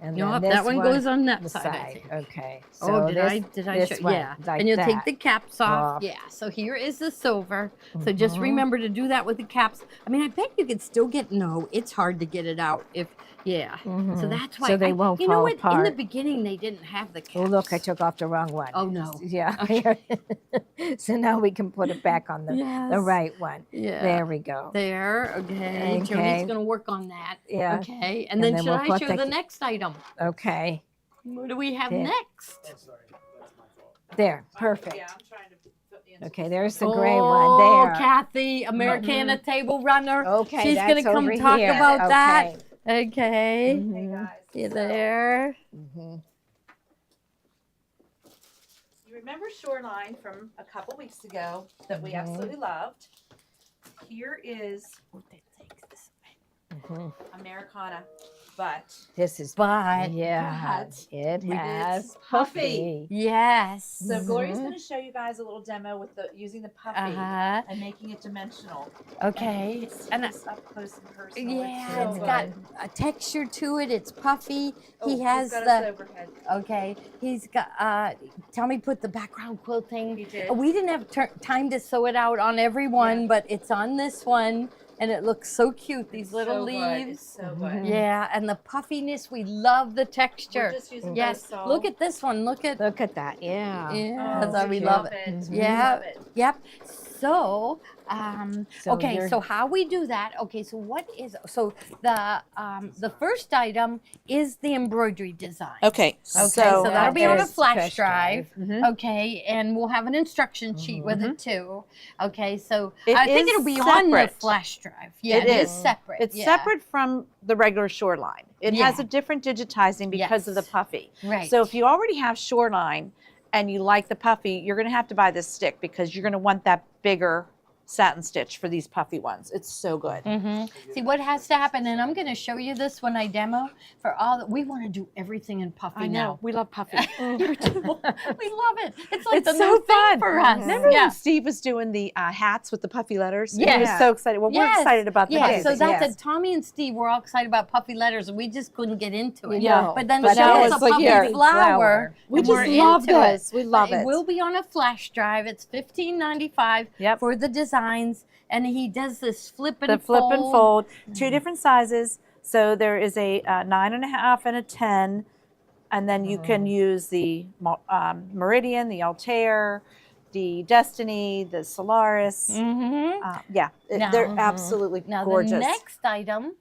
Speaker 2: And
Speaker 1: No,
Speaker 2: then
Speaker 1: that
Speaker 2: this
Speaker 1: one goes on that
Speaker 2: the
Speaker 1: side, I think.
Speaker 2: Okay.
Speaker 1: Oh,
Speaker 2: So
Speaker 1: did
Speaker 2: this,
Speaker 1: I
Speaker 2: this
Speaker 1: show?
Speaker 2: one,
Speaker 1: Yeah.
Speaker 2: like
Speaker 1: And you'll take
Speaker 2: that.
Speaker 1: the caps off.
Speaker 2: Off.
Speaker 1: Yeah. So here is the silver. So just
Speaker 2: Mhm.
Speaker 1: remember to do that with the caps. I mean, I bet you could still get, no, it's hard to get it out if, yeah. So
Speaker 2: Mhm.
Speaker 1: that's why.
Speaker 2: So they won't
Speaker 1: you know
Speaker 2: fall
Speaker 1: what? In the
Speaker 2: apart.
Speaker 1: beginning, they didn't have the caps.
Speaker 2: Oh, look, I took off the wrong one.
Speaker 1: Oh, no.
Speaker 2: Yeah.
Speaker 1: Okay.
Speaker 2: So now we can put it back on the
Speaker 1: Yes.
Speaker 2: right one.
Speaker 1: Yeah.
Speaker 2: There we go.
Speaker 1: There. Okay.
Speaker 2: Okay.
Speaker 1: Tony's going to work on that.
Speaker 2: Yeah.
Speaker 1: Okay.
Speaker 2: And
Speaker 1: And then
Speaker 2: then
Speaker 1: should
Speaker 2: we'll
Speaker 1: I
Speaker 2: put
Speaker 1: show
Speaker 2: the
Speaker 1: the
Speaker 2: ca-
Speaker 1: next item?
Speaker 2: Okay.
Speaker 1: What do we have
Speaker 2: There.
Speaker 1: next?
Speaker 5: Oh, sorry, that's my fault.
Speaker 2: There. Perfect.
Speaker 3: Yeah, I'm trying to put the
Speaker 2: Okay, there's the
Speaker 3: the
Speaker 2: gray one
Speaker 1: Oh,
Speaker 2: there.
Speaker 1: Kathy, Americana table runner.
Speaker 2: Okay,
Speaker 1: She's
Speaker 2: that's
Speaker 1: gonna come
Speaker 2: over
Speaker 1: talk
Speaker 2: here.
Speaker 1: about that.
Speaker 2: Okay.
Speaker 1: Okay.
Speaker 3: Hey
Speaker 2: Mhm.
Speaker 3: guys.
Speaker 1: You
Speaker 3: so,
Speaker 1: there?
Speaker 2: Mhm.
Speaker 3: You remember Shoreline from a couple weeks ago that we
Speaker 2: Mhm.
Speaker 3: absolutely loved. Here is
Speaker 2: Mhm.
Speaker 3: Americana, but
Speaker 2: This is
Speaker 1: But
Speaker 2: yeah.
Speaker 3: but
Speaker 2: It has
Speaker 3: it's Puffy.
Speaker 1: yes.
Speaker 3: So Gloria's
Speaker 2: Mhm.
Speaker 3: going to show you guys a little demo with the using the Puffy
Speaker 1: Uh-huh.
Speaker 3: and making it dimensional.
Speaker 1: Okay.
Speaker 3: And
Speaker 1: And
Speaker 3: it's up close and personal.
Speaker 1: yeah,
Speaker 3: so
Speaker 1: it's
Speaker 3: good.
Speaker 1: got a texture to it. It's puffy.
Speaker 3: Oh,
Speaker 1: He
Speaker 3: he's
Speaker 1: has
Speaker 3: got
Speaker 1: the
Speaker 3: us overhead.
Speaker 1: okay. He's got tell me put the background quilting.
Speaker 3: He did.
Speaker 1: We didn't have time to sew it out on every one,
Speaker 3: Yeah.
Speaker 1: but it's on this one and it looks so cute. These
Speaker 3: It's
Speaker 1: little
Speaker 3: so good.
Speaker 1: leaves.
Speaker 3: It's so good.
Speaker 1: Yeah, and the puffiness, we love the texture.
Speaker 3: We're just using
Speaker 1: Yes,
Speaker 3: Bosal.
Speaker 1: look at this one. Look at
Speaker 2: Look at that. Yeah.
Speaker 1: yeah,
Speaker 3: Oh,
Speaker 1: we love it.
Speaker 3: it.
Speaker 1: Yeah.
Speaker 3: Love it.
Speaker 1: Yep. So,
Speaker 2: So
Speaker 1: okay,
Speaker 2: you're-
Speaker 1: so how we do that? Okay, so what is so the first item is the embroidery design.
Speaker 3: Okay,
Speaker 1: Okay, so that'll be on a
Speaker 2: is
Speaker 1: flash drive.
Speaker 2: Mhm.
Speaker 1: Okay, and we'll have an instruction sheet with it too. Okay, so
Speaker 6: It
Speaker 1: I think
Speaker 6: is
Speaker 1: it'll be on the
Speaker 6: separate.
Speaker 1: flash drive. Yeah,
Speaker 6: It
Speaker 1: it is
Speaker 6: is.
Speaker 1: separate.
Speaker 6: It's
Speaker 1: yeah.
Speaker 6: separate from the regular Shoreline. It has
Speaker 1: Yeah.
Speaker 6: a different digitizing because of the
Speaker 1: Yes.
Speaker 6: Puffy.
Speaker 1: Right.
Speaker 6: So if you already have Shoreline and you like the Puffy, you're going to have to buy this stick because you're going to want that bigger satin stitch for these Puffy ones. It's so good.
Speaker 1: See what has to happen, and I'm going to show you this when I demo. For all that, we want to do everything in Puffy
Speaker 6: I know.
Speaker 1: now.
Speaker 6: We love Puffy.
Speaker 1: We do. We love it. It's like
Speaker 6: It's
Speaker 1: the
Speaker 6: so
Speaker 1: new thing
Speaker 6: fun.
Speaker 1: for us.
Speaker 6: Remember
Speaker 1: Yeah.
Speaker 6: when Steve was doing the hats with the Puffy letters? He
Speaker 1: Yes.
Speaker 6: was so excited. Well, we're
Speaker 1: Yes.
Speaker 6: excited about the
Speaker 1: Yeah,
Speaker 6: Puffy
Speaker 1: so
Speaker 6: thing.
Speaker 1: that's
Speaker 2: yes.
Speaker 1: it. Tommy and Steve were all excited about puffy letters, and we just couldn't get into it.
Speaker 2: Yeah.
Speaker 1: But then
Speaker 6: But
Speaker 1: show
Speaker 6: now
Speaker 1: us
Speaker 6: it's
Speaker 1: a
Speaker 6: like,
Speaker 1: puffy
Speaker 6: here,
Speaker 1: flower.
Speaker 6: We
Speaker 1: and
Speaker 6: just
Speaker 1: we're
Speaker 6: love
Speaker 1: into it.
Speaker 6: this. We love
Speaker 1: But
Speaker 6: it.
Speaker 1: It will be on a flash drive. It's $15.95
Speaker 6: Yep.
Speaker 1: for the designs, and he does this flip and
Speaker 6: The flip and fold,
Speaker 1: Mm-hmm.
Speaker 6: two different sizes. So there is a 9.5 and a 10, and then you can use the Meridian, the Altair, the Destiny, the Solaris.
Speaker 1: Mm-hmm.
Speaker 6: They're
Speaker 1: Now-
Speaker 6: absolutely
Speaker 1: Now
Speaker 6: gorgeous.
Speaker 1: the next item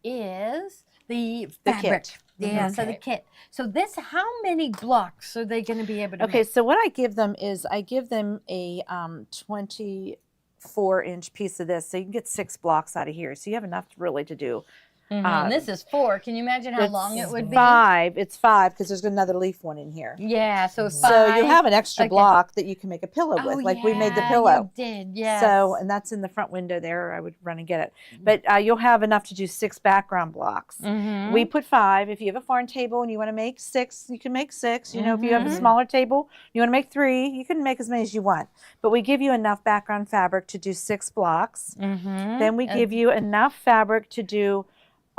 Speaker 1: is the
Speaker 6: The
Speaker 1: fabric.
Speaker 6: kit.
Speaker 1: Yeah, so the kit. So this, how many blocks are they going to be able to
Speaker 6: Okay,
Speaker 1: make?
Speaker 6: so what I give them is I give them a 24-inch piece of this, so you can get 6 blocks out of here. So you have enough really to do.
Speaker 1: And this is 4. Can you imagine how
Speaker 6: It's
Speaker 1: long it would be?
Speaker 6: 5. It's 5 because there's another leaf one in here.
Speaker 1: Yeah, so 5.
Speaker 6: So you have an extra
Speaker 1: Okay.
Speaker 6: block that you can make a pillow
Speaker 1: Oh,
Speaker 6: with, like we made the
Speaker 1: yeah,
Speaker 6: pillow.
Speaker 1: You did, yes.
Speaker 6: So, and that's in the front window there. I would run and get it. But you'll have enough to do 6 background blocks.
Speaker 1: Mhm.
Speaker 6: We put 5. If you have a farm table and you want to make 6, you can make 6. You know, if you have a smaller table, you want to make 3, you can make as many as you want. But we give you enough background fabric to do 6 blocks. Then we give you enough fabric to do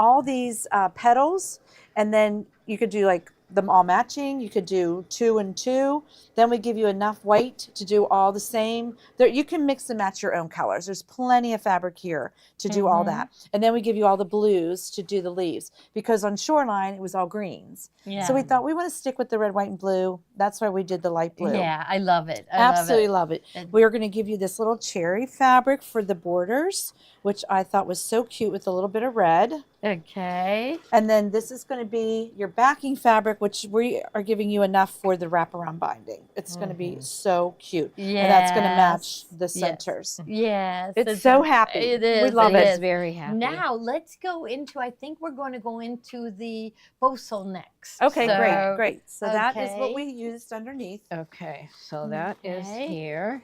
Speaker 6: all these petals, and then you could do like them all matching. You could do 2 and 2. Then we give you enough white to do all the same. There, you can mix and match your own colors. There's plenty of fabric here to do all that. And then we give you all the blues to do the leaves, because on Shoreline it was all greens.
Speaker 1: Yeah.
Speaker 6: So we thought we want to stick with the red, white, and blue. That's why we did the light blue.
Speaker 1: Yeah, I love it.
Speaker 6: Absolutely
Speaker 1: love
Speaker 6: love it.
Speaker 1: And-
Speaker 6: We are going to give you this little cherry fabric for the borders, which I thought was so cute with a little bit of red.
Speaker 1: Okay.
Speaker 6: And then this is going to be your backing fabric, which we are giving you enough for the wraparound binding. It's going to be so cute.
Speaker 1: Yeah.
Speaker 6: And that's going to match the
Speaker 1: Yes.
Speaker 6: centers.
Speaker 1: Yes.
Speaker 6: It's so happy.
Speaker 1: It is.
Speaker 6: We love
Speaker 1: it
Speaker 6: it.
Speaker 1: is.
Speaker 2: Very happy.
Speaker 1: Now let's go into, I think we're going to go into the Bosal next.
Speaker 6: Okay,
Speaker 1: So-
Speaker 6: great, great. So that is what
Speaker 1: okay.
Speaker 6: we used underneath.
Speaker 2: Okay, so that is
Speaker 1: Okay.
Speaker 2: here.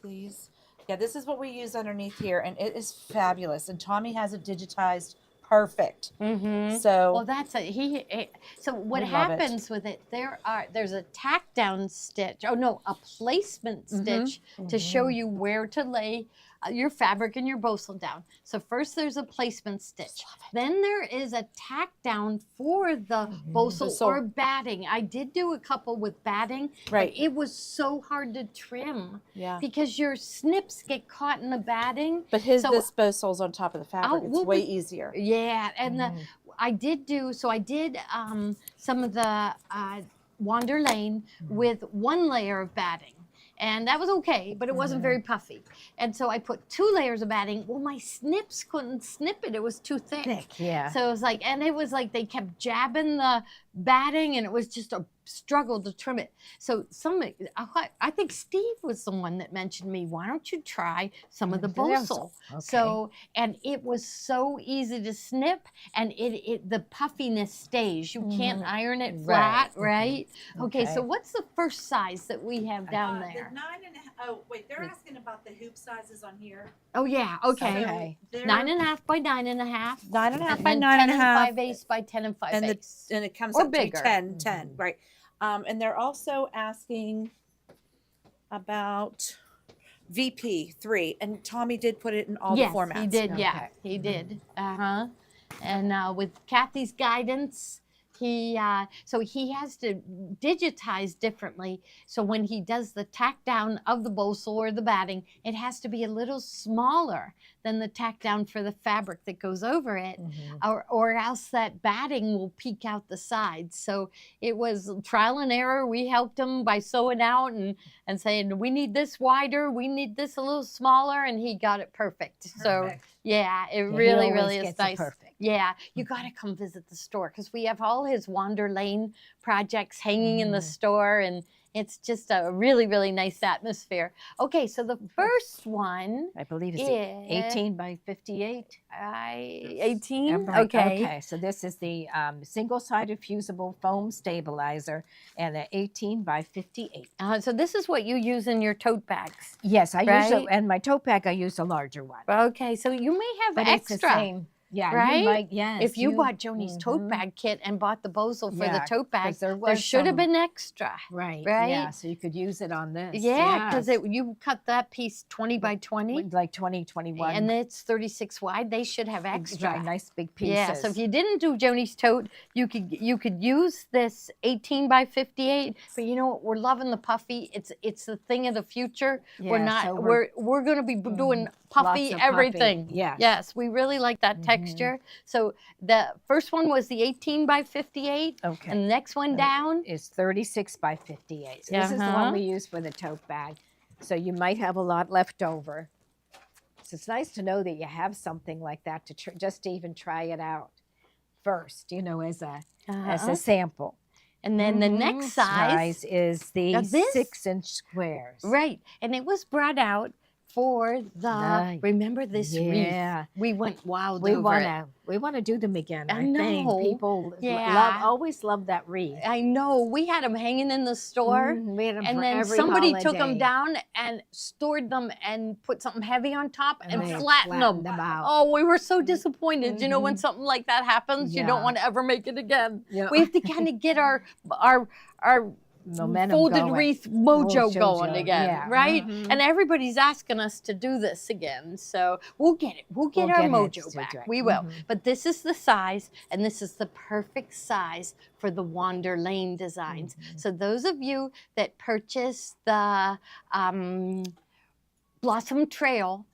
Speaker 6: Please. Yeah, this is what we use underneath here, and it is fabulous. And Tommy has it digitized perfect.
Speaker 1: Mm-hmm.
Speaker 6: So
Speaker 1: Well, that's so what
Speaker 6: We love it.
Speaker 1: happens with it? There's a tack down stitch. Oh no, a placement stitch to show you where to lay your fabric and your Bosal down. So first there's a placement stitch. Then there is a tack down for the Bosal
Speaker 6: Bosal.
Speaker 1: or batting. I did do a couple with batting,
Speaker 6: Right.
Speaker 1: but it was so hard to trim
Speaker 6: yeah,
Speaker 1: because your snips get caught in the batting.
Speaker 6: but
Speaker 1: So-
Speaker 6: this Bosal's on top of the fabric. It's
Speaker 1: we'll
Speaker 6: way
Speaker 1: be-
Speaker 6: easier.
Speaker 1: Yeah, and I did some of the Wander Lane with one layer of batting. And that was okay, but it wasn't very puffy. And so I put 2 layers of batting. Well, my snips couldn't snip it. It was too thick.
Speaker 2: Yeah.
Speaker 1: So it was like, and it was like they kept jabbing the batting and it was just a struggle to trim it. So I think Steve was the one that mentioned me, why don't you try some of the Bosal?
Speaker 2: Okay.
Speaker 1: So, and it was so easy to snip and the puffiness stays. You can't iron it flat, right? Okay, so
Speaker 2: Okay.
Speaker 1: what's the first size that we have down
Speaker 3: The
Speaker 1: there?
Speaker 3: 9.5. Oh, wait, they're asking about the hoop sizes on here.
Speaker 1: Oh yeah, okay.
Speaker 2: Okay.
Speaker 3: They're-
Speaker 1: 9.5 by 9.5.
Speaker 6: 9.5 by
Speaker 1: and
Speaker 6: 9.5.
Speaker 1: 10 5/8 by 10 and 5
Speaker 6: and the
Speaker 1: eighths.
Speaker 6: and it comes
Speaker 1: Or
Speaker 6: up
Speaker 1: bigger.
Speaker 6: to 10, right? And they're also asking about VP3, and Tommy did put it in all
Speaker 1: Yes,
Speaker 6: the formats.
Speaker 1: he did. Yeah,
Speaker 2: Okay.
Speaker 1: he did. And with Kathy's guidance, he has to digitize differently. So when he does the tack down of the Bosal or the batting, it has to be a little smaller than the tack down for the fabric that goes over it, or else that batting will peek out the sides. So it was trial and error. We helped him by sewing out and saying, we need this wider, we need this a little smaller, and he got it perfect. So yeah, it really, really is nice.
Speaker 2: Perfect.
Speaker 1: Yeah, you got to come visit the store because we have all his Wander Lane projects hanging in the store, and it's just a really, really nice atmosphere. Okay, so the first one,
Speaker 2: I believe it's
Speaker 1: Yeah.
Speaker 2: 18 by 58.
Speaker 1: 18.
Speaker 2: Right,
Speaker 1: Okay.
Speaker 2: So this is the single-sided fusible foam stabilizer and an 18 by 58.
Speaker 1: So this is what you use in your tote bags.
Speaker 2: Yes, I use
Speaker 1: Right?
Speaker 2: it, and my tote bag I use a larger one.
Speaker 1: Okay, so you may have
Speaker 2: But it's
Speaker 1: extra.
Speaker 2: the same. Yeah,
Speaker 1: right?
Speaker 2: you might. Yes,
Speaker 1: If you bought Joni's tote
Speaker 2: mhm.
Speaker 1: bag kit and bought the Bosal for the
Speaker 2: Yeah,
Speaker 1: tote bag,
Speaker 2: 'cause there
Speaker 1: there
Speaker 2: was
Speaker 1: should have
Speaker 2: some-
Speaker 1: been extra.
Speaker 2: Right.
Speaker 1: Right?
Speaker 2: Yeah, so you could use it on this.
Speaker 1: Yeah, because
Speaker 2: yes.
Speaker 1: you cut that piece 20 by 20.
Speaker 2: Like 20, 21.
Speaker 1: And it's 36 wide. They should have extra.
Speaker 2: Right, nice big pieces.
Speaker 1: Yeah, so if you didn't do Joni's tote, you could use this 18 by 58. But you know what? We're loving the puffy. It's the thing of the future. We're
Speaker 2: Yeah,
Speaker 1: not.
Speaker 2: so
Speaker 1: we're going to be doing puffy
Speaker 2: Lots of
Speaker 1: everything.
Speaker 2: puffy, yes.
Speaker 1: Yes, we really like that texture. So the first one was the 18 by 58,
Speaker 2: Okay.
Speaker 1: and the next one down.
Speaker 2: Is 36 by 58. So this is the
Speaker 1: Uh-huh.
Speaker 2: one we use for the tote bag. So you might have a lot left over. So it's nice to know that you have something like that to just to even try it out first, as
Speaker 1: Uh-huh.
Speaker 2: a sample.
Speaker 1: And then the next size.
Speaker 2: is the
Speaker 1: Now this-
Speaker 2: 6-inch squares.
Speaker 1: Right, and it was brought out for the.
Speaker 2: Nice.
Speaker 1: Remember this
Speaker 2: Yeah.
Speaker 1: wreath? We went wild
Speaker 2: We
Speaker 1: over
Speaker 2: want
Speaker 1: it.
Speaker 2: to do them again.
Speaker 1: I
Speaker 2: I think
Speaker 1: know.
Speaker 2: people
Speaker 1: Yeah.
Speaker 2: always love that wreath.
Speaker 1: I know. We had them hanging in the store,
Speaker 2: We had 'em
Speaker 1: and
Speaker 2: for
Speaker 1: then
Speaker 2: every
Speaker 1: somebody took them
Speaker 2: holiday.
Speaker 1: down and stored them and put something heavy on top and
Speaker 2: they
Speaker 1: flattened them.
Speaker 2: out.
Speaker 1: Oh, we were so disappointed. You know, when something like that happens, you don't
Speaker 2: Yeah.
Speaker 1: want to ever make it again.
Speaker 2: Yeah.
Speaker 1: We have to kind of get our
Speaker 2: Momentum
Speaker 1: folded
Speaker 2: going.
Speaker 1: wreath mojo
Speaker 2: Mojo,
Speaker 1: going again,
Speaker 2: yeah.
Speaker 1: right?
Speaker 2: Mhm.
Speaker 1: And everybody's asking us to do this again, so we'll get it. We'll get
Speaker 2: We'll
Speaker 1: our
Speaker 2: get it
Speaker 1: mojo
Speaker 2: to
Speaker 1: back.
Speaker 2: do it.
Speaker 1: We will.
Speaker 2: Mhm.
Speaker 1: But this is the size, and this is the perfect size for the Wander Lane designs. So those of you that purchase the Blossom Trail,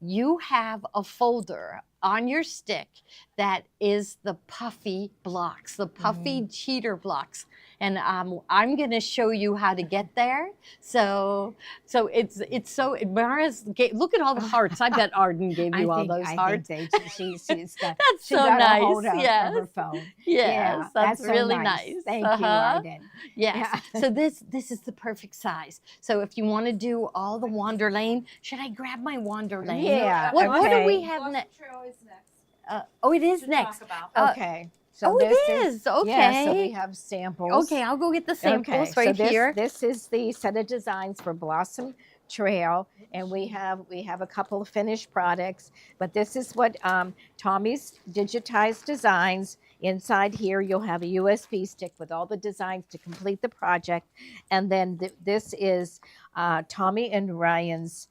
Speaker 1: you have a folder on your stick that is the puffy blocks, the puffy cheater blocks. And I'm going to show you how to get there. So it's so, Mara's, look at all the hearts. I bet Arden gave you all those hearts.
Speaker 2: She's
Speaker 1: That's
Speaker 2: she
Speaker 1: so
Speaker 2: got a
Speaker 1: nice.
Speaker 2: hold of
Speaker 1: Yes.
Speaker 2: her phone.
Speaker 1: Yes, that's
Speaker 2: so
Speaker 1: really nice.
Speaker 2: Thank you,
Speaker 1: Uh-huh.
Speaker 2: Arden.
Speaker 1: Yes.
Speaker 2: Yeah.
Speaker 1: So this is the perfect size. So if you want to do all the Wander Lane, should I grab my Wander Lane?
Speaker 2: Yeah,
Speaker 1: What do
Speaker 2: okay.
Speaker 1: we have
Speaker 3: Blossom
Speaker 1: next?
Speaker 3: Trail is next.
Speaker 1: It is
Speaker 3: to
Speaker 1: next.
Speaker 3: talk about.
Speaker 2: Okay. So
Speaker 1: Oh, it
Speaker 2: this
Speaker 1: is. Okay.
Speaker 2: Yeah, so we have samples.
Speaker 1: Okay, I'll go get the samples
Speaker 2: Okay,
Speaker 1: right
Speaker 2: so
Speaker 1: here.
Speaker 2: This is the set of designs for Blossom trail, and we have a couple of finished products. But this is what Tommy's digitized designs. Inside here, you'll have a USB stick with all the designs to complete the project, and then this is Tommy and Ryan's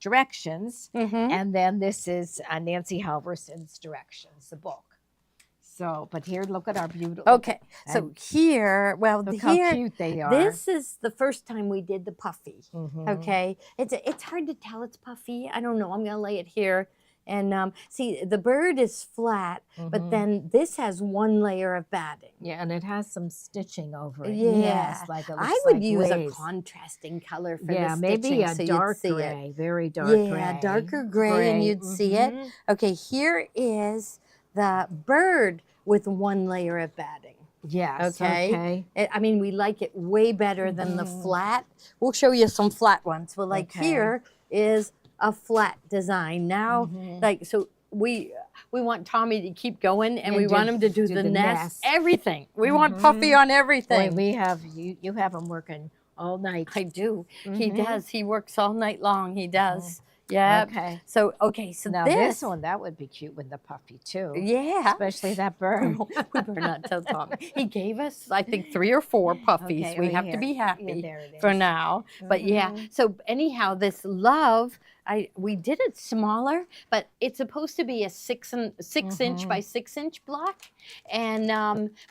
Speaker 2: directions, and then this is Nancy Halverson's directions, the book. So, but here, look at our beautiful.
Speaker 1: Okay, so here, well,
Speaker 2: Look
Speaker 1: here,
Speaker 2: how cute they are.
Speaker 1: this is the first time we did the puffy.
Speaker 2: Mhm.
Speaker 1: Okay, it's hard to tell it's puffy. I don't know. I'm gonna lay it here, and see, the bird is flat, but
Speaker 2: Mhm.
Speaker 1: then this has one layer of batting.
Speaker 2: Yeah, and it has some stitching over it.
Speaker 1: Yeah.
Speaker 2: Yes, like it looks
Speaker 1: I would
Speaker 2: like
Speaker 1: use
Speaker 2: waves.
Speaker 1: a contrasting color for
Speaker 2: Yeah,
Speaker 1: the
Speaker 2: maybe
Speaker 1: stitching,
Speaker 2: a
Speaker 1: so
Speaker 2: dark
Speaker 1: you'd see
Speaker 2: gray, very dark
Speaker 1: it.
Speaker 2: gray.
Speaker 1: Yeah, darker gray, and you'd see it.
Speaker 2: Mhm.
Speaker 1: Okay, here is the bird with one layer of batting.
Speaker 2: Yes.
Speaker 1: Okay. I mean, we like it way better than the
Speaker 2: Mhm.
Speaker 1: flat. We'll show you some flat ones. Well, like
Speaker 2: Okay.
Speaker 1: here is a flat design. Now,
Speaker 2: Mhm.
Speaker 1: like, so we want Tommy to keep going, and
Speaker 2: And
Speaker 1: we want
Speaker 2: do-
Speaker 1: him to do
Speaker 2: do
Speaker 1: the
Speaker 2: the
Speaker 1: nest,
Speaker 2: nest.
Speaker 1: everything. We want
Speaker 2: Mhm.
Speaker 1: Puffy on
Speaker 2: Boy,
Speaker 1: everything.
Speaker 2: we have you have them working all night.
Speaker 1: I do. He
Speaker 2: Mhm.
Speaker 1: does. He works all night long. He does. Yeah.
Speaker 2: Okay.
Speaker 1: So, okay, so
Speaker 2: Now this one, that would be cute with the puffy too.
Speaker 1: Yeah.
Speaker 2: Especially that bird.
Speaker 1: We better not tell Tommy. He gave us, I think, 3 or 4 puffies.
Speaker 2: Okay,
Speaker 1: We
Speaker 2: right
Speaker 1: have to
Speaker 2: here.
Speaker 1: be
Speaker 2: Yeah,
Speaker 1: happy
Speaker 2: there it
Speaker 1: for
Speaker 2: is.
Speaker 1: now. But yeah,
Speaker 2: Mhm.
Speaker 1: so anyhow, this love, we did it smaller, but it's supposed to be a 6 inch by 6 inch block. And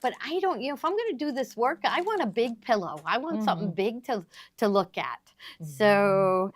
Speaker 1: but I don't, if I'm going to do this work, I want a big pillow. I want something big to look at. So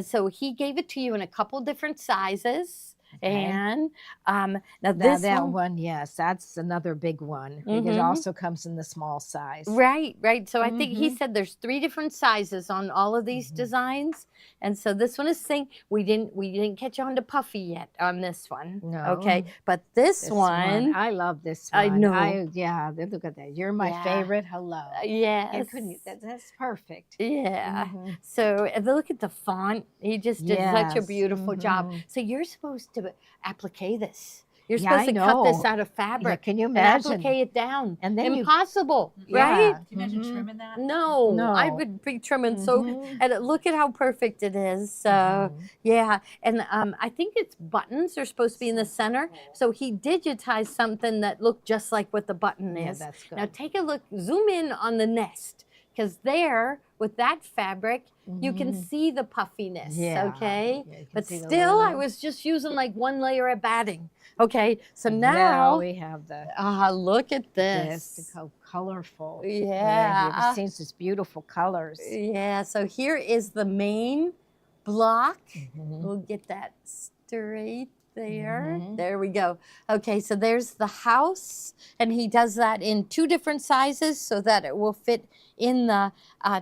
Speaker 1: so he gave it to you in a couple different sizes.
Speaker 2: Okay.
Speaker 1: And now
Speaker 2: Now
Speaker 1: this
Speaker 2: that
Speaker 1: one,
Speaker 2: one, yes, that's another big one. It
Speaker 1: Mhm.
Speaker 2: also comes in the small size.
Speaker 1: right. So I think he
Speaker 2: Mhm.
Speaker 1: said there's 3 different sizes on all of these designs, and so this one is saying we didn't catch on to Puffy yet on this one.
Speaker 2: No.
Speaker 1: Okay, but this,
Speaker 2: This
Speaker 1: one,
Speaker 2: I love this one.
Speaker 1: I know.
Speaker 2: Yeah, look at that. You're my
Speaker 1: Yeah.
Speaker 2: favorite. Hello.
Speaker 1: yes,
Speaker 2: You couldn't, that's perfect.
Speaker 1: yeah.
Speaker 2: Mhm.
Speaker 1: So look at the font. He just did such a
Speaker 2: Yes,
Speaker 1: beautiful job.
Speaker 2: mhm.
Speaker 1: So you're supposed to applique this. You're
Speaker 2: Yeah,
Speaker 1: supposed
Speaker 2: I
Speaker 1: to cut this
Speaker 2: know.
Speaker 1: out of fabric.
Speaker 2: can you
Speaker 1: and
Speaker 2: imagine?
Speaker 1: applique it down?
Speaker 2: And then you-
Speaker 1: impossible,
Speaker 2: Yeah.
Speaker 1: right?
Speaker 3: Can you imagine
Speaker 2: Mhm.
Speaker 3: trimming that?
Speaker 1: No, I
Speaker 2: No.
Speaker 1: would be trimming so
Speaker 2: Mhm.
Speaker 1: and look at how perfect it is. So
Speaker 2: Mhm.
Speaker 1: yeah, and I think it's buttons are supposed to be in the center. So he digitized something that looked just like what the button
Speaker 2: Yeah,
Speaker 1: is.
Speaker 2: that's good.
Speaker 1: Now take a look, zoom in on the nest, because there with that fabric you can
Speaker 2: Mhm.
Speaker 1: see the puffiness.
Speaker 2: Yeah.
Speaker 1: Okay,
Speaker 2: Yeah, you can
Speaker 1: but
Speaker 2: see the
Speaker 1: still I
Speaker 2: little-
Speaker 1: was just using like one layer of batting. Okay, so
Speaker 2: Now
Speaker 1: now
Speaker 2: we have the
Speaker 1: look at
Speaker 2: this
Speaker 1: this.
Speaker 2: so colorful.
Speaker 1: Yeah.
Speaker 2: You've seen such beautiful colors.
Speaker 1: Yeah, so here is the main block.
Speaker 2: Mhm.
Speaker 1: We'll get that straight there.
Speaker 2: Mhm.
Speaker 1: There we go. Okay, so there's the house, and he does that in 2 different sizes so that it will fit in the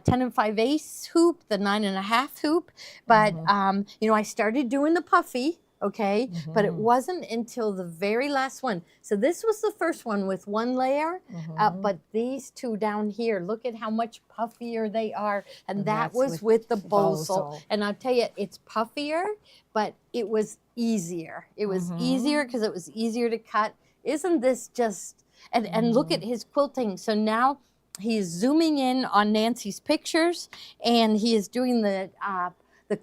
Speaker 1: 10 and 5/8 hoop, the 9 1/2 hoop. But, I started doing the puffy. Okay, but it
Speaker 2: Mhm.
Speaker 1: wasn't until the very last one. So this was the first one with 1 layer,
Speaker 2: Mhm.
Speaker 1: but these 2 down here, look at how much puffier they are. And
Speaker 2: And
Speaker 1: that
Speaker 2: that's
Speaker 1: was with the Bosal.
Speaker 2: Bosal.
Speaker 1: And I'll tell you, it's puffier, but it was easier. It was easier because it was easier to cut. Isn't this just, and look at his quilting. So now he is zooming in on Nancy's pictures, and he is doing the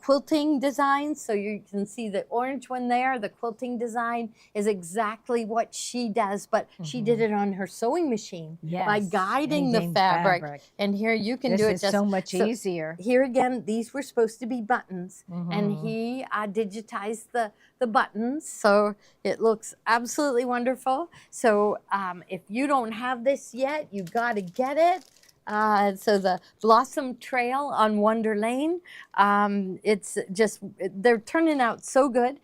Speaker 1: quilting design. So you can see the orange one there. The quilting design is exactly what she does, but she did it on her sewing machine by
Speaker 2: Yes,
Speaker 1: guiding the
Speaker 2: guiding
Speaker 1: fabric.
Speaker 2: fabric.
Speaker 1: And here you can
Speaker 2: This
Speaker 1: do it
Speaker 2: is
Speaker 1: just
Speaker 2: so much
Speaker 1: so
Speaker 2: easier.
Speaker 1: Here again, these were supposed to be buttons, and
Speaker 2: Mhm.
Speaker 1: he digitized the buttons, so it looks absolutely wonderful. So if you don't have this yet, you got to get it. So the Blossom Trail on Wonder Lane, it's just, they're turning out so good.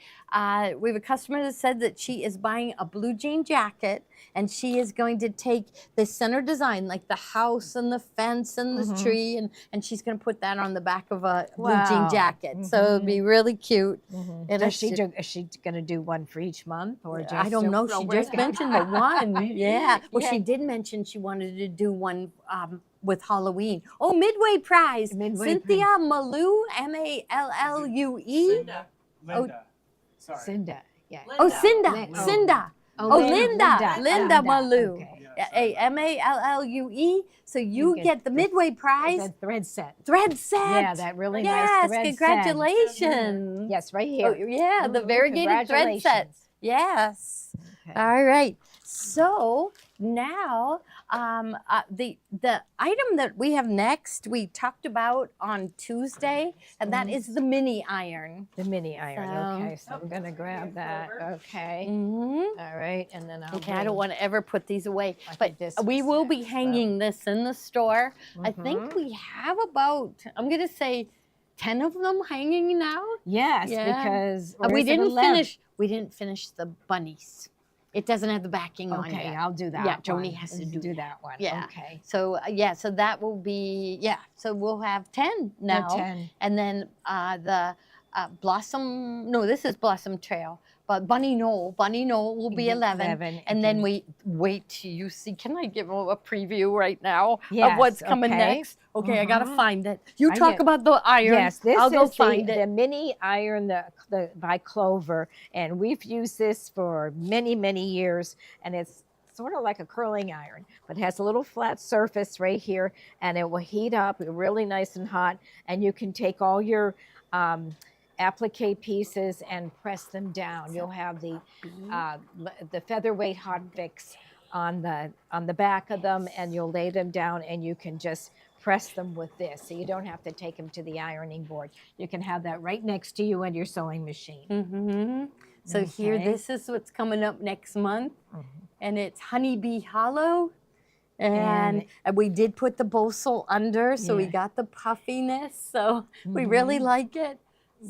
Speaker 1: We have a customer that said that she is buying a blue jean jacket, and she is going to take the center design, like the house and the fence and the tree, and she's going to put that on the back of a blue jean
Speaker 2: Wow.
Speaker 1: jacket. So it'll be really cute. And
Speaker 2: Is she going to do one for each month, or just?
Speaker 1: I don't know. She just mentioned the one. Yeah. Well, she did mention she wanted to do one with Halloween. Oh, Midway Prize.
Speaker 2: Midway
Speaker 1: Cynthia Malou, Mallue.
Speaker 5: Linda.
Speaker 1: Oh.
Speaker 5: Sorry.
Speaker 2: Cinda. Yeah.
Speaker 1: Oh, Cinda.
Speaker 2: Lin-
Speaker 1: Cinda. Oh,
Speaker 2: Lin-
Speaker 1: Linda. Linda
Speaker 2: Linda.
Speaker 1: Malou.
Speaker 2: Okay.
Speaker 5: Yes.
Speaker 1: Amallue. So you
Speaker 2: get
Speaker 1: get the
Speaker 2: the-
Speaker 1: midway prize
Speaker 2: It's a thread set.
Speaker 1: thread set.
Speaker 2: Yeah, that really nice
Speaker 1: Yes,
Speaker 2: thread
Speaker 1: congratulations.
Speaker 2: set. Yes, right
Speaker 1: Oh,
Speaker 2: here.
Speaker 1: yeah, the
Speaker 2: Mhm,
Speaker 1: variegated thread set.
Speaker 2: congratulations.
Speaker 1: Yes.
Speaker 2: Okay.
Speaker 1: All right. So now the item that we have next, we talked about on Tuesday, and that is the mini iron.
Speaker 2: The mini iron.
Speaker 1: So-
Speaker 2: Okay, so I'm gonna grab that. Okay.
Speaker 1: Mm-hmm.
Speaker 2: All right, and then I'll.
Speaker 1: Okay, I don't want to ever put these away,
Speaker 2: I
Speaker 1: but
Speaker 2: think this
Speaker 1: we
Speaker 2: was
Speaker 1: will be
Speaker 2: next, so.
Speaker 1: hanging this in the store. I think
Speaker 2: Mhm.
Speaker 1: we have about, I'm going to say 10 of them hanging now.
Speaker 2: Yes,
Speaker 1: Yeah.
Speaker 2: because
Speaker 1: We didn't finish the bunnies. It doesn't have the backing on
Speaker 2: Okay,
Speaker 1: yet.
Speaker 2: I'll do that.
Speaker 1: Yeah,
Speaker 2: one.
Speaker 1: Joni has to
Speaker 2: Let's
Speaker 1: do
Speaker 2: that one.
Speaker 1: Yeah.
Speaker 2: Okay.
Speaker 1: So so that will be, so we'll have 10 now.
Speaker 2: 10.
Speaker 1: And then this is Blossom Trail, but Bunny Knoll will be 11. And then we wait till you see. Can I give a preview right now of
Speaker 2: Yes,
Speaker 1: what's coming
Speaker 2: okay.
Speaker 1: next? Okay, I gotta
Speaker 2: Mhm.
Speaker 1: find it. You
Speaker 2: I
Speaker 1: talk
Speaker 2: get-
Speaker 1: about the iron.
Speaker 2: Yes, this
Speaker 1: I'll go
Speaker 2: is
Speaker 1: find
Speaker 2: the
Speaker 1: it.
Speaker 2: mini iron the by Clover, and we've used this for many, many years, and it's sort of like a curling iron, but it has a little flat surface right here, and it will heat up really nice and hot, and you can take all your applique pieces and press them down. You'll have the featherweight hot fix on the back of them, and you'll lay them down, and you can just press them with this, so you don't have to take them to the ironing board. You can have that right next to you in your sewing machine.
Speaker 1: Mm-hmm. So here,
Speaker 2: Okay.
Speaker 1: this is what's coming up next month, and it's Honeybee Hollow, and we did put the Bosal under, so we
Speaker 2: Yeah.
Speaker 1: got the puffiness. So we really like it.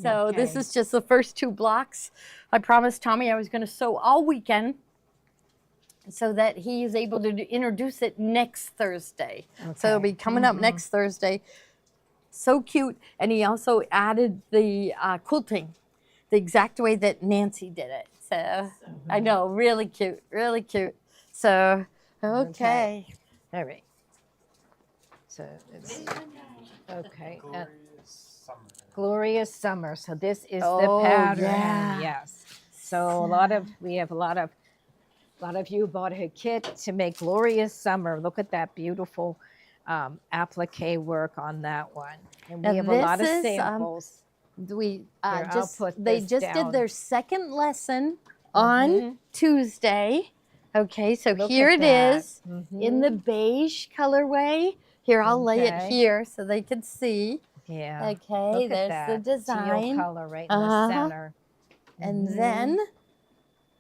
Speaker 1: So this
Speaker 2: Okay.
Speaker 1: is just the first 2 blocks. I promised Tommy I was going to sew all weekend, so that he is able to introduce it next Thursday. So it'll be coming up next Thursday. So cute. And he also added the quilting the exact way that Nancy did it. So I know, really cute, really cute. So, okay.
Speaker 2: All right. So it's okay.
Speaker 5: Glorious summer.
Speaker 2: Glorious Summer. So this is
Speaker 1: Oh,
Speaker 2: the pattern.
Speaker 1: yeah.
Speaker 2: Yes. So we have a lot of you bought a kit to make Glorious Summer. Look at that beautiful applique work on that one. And we
Speaker 1: Now
Speaker 2: have a lot of
Speaker 1: this is,
Speaker 2: samples.
Speaker 1: We
Speaker 2: I'll put
Speaker 1: they
Speaker 2: this
Speaker 1: just
Speaker 2: down.
Speaker 1: did their second lesson on Tuesday. Okay, so
Speaker 2: Look
Speaker 1: here
Speaker 2: at
Speaker 1: it
Speaker 2: that.
Speaker 1: is in the beige colorway. Here, I'll lay it
Speaker 2: Okay.
Speaker 1: here so they can see.
Speaker 2: Yeah.
Speaker 1: Okay,
Speaker 2: Look
Speaker 1: there's
Speaker 2: at
Speaker 1: the
Speaker 2: that. Teal
Speaker 1: design.
Speaker 2: color right in
Speaker 1: Uh-huh.
Speaker 2: the center.
Speaker 1: And then,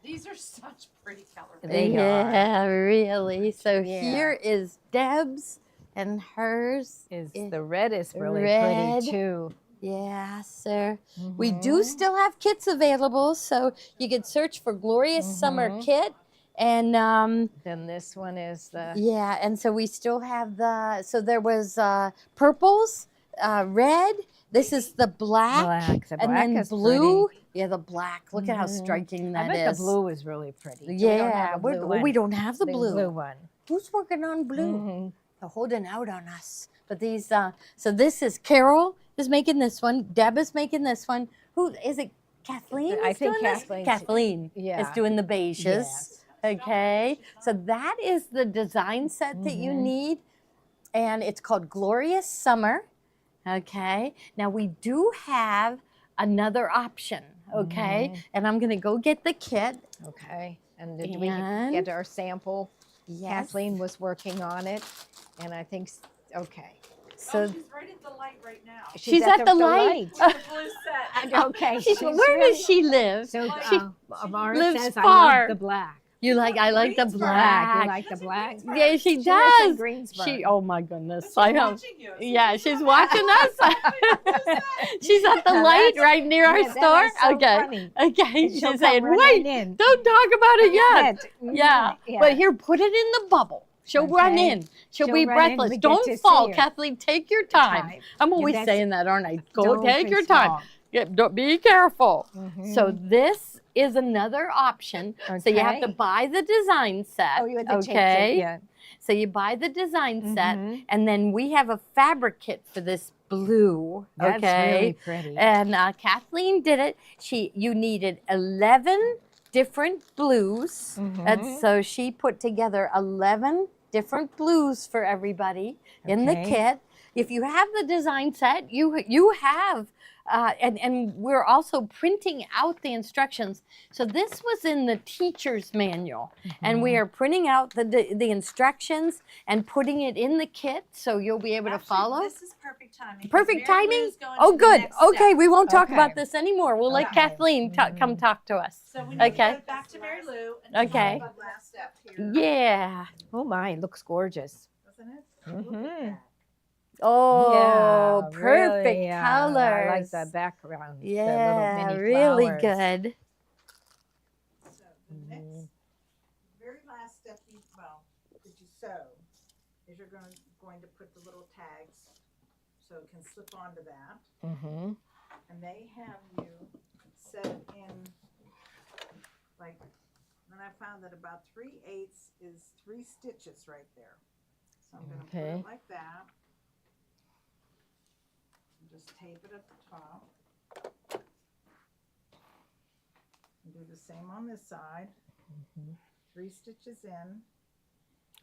Speaker 3: These are such pretty colors.
Speaker 2: They are.
Speaker 1: yeah, really. So
Speaker 2: Yeah.
Speaker 1: here is Deb's, and hers
Speaker 2: The red is really
Speaker 1: red.
Speaker 2: pretty too.
Speaker 1: Yeah, sir. We do still have kits available, so you can search for Glorious Summer Kit. And
Speaker 2: Then this one is the
Speaker 1: yeah, and so we still have so there was purples, red. This is the black,
Speaker 2: black. The
Speaker 1: and
Speaker 2: black
Speaker 1: then
Speaker 2: is
Speaker 1: blue.
Speaker 2: pretty.
Speaker 1: Yeah, the black. Look at how striking
Speaker 2: I
Speaker 1: that
Speaker 2: bet
Speaker 1: is.
Speaker 2: the blue is really pretty. So
Speaker 1: Yeah,
Speaker 2: we don't have a blue
Speaker 1: we
Speaker 2: one.
Speaker 1: don't have the blue.
Speaker 2: one.
Speaker 1: Who's working on blue?
Speaker 2: Mhm.
Speaker 1: They're holding out on us. But these, so this is Carol is making this one. Deb is making this one. Who is it? Kathleen?
Speaker 2: I
Speaker 1: is
Speaker 2: think
Speaker 1: doing this?
Speaker 2: Kathleen's-
Speaker 1: Kathleen
Speaker 2: yeah.
Speaker 1: is doing the beiges.
Speaker 2: Yes.
Speaker 1: Okay, so that is the design set that you need, and it's called Glorious Summer. Okay, now we do have another option. Okay, and I'm gonna go get the kit.
Speaker 2: Okay. And did we
Speaker 1: And-
Speaker 2: get our sample?
Speaker 1: Yes.
Speaker 2: Kathleen was working on it, and I think okay.
Speaker 1: So
Speaker 3: She's right at the light right now.
Speaker 1: she's at the light.
Speaker 3: The blue set.
Speaker 2: Okay.
Speaker 1: Where does she live?
Speaker 2: So
Speaker 1: She
Speaker 2: Mara
Speaker 1: lives
Speaker 2: says
Speaker 1: far.
Speaker 2: I love the black.
Speaker 1: I like the
Speaker 3: Greensboro.
Speaker 1: black.
Speaker 2: You like the black?
Speaker 1: Yeah, she
Speaker 2: She lives in
Speaker 1: does.
Speaker 2: Greensboro.
Speaker 1: Oh my goodness.
Speaker 3: She's
Speaker 1: I know.
Speaker 3: watching you.
Speaker 1: Yeah, she's watching us. She's at the light right near our
Speaker 2: Yeah, that
Speaker 1: store.
Speaker 2: is so
Speaker 1: Okay.
Speaker 2: funny.
Speaker 1: Okay.
Speaker 2: She'll
Speaker 1: She's
Speaker 2: come
Speaker 1: saying,
Speaker 2: running
Speaker 1: wait,
Speaker 2: in.
Speaker 1: don't talk about it yet. Yeah.
Speaker 2: Yeah.
Speaker 1: But here, put it in the bubble. She'll run
Speaker 2: Okay.
Speaker 1: in. She'll
Speaker 2: She'll
Speaker 1: be
Speaker 2: run in.
Speaker 1: breathless.
Speaker 2: We get
Speaker 1: Don't
Speaker 2: to see
Speaker 1: fall.
Speaker 2: her.
Speaker 1: Kathleen, take your time.
Speaker 2: Time.
Speaker 1: I'm
Speaker 2: Yeah,
Speaker 1: always
Speaker 2: that's-
Speaker 1: saying that, aren't I? Go
Speaker 2: Don't
Speaker 1: take
Speaker 2: be
Speaker 1: your time.
Speaker 2: small.
Speaker 1: Don't be careful. So
Speaker 2: Mhm.
Speaker 1: this is another option. So you have to
Speaker 2: Okay.
Speaker 1: buy the design set.
Speaker 2: Oh, you had to change
Speaker 1: okay.
Speaker 2: it. Yeah.
Speaker 1: So you buy the design set,
Speaker 2: Mhm.
Speaker 1: and then we have a fabric kit for this blue.
Speaker 2: That's
Speaker 1: okay.
Speaker 2: really pretty.
Speaker 1: And Kathleen did it. You needed 11 different blues. And so she put together 11 different blues for everybody in the
Speaker 2: Okay.
Speaker 1: kit. If you have the design set, you have, and we're also printing out the instructions. So this was in the teacher's manual, and we are printing out the instructions and putting it in the kit, so you'll be able to
Speaker 6: Actually,
Speaker 1: follow.
Speaker 6: This is perfect timing. 'cause
Speaker 1: Perfect
Speaker 6: Mary
Speaker 1: timing?
Speaker 6: Lou's going
Speaker 1: Oh,
Speaker 6: to the
Speaker 1: good.
Speaker 6: next
Speaker 1: Okay,
Speaker 6: step.
Speaker 1: we won't talk
Speaker 2: Okay.
Speaker 1: about this anymore. We'll let
Speaker 2: Okay.
Speaker 1: Kathleen come talk to us.
Speaker 6: So we need
Speaker 1: Okay.
Speaker 6: to go back to Mary Lou. And
Speaker 1: Okay.
Speaker 6: talk about last step here.
Speaker 1: Yeah.
Speaker 2: Oh my, it looks gorgeous.
Speaker 6: Doesn't it?
Speaker 2: Mhm.
Speaker 1: Oh,
Speaker 2: Yeah,
Speaker 1: perfect
Speaker 2: really,
Speaker 1: colors.
Speaker 2: I like the background. the little
Speaker 1: Yeah,
Speaker 2: mini
Speaker 1: really
Speaker 2: flowers.
Speaker 1: good.
Speaker 4: So the next, very last step you sew is you're going to put the little tags so it can slip onto that.
Speaker 2: Mm-hmm.
Speaker 4: And they have you set it in, like, and I found that about 3/8 is 3 stitches right there. So I'm going to put
Speaker 2: Okay.
Speaker 4: it like that. And just tape it at the top. And do the same on this side. 3 stitches in.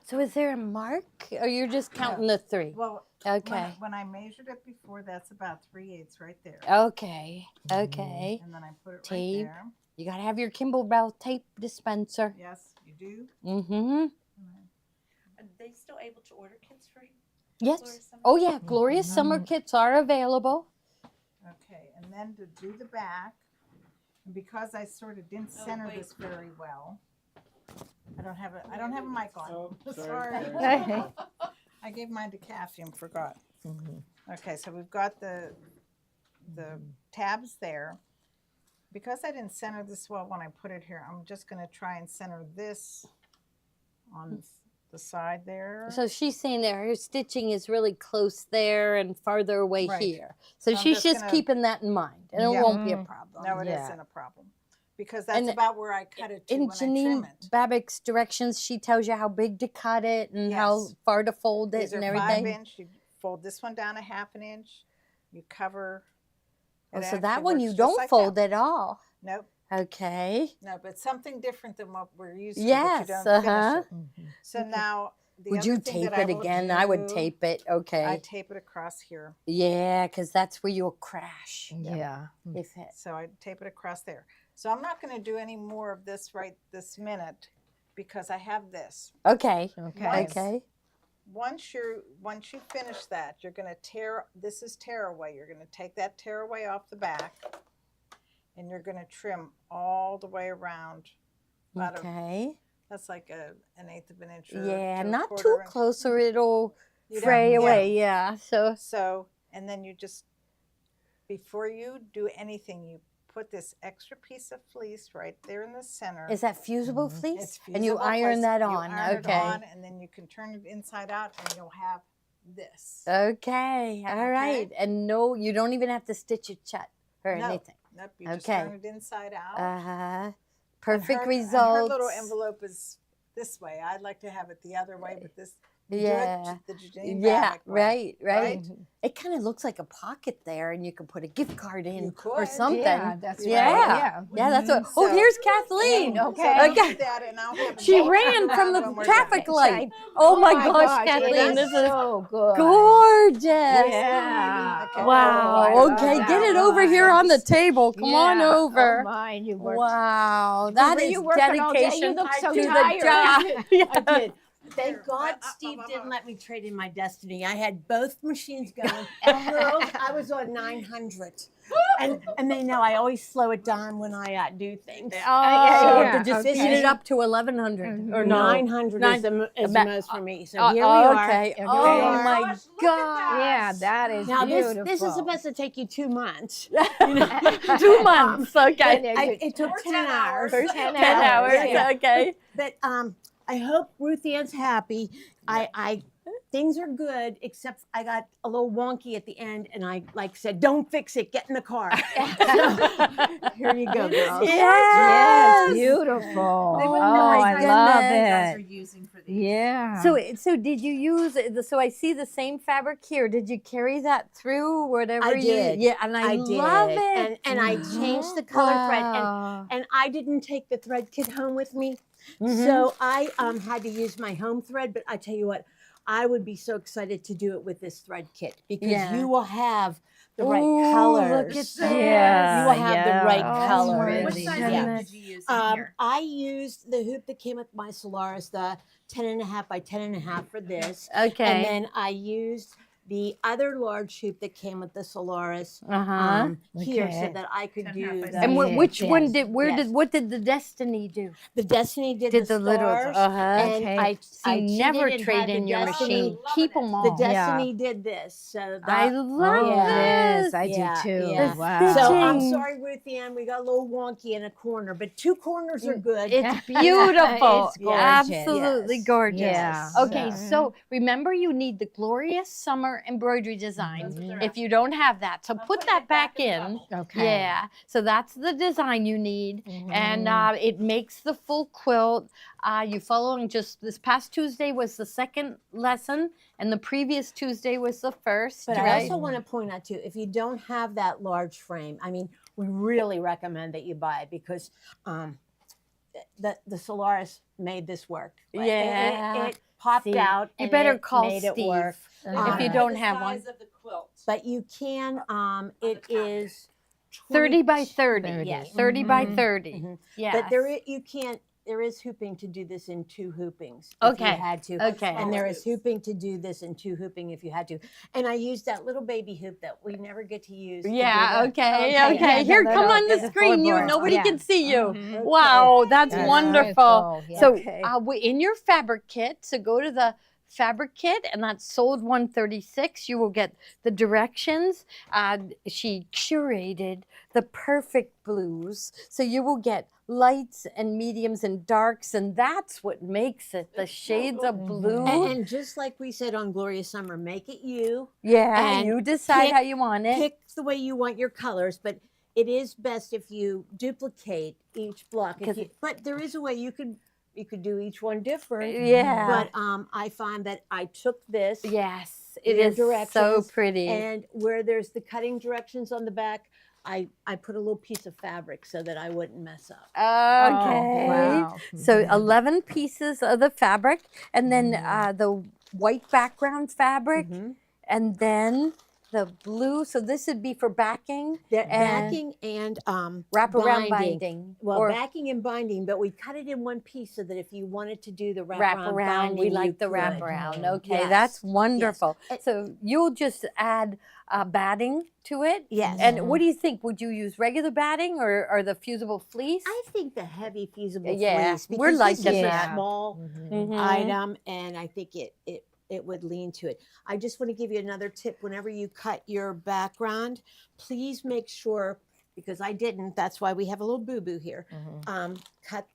Speaker 1: So is there a mark, or you're just counting the 3?
Speaker 4: Well,
Speaker 1: Okay.
Speaker 4: when I measured it before, that's about 3/8 right there.
Speaker 1: Okay. Okay.
Speaker 4: And then I put it
Speaker 1: Tape.
Speaker 4: right there.
Speaker 1: You gotta have your Kimble tape dispenser.
Speaker 4: Yes, you do.
Speaker 1: Mm-hmm.
Speaker 6: Are they still able to order kits for
Speaker 1: Yes.
Speaker 6: Gloria's Summer?
Speaker 1: Oh yeah, Gloria's summer kits are available.
Speaker 4: Okay, and then to do the back, and because I sort of didn't center
Speaker 6: wait.
Speaker 4: this very well, I don't have a mic on.
Speaker 5: Oh,
Speaker 4: Sorry.
Speaker 5: sorry.
Speaker 4: I gave mine to Kathy and forgot.
Speaker 2: Mm-hmm.
Speaker 4: Okay, so we've got the tabs there. Because I didn't center this well when I put it here, I'm just going to try and center this on the side there.
Speaker 1: So she's saying that her stitching is really close there and farther away
Speaker 4: Right.
Speaker 1: here. So
Speaker 4: So I'm
Speaker 1: she's
Speaker 4: just
Speaker 1: just
Speaker 4: gonna-
Speaker 1: keeping that in mind, and it
Speaker 4: Yeah.
Speaker 1: won't be a problem.
Speaker 4: No, it
Speaker 2: Yeah.
Speaker 4: not a problem. Because that's
Speaker 1: And-
Speaker 4: about where I cut it to
Speaker 1: In
Speaker 4: when I trim
Speaker 1: Janine
Speaker 4: it.
Speaker 1: Babbitt's directions, she tells you how big to cut it and how
Speaker 4: Yes.
Speaker 1: far to fold it
Speaker 4: These are
Speaker 1: and
Speaker 4: 5
Speaker 1: everything.
Speaker 4: inch. You fold this one down 1/2 inch. You cover.
Speaker 1: Oh,
Speaker 4: it
Speaker 1: so that
Speaker 4: actually
Speaker 1: one
Speaker 4: works
Speaker 1: you
Speaker 4: just
Speaker 1: don't
Speaker 4: like
Speaker 1: fold
Speaker 4: that.
Speaker 1: at all.
Speaker 4: Nope.
Speaker 1: Okay.
Speaker 4: No, but something different than what we're used to.
Speaker 1: Yes,
Speaker 4: But you don't finish it.
Speaker 2: Mm-hmm.
Speaker 4: So now, the
Speaker 1: Would
Speaker 4: other
Speaker 1: you
Speaker 4: thing
Speaker 1: tape
Speaker 4: that I
Speaker 1: it
Speaker 4: will
Speaker 1: again? I would
Speaker 4: do,
Speaker 1: tape it. Okay.
Speaker 4: I tape it across here.
Speaker 1: Yeah, because that's where you'll crash.
Speaker 2: Yeah.
Speaker 1: If it.
Speaker 4: So I tape it across there. So I'm not going to do any more of this right this minute because I have this.
Speaker 1: Okay.
Speaker 2: Okay.
Speaker 1: Okay.
Speaker 4: Once you finish that, you're going to tear. This is tear away. You're going to take that tear away off the back, and you're going to trim all the way around. About
Speaker 1: Okay.
Speaker 4: that's like an 1/8 of an inch. Or
Speaker 1: Yeah,
Speaker 4: to a
Speaker 1: not too
Speaker 4: 1/4 inch.
Speaker 1: close or it'll
Speaker 4: You don't-
Speaker 1: fray
Speaker 4: yeah.
Speaker 1: away. Yeah. So.
Speaker 4: So, and then you just, before you do anything, you put this extra piece of fleece right there in the center.
Speaker 1: Is that fusible
Speaker 2: Mhm.
Speaker 1: fleece?
Speaker 4: It's
Speaker 1: And you
Speaker 4: fusible
Speaker 1: iron
Speaker 4: fleece.
Speaker 1: that
Speaker 4: You
Speaker 1: on.
Speaker 4: iron it
Speaker 1: Okay.
Speaker 4: on, and then you can turn it inside out, and you'll have this.
Speaker 1: Okay. All right. And no, you don't even have to stitch it shut or
Speaker 4: No.
Speaker 1: anything.
Speaker 4: Nope, you just
Speaker 1: Okay.
Speaker 4: turn it inside out.
Speaker 1: Uh-huh.
Speaker 4: And
Speaker 1: Perfect
Speaker 4: her,
Speaker 1: results.
Speaker 4: And her little envelope is this way. I'd like to have it the other way, but this.
Speaker 1: Yeah.
Speaker 4: The Janine
Speaker 1: Yeah,
Speaker 4: Babbitt way,
Speaker 1: right. It kind of looks like a pocket there, and you can put a gift card in
Speaker 4: You
Speaker 1: or
Speaker 4: could.
Speaker 1: something.
Speaker 2: Yeah, that's
Speaker 1: Yeah.
Speaker 2: right. Yeah.
Speaker 1: Yeah, that's what. Oh,
Speaker 4: So-
Speaker 1: here's Kathleen.
Speaker 4: So
Speaker 2: Okay.
Speaker 4: I'll
Speaker 1: Okay.
Speaker 4: do that, and I'll have
Speaker 1: She
Speaker 4: them
Speaker 1: ran
Speaker 4: turn
Speaker 1: from
Speaker 4: around
Speaker 1: the
Speaker 4: when we're
Speaker 1: traffic
Speaker 4: done.
Speaker 1: light. Oh my gosh,
Speaker 2: gosh,
Speaker 1: Kathleen,
Speaker 2: it
Speaker 1: this is
Speaker 2: so good.
Speaker 1: gorgeous.
Speaker 2: Yeah.
Speaker 4: Okay.
Speaker 2: Oh, I
Speaker 1: Wow.
Speaker 2: love
Speaker 1: Okay,
Speaker 2: that
Speaker 1: get it over
Speaker 2: one.
Speaker 1: here on the table. Come on
Speaker 2: Yeah.
Speaker 1: over.
Speaker 2: Oh my, you worked.
Speaker 1: Wow, that
Speaker 2: Were
Speaker 1: is
Speaker 2: you working all day? You
Speaker 1: dedication
Speaker 2: look so
Speaker 1: to the
Speaker 2: tired.
Speaker 1: job. Yeah.
Speaker 7: I did. Thank
Speaker 4: Here,
Speaker 7: God Steve didn't let me trade in my destiny. I had both machines going. And girls, I was on 900. And they know I always slow it down when I do things.
Speaker 1: Oh,
Speaker 2: yeah,
Speaker 1: did you
Speaker 2: okay.
Speaker 1: speed it up to 1100 or no?
Speaker 7: 900 is the
Speaker 1: About-
Speaker 7: most for me. So here we are.
Speaker 1: Okay.
Speaker 2: Okay.
Speaker 1: Oh
Speaker 2: Okay.
Speaker 1: my
Speaker 4: Gosh, look at
Speaker 1: God.
Speaker 2: Yeah, that is
Speaker 7: Now
Speaker 2: beautiful.
Speaker 7: this is supposed to take you 2 months.
Speaker 1: 2 months. Okay.
Speaker 7: It took 10 hours.
Speaker 2: 10
Speaker 1: 10 hours.
Speaker 2: Yeah.
Speaker 1: Okay.
Speaker 7: But I hope Ruth Ann's happy. I things are good, except I got a little wonky at the end, and I said, "Don't fix it. Get in the car." So, here you go, girls.
Speaker 2: Yes,
Speaker 1: Yes.
Speaker 2: beautiful.
Speaker 6: They
Speaker 2: Oh,
Speaker 6: wouldn't know
Speaker 2: I
Speaker 6: what
Speaker 2: love
Speaker 6: you guys are
Speaker 2: it.
Speaker 6: using for
Speaker 2: Yeah.
Speaker 1: So did you use? So I see the same fabric here. Did you carry that through whatever?
Speaker 7: I did.
Speaker 1: Yeah, and I love
Speaker 7: did.
Speaker 1: it.
Speaker 7: And I changed the color thread.
Speaker 1: Wow.
Speaker 7: And I didn't take the thread kit home with me.
Speaker 1: Mhm.
Speaker 7: So I had to use my home thread. But I tell you what, I would be so excited to do it with this thread kit because
Speaker 1: Yeah.
Speaker 7: you will have the right
Speaker 1: Ooh,
Speaker 7: colors.
Speaker 1: Look at that.
Speaker 2: Yeah,
Speaker 7: You will have the right
Speaker 1: Oh,
Speaker 7: colors.
Speaker 3: What
Speaker 2: really
Speaker 3: size
Speaker 2: yeah.
Speaker 3: hoop did you use in here?
Speaker 7: I used the hoop that came with my Solaris, the 10.5 by 10.5 for this.
Speaker 1: Okay.
Speaker 7: And then I used the other large hoop that came with the Solaris here so
Speaker 2: Okay.
Speaker 7: that I could
Speaker 3: 10.5
Speaker 7: do
Speaker 3: by
Speaker 7: the,
Speaker 1: and
Speaker 2: Yes,
Speaker 1: which one
Speaker 2: yes,
Speaker 1: did? Where
Speaker 7: yes.
Speaker 1: did? What did the Destiny do?
Speaker 7: the Destiny did
Speaker 1: Did
Speaker 7: the
Speaker 1: the little?
Speaker 7: stars.
Speaker 1: And
Speaker 2: Okay.
Speaker 7: I
Speaker 1: see,
Speaker 7: cheated
Speaker 1: never
Speaker 7: and
Speaker 1: trade
Speaker 7: had the
Speaker 1: in your
Speaker 7: Destiny.
Speaker 1: machine. Keep them
Speaker 7: The
Speaker 1: all.
Speaker 7: Destiny did this. So
Speaker 1: I
Speaker 7: that,
Speaker 1: love
Speaker 2: Oh,
Speaker 1: this.
Speaker 2: yes, I
Speaker 7: Yeah,
Speaker 2: do too.
Speaker 7: yeah.
Speaker 2: Wow.
Speaker 7: so I'm
Speaker 1: Stitching.
Speaker 7: sorry, Ruthie Ann, we got a little wonky in a corner, but 2 corners are good.
Speaker 1: It's beautiful.
Speaker 2: It's gorgeous.
Speaker 1: Absolutely
Speaker 7: Yes.
Speaker 1: gorgeous.
Speaker 2: Yeah.
Speaker 1: Okay,
Speaker 2: So-
Speaker 1: so remember you need the glorious summer embroidery design. If you don't have that, so put that back in.
Speaker 2: Okay.
Speaker 1: Yeah, so that's the design you need, and
Speaker 2: Mhm.
Speaker 1: it makes the full quilt. You following just this past Tuesday was the second lesson, and the previous Tuesday was the first.
Speaker 7: But
Speaker 1: right?
Speaker 7: I also want to point out too, if you don't have that large frame, I mean, we really recommend that you buy it because the Solaris made this work.
Speaker 1: Yeah.
Speaker 7: It popped
Speaker 1: See,
Speaker 7: out.
Speaker 1: you
Speaker 7: and
Speaker 1: better
Speaker 7: it
Speaker 1: call
Speaker 7: made it
Speaker 1: Steve
Speaker 7: work.
Speaker 1: if you don't have one.
Speaker 3: Size of the quilt.
Speaker 7: But you can. It
Speaker 3: the top.
Speaker 7: is
Speaker 1: 30 by 30.
Speaker 2: 30.
Speaker 7: Yes.
Speaker 1: 30 by
Speaker 2: Mhm.
Speaker 1: 30.
Speaker 7: Mhm.
Speaker 1: Yeah.
Speaker 7: But you can't. There is hooping to do this in 2 hoopings. If
Speaker 1: Okay.
Speaker 7: you had to.
Speaker 1: Okay.
Speaker 7: And there is hooping to do this in 2 hooping if you had to. And I used that little baby hoop that we never get to use. to do
Speaker 1: Yeah,
Speaker 7: the-
Speaker 1: okay.
Speaker 2: Yeah,
Speaker 1: Here,
Speaker 2: the
Speaker 1: come
Speaker 2: little-
Speaker 1: on the
Speaker 2: the
Speaker 1: screen. You
Speaker 2: floorboard.
Speaker 1: nobody
Speaker 2: Yeah.
Speaker 1: can see you.
Speaker 3: Mhm.
Speaker 1: Wow, that's
Speaker 2: That's
Speaker 1: wonderful.
Speaker 2: very cool, yeah.
Speaker 1: So,
Speaker 7: Okay.
Speaker 1: in your fabric kit, so go to the fabric kit, and that's sold 136. You will get the directions. She curated the perfect blues, so you will get lights and mediums and darks, and that's what makes it the shades of blue.
Speaker 7: And just like we said on Glorious Summer, make it you.
Speaker 1: Yeah,
Speaker 7: and
Speaker 1: you decide
Speaker 7: pick-
Speaker 1: how you want it.
Speaker 7: Pick the way you want your colors, but it is best if you duplicate each block. But there is a way you could do each one different.
Speaker 1: Yeah.
Speaker 7: But I find that I took this
Speaker 1: Yes, it
Speaker 7: Your
Speaker 1: is so
Speaker 7: directions,
Speaker 1: pretty.
Speaker 7: and where there's the cutting directions on the back, I put a little piece of fabric so that I wouldn't mess up.
Speaker 1: Okay.
Speaker 2: Oh, wow.
Speaker 1: So
Speaker 2: Mhm.
Speaker 1: 11 pieces of the fabric, and then
Speaker 2: Mhm.
Speaker 1: the white background fabric,
Speaker 7: Mhm.
Speaker 1: and then the blue. So this would be for backing,
Speaker 7: That
Speaker 1: And-
Speaker 7: backing and
Speaker 1: wraparound binding.
Speaker 7: Well,
Speaker 1: or
Speaker 7: backing and binding, but we cut it in one piece so that if you wanted to do the wraparound,
Speaker 1: wraparound.
Speaker 7: binding,
Speaker 1: We
Speaker 7: you
Speaker 1: like the
Speaker 7: could.
Speaker 1: wraparound. Okay,
Speaker 7: Yes,
Speaker 1: that's wonderful.
Speaker 7: yes.
Speaker 1: So you'll just add batting to it.
Speaker 7: Yes.
Speaker 1: And what do you think? Would you use regular batting or the fusible fleece?
Speaker 7: I think the heavy fusible
Speaker 1: Yeah,
Speaker 7: fleece
Speaker 1: we're
Speaker 7: because
Speaker 1: liking
Speaker 7: this is a
Speaker 1: that.
Speaker 7: small
Speaker 1: Mhm.
Speaker 7: item, and I think it would lean to it. I just want to give you another tip. Whenever you cut your background, please make sure, because I didn't, that's why we have a little boo-boo here.
Speaker 2: Mhm.
Speaker 7: Cut,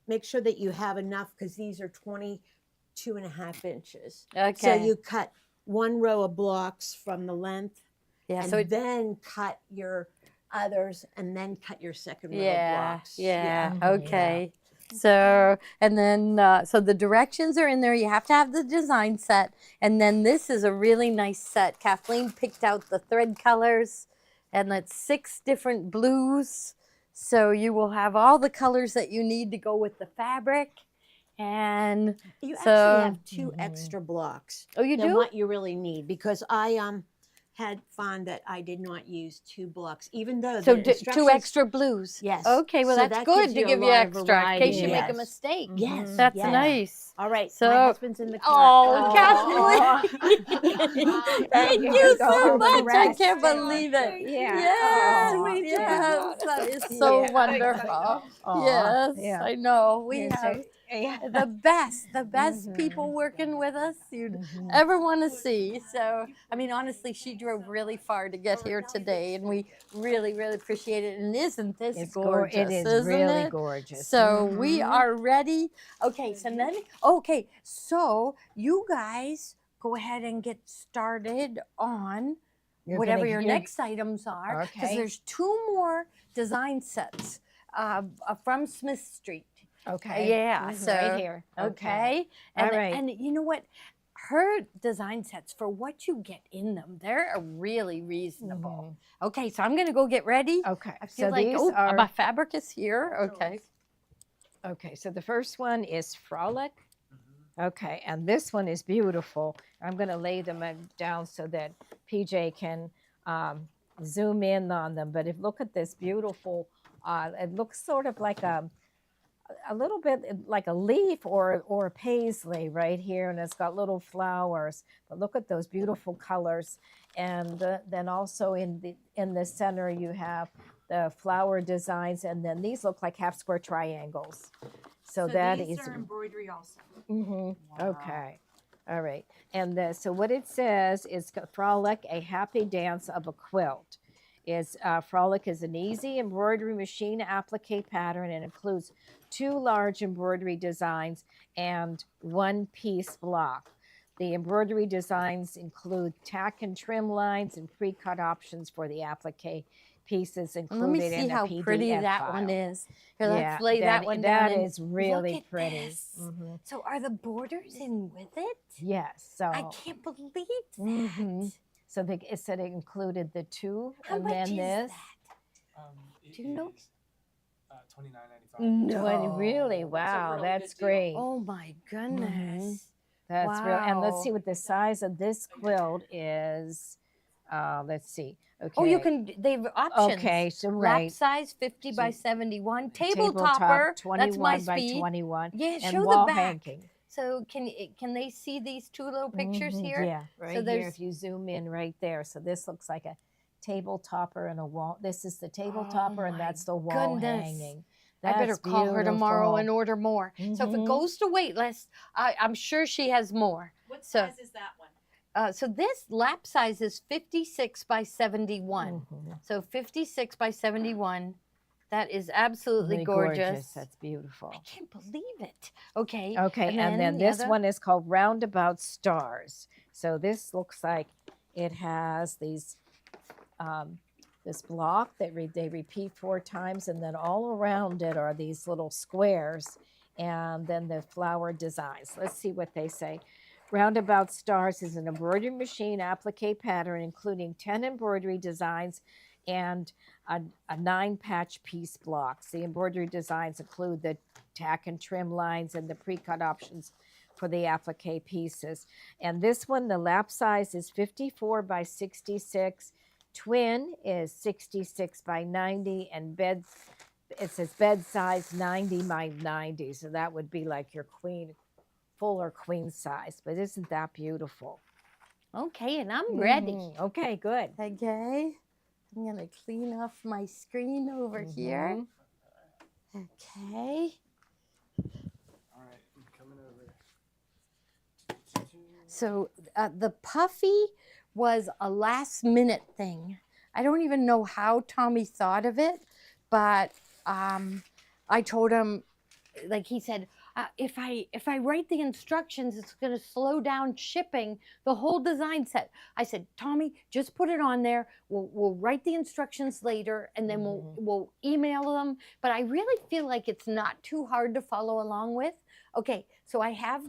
Speaker 7: make sure that you have enough, because these are 22.5 inches.
Speaker 1: Okay.
Speaker 7: So you cut 1 row of blocks from the length,
Speaker 1: yeah.
Speaker 7: and
Speaker 1: So it,
Speaker 7: then cut your others, and then cut your second row of
Speaker 1: yeah,
Speaker 7: blocks.
Speaker 1: yeah.
Speaker 2: Mhm.
Speaker 1: Okay. So and then so the directions are in there. You have to have the design set, and then this is a really nice set. Kathleen picked out the thread colors, and that's 6 different blues. So you will have all the colors that you need to go with the fabric. And
Speaker 7: You
Speaker 1: So-
Speaker 7: actually have 2
Speaker 2: Mhm.
Speaker 7: extra blocks
Speaker 1: oh, you
Speaker 7: than
Speaker 1: do?
Speaker 7: what you really need, because I had found that I did not use 2 blocks, even though
Speaker 1: So
Speaker 7: the
Speaker 1: 2
Speaker 7: instructions-
Speaker 1: extra blues.
Speaker 7: Yes.
Speaker 1: Okay, well
Speaker 7: So
Speaker 1: that's
Speaker 7: that
Speaker 1: good
Speaker 7: gives
Speaker 1: to
Speaker 7: you a
Speaker 1: give you
Speaker 7: lot of
Speaker 1: extra in case
Speaker 7: variety,
Speaker 1: you make a
Speaker 7: yes.
Speaker 1: mistake.
Speaker 7: Yes,
Speaker 1: That's
Speaker 7: yes.
Speaker 1: nice.
Speaker 7: All right,
Speaker 1: So-
Speaker 7: my husband's in the car.
Speaker 1: Oh, Kathleen. Thank
Speaker 2: you
Speaker 1: you
Speaker 2: go
Speaker 1: so
Speaker 2: home
Speaker 1: much.
Speaker 2: and
Speaker 1: I
Speaker 2: rest.
Speaker 1: can't believe it.
Speaker 2: Yeah.
Speaker 1: Yes,
Speaker 2: Oh,
Speaker 1: yes, that is so
Speaker 2: Yeah.
Speaker 1: wonderful.
Speaker 2: Aw,
Speaker 1: Yes,
Speaker 2: yeah.
Speaker 1: I know. We
Speaker 2: Yes,
Speaker 1: have
Speaker 2: yeah.
Speaker 1: the best people working with us you'd
Speaker 2: Mhm.
Speaker 1: ever want to see. So, I mean, honestly, she drove really far to get here today, and we really, really appreciate it. And isn't this
Speaker 2: It's
Speaker 1: gorgeous?
Speaker 2: It is
Speaker 1: isn't
Speaker 2: really
Speaker 1: it?
Speaker 2: gorgeous.
Speaker 1: So we
Speaker 2: Mhm.
Speaker 1: are ready. Okay, so you guys go ahead and get started on
Speaker 2: You're
Speaker 1: whatever
Speaker 2: gonna-
Speaker 1: your
Speaker 2: you're-
Speaker 1: next items are, because
Speaker 2: Okay.
Speaker 1: there's 2 more design sets from Smith Street.
Speaker 2: Okay.
Speaker 1: Yeah,
Speaker 2: Mhm,
Speaker 1: so
Speaker 2: right here.
Speaker 1: okay.
Speaker 2: All
Speaker 1: And
Speaker 2: right.
Speaker 1: and you know what? Her design sets for what you get in them, they're really reasonable. Okay, so I'm gonna go get ready.
Speaker 2: Okay.
Speaker 1: I feel
Speaker 2: So
Speaker 1: like
Speaker 2: these
Speaker 1: my
Speaker 2: are
Speaker 1: fabric is here. Okay.
Speaker 2: okay. So the first one is Frolic.
Speaker 5: Mm-hmm.
Speaker 2: Okay, and this one is beautiful. I'm going to lay them down so that PJ can zoom in on them. But if look at this beautiful, it looks sort of like a little bit like a leaf or a paisley right here, and it's got little flowers. But look at those beautiful colors, and then also in the center you have the flower designs, and then these look like half square triangles. So that
Speaker 3: these
Speaker 2: is
Speaker 3: are embroidery also.
Speaker 2: okay. All right. And so what it says is Frolic, a happy dance of a quilt. Frolic is an easy embroidery machine applique pattern and includes 2 large embroidery designs and 1 piece block. The embroidery designs include tack and trim lines and pre-cut options for the applique pieces
Speaker 1: Let
Speaker 2: included
Speaker 1: me see
Speaker 2: in a
Speaker 1: how
Speaker 2: PDF
Speaker 1: pretty that
Speaker 2: file.
Speaker 1: one is. Here, let's lay that one down.
Speaker 2: That
Speaker 1: and
Speaker 2: is really
Speaker 1: look at
Speaker 2: pretty.
Speaker 1: this. So are the borders in with it?
Speaker 2: Yes. So
Speaker 1: I can't believe that.
Speaker 2: So it said it included the 2
Speaker 1: How
Speaker 2: and
Speaker 1: much
Speaker 2: then
Speaker 1: is
Speaker 2: this.
Speaker 1: that? Do you know?
Speaker 5: $29.95.
Speaker 2: No. Really? Wow, that's great.
Speaker 1: Oh my goodness.
Speaker 2: That's real. And let's
Speaker 1: Wow.
Speaker 2: see what the size of this quilt is. Let's see. Okay.
Speaker 1: Oh, you can, they've options.
Speaker 2: Okay, so
Speaker 1: Lap
Speaker 2: right.
Speaker 1: size 50 by 71. Table
Speaker 2: Tabletop
Speaker 1: topper, that's
Speaker 2: 21
Speaker 1: my
Speaker 2: by
Speaker 1: speed.
Speaker 2: 21.
Speaker 1: Yeah,
Speaker 2: And
Speaker 1: show
Speaker 2: wall
Speaker 1: the back.
Speaker 2: hanging.
Speaker 1: So can they see these 2 little pictures here?
Speaker 2: Yeah, right
Speaker 1: So
Speaker 2: here.
Speaker 1: there's-
Speaker 2: If you zoom in right there. So this looks like a table topper and a wall. This is the table topper and
Speaker 1: my
Speaker 2: that's the wall
Speaker 1: goodness.
Speaker 2: hanging.
Speaker 1: I better
Speaker 2: That's
Speaker 1: call her tomorrow
Speaker 2: beautiful.
Speaker 1: and order more. So if it goes to wait list, I'm sure she has more.
Speaker 3: What
Speaker 1: So-
Speaker 3: size is that one?
Speaker 1: So this lap size is 56 by 71. So 56 by 71. That is absolutely
Speaker 2: Really
Speaker 1: gorgeous.
Speaker 2: That's beautiful.
Speaker 1: I can't believe it. Okay.
Speaker 2: Okay, and then
Speaker 1: the
Speaker 2: this
Speaker 1: other-
Speaker 2: one is called Roundabout Stars. So this looks like it has these this block that they repeat 4 times, and then all around it are these little squares, and then the flower designs. Let's see what they say. Roundabout Stars is an embroidery machine applique pattern including 10 embroidery designs and a 9 patch piece blocks. The embroidery designs include the tack and trim lines and the pre-cut options for the applique pieces. And this one, the lap size is 54 by 66. Twin is 66 by 90, and it says bed size 90 by 90. So that would be like your fuller queen size. But isn't that beautiful?
Speaker 1: Okay, and I'm ready.
Speaker 2: Okay, good.
Speaker 1: Okay. I'm going to clean off my screen over here. Okay.
Speaker 5: All right, I'm coming over.
Speaker 1: So the Puffy was a last minute thing. I don't even know how Tommy thought of it, but I told him, like he said, if I write the instructions, it's going to slow down shipping the whole design set. I said, Tommy, just put it on there. We'll write the instructions later, and then we'll email them. But I really feel like it's not too hard to follow along with. Okay, so I have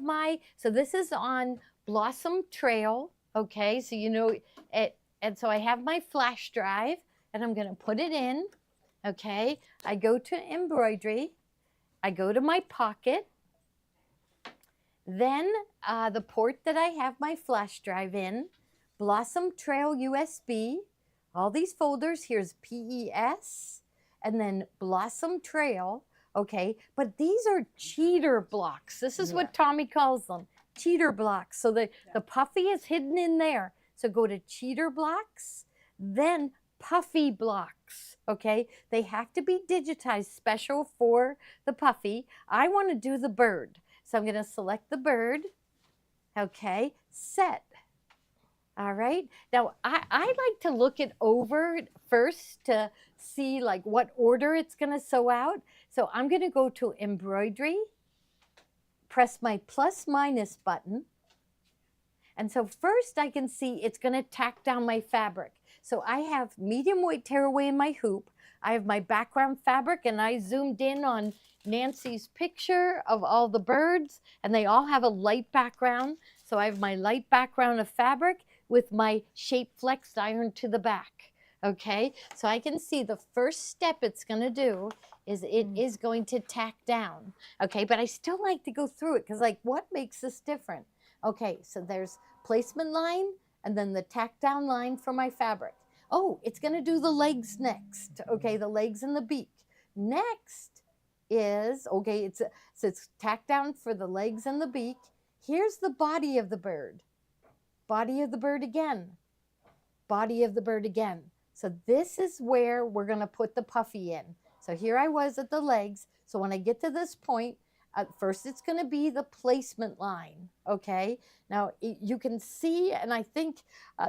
Speaker 1: so this is on Blossom Trail. Okay, so you know it, and so I have my flash drive, and I'm going to put it in. Okay, I go to embroidery. I go to my pocket. Then the port that I have my flash drive in, Blossom Trail USB, all these folders, here's PES, and then Blossom Trail, okay? But these are cheater blocks. This is what Tommy calls them, cheater blocks. So the Puffy is hidden in there. So go to cheater blocks, then Puffy blocks, okay? They have to be digitized special for the Puffy. I want to do the bird. So I'm going to select the bird. Okay, set. All right. Now, I like to look it over first to see like what order it's going to sew out. So I'm going to go to embroidery, press my plus minus button. And so first I can see it's going to tack down my fabric. So I have medium weight tearaway in my hoop. I have my background fabric, and I zoomed in on Nancy's picture of all the birds, and they all have a light background. So I have my light background of fabric with my shape flexed iron to the back. Okay, so I can see the first step it's going to do is it is going to tack down. Okay, but I still like to go through it because, like, what makes this different? Okay, so there's placement line and then the tack down line for my fabric. Oh, it's going to do the legs next. Okay, the legs and the beak. Next is, okay, so it's tack down for the legs and the beak. Here's the body of the bird. Body of the bird again. Body of the bird again. So this is where we're going to put the puffy in. So here I was at the legs. So when I get to this point, first it's going to be the placement line. Okay. Now you can see, and I think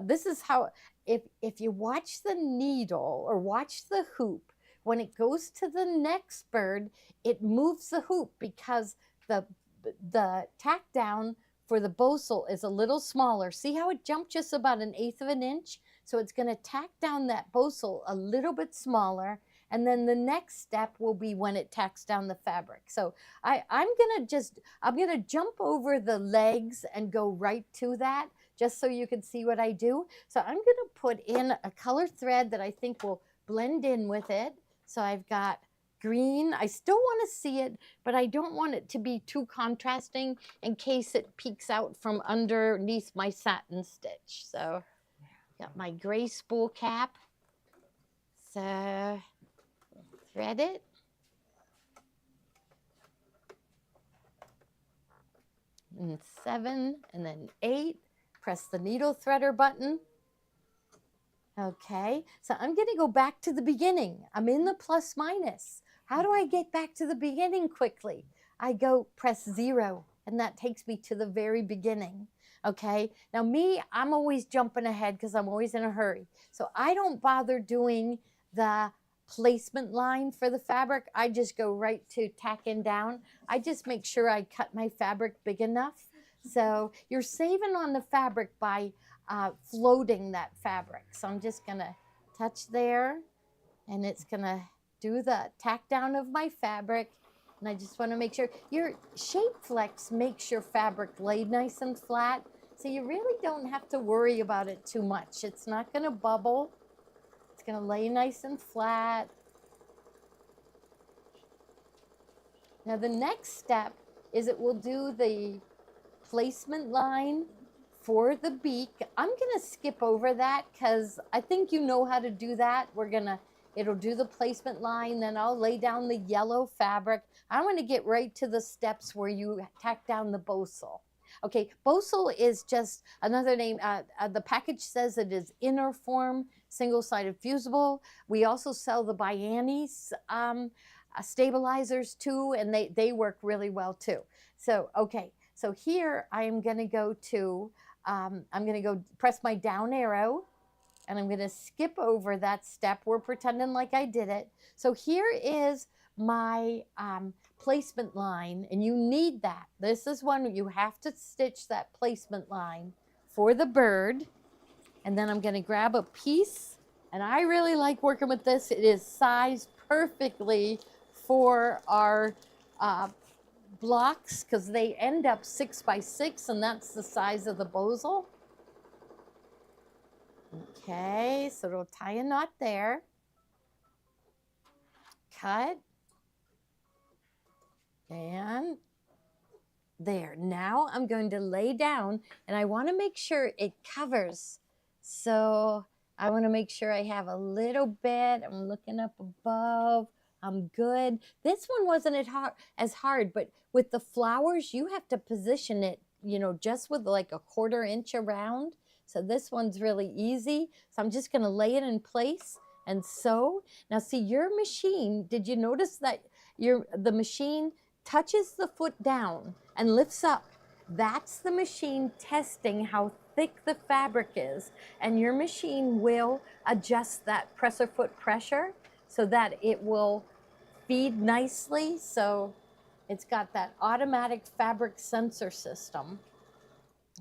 Speaker 1: this is how, if you watch the needle or watch the hoop, when it goes to the next bird, it moves the hoop because the tack down for the Bosal is a little smaller. See how it jumped just about 1/8 of an inch? So it's going to tack down that Bosal a little bit smaller. And then the next step will be when it tacks down the fabric. So I'm going to jump over the legs and go right to that just so you can see what I do. So I'm going to put in a color thread that I think will blend in with it. So I've got green. I still want to see it, but I don't want it to be too contrasting in case it peeks out from underneath my satin stitch. So got my gray spool cap. So thread it. And 7 and then 8. Press the needle threader button. Okay, so I'm going to go back to the beginning. I'm in the plus minus. How do I get back to the beginning quickly? I go press 0, and that takes me to the very beginning. Okay, now me, I'm always jumping ahead because I'm always in a hurry. So I don't bother doing the placement line for the fabric. I just go right to tacking down. I just make sure I cut my fabric big enough. So you're saving on the fabric by floating that fabric. So I'm just gonna touch there, and it's gonna do the tack down of my fabric. And I just want to make sure your shape flex makes your fabric lay nice and flat. So you really don't have to worry about it too much. It's not gonna bubble. It's gonna lay nice and flat. Now the next step is it will do the placement line for the beak. I'm gonna skip over that because I think you know how to do that. It'll do the placement line, then I'll lay down the yellow fabric. I want to get right to the steps where you tack down the Bosal. Okay, Bosal is just another name. The package says it is inner form, single-sided fusible. We also sell the Bianni's stabilizers too, and they work really well too. So, okay, so here I am going to go to, I'm going to go press my down arrow, and I'm going to skip over that step. We're pretending like I did it. So here is my placement line, and you need that. This is one you have to stitch that placement line for the bird. And then I'm going to grab a piece, and I really like working with this. It is sized perfectly for our blocks because they end up 6 by 6, and that's the size of the Bosal. Okay, so it'll tie a knot there. Cut. And there. Now I'm going to lay down, and I want to make sure it covers. So I want to make sure I have a little bit. I'm looking up above. I'm good. This one wasn't as hard, but with the flowers, you have to position it, just with like a 1/4 inch around. So this one's really easy. So I'm just going to lay it in place and sew. Now see, your machine, did you notice that the machine touches the foot down and lifts up? That's the machine testing how thick the fabric is. And your machine will adjust that presser foot pressure so that it will feed nicely. So it's got that automatic fabric sensor system.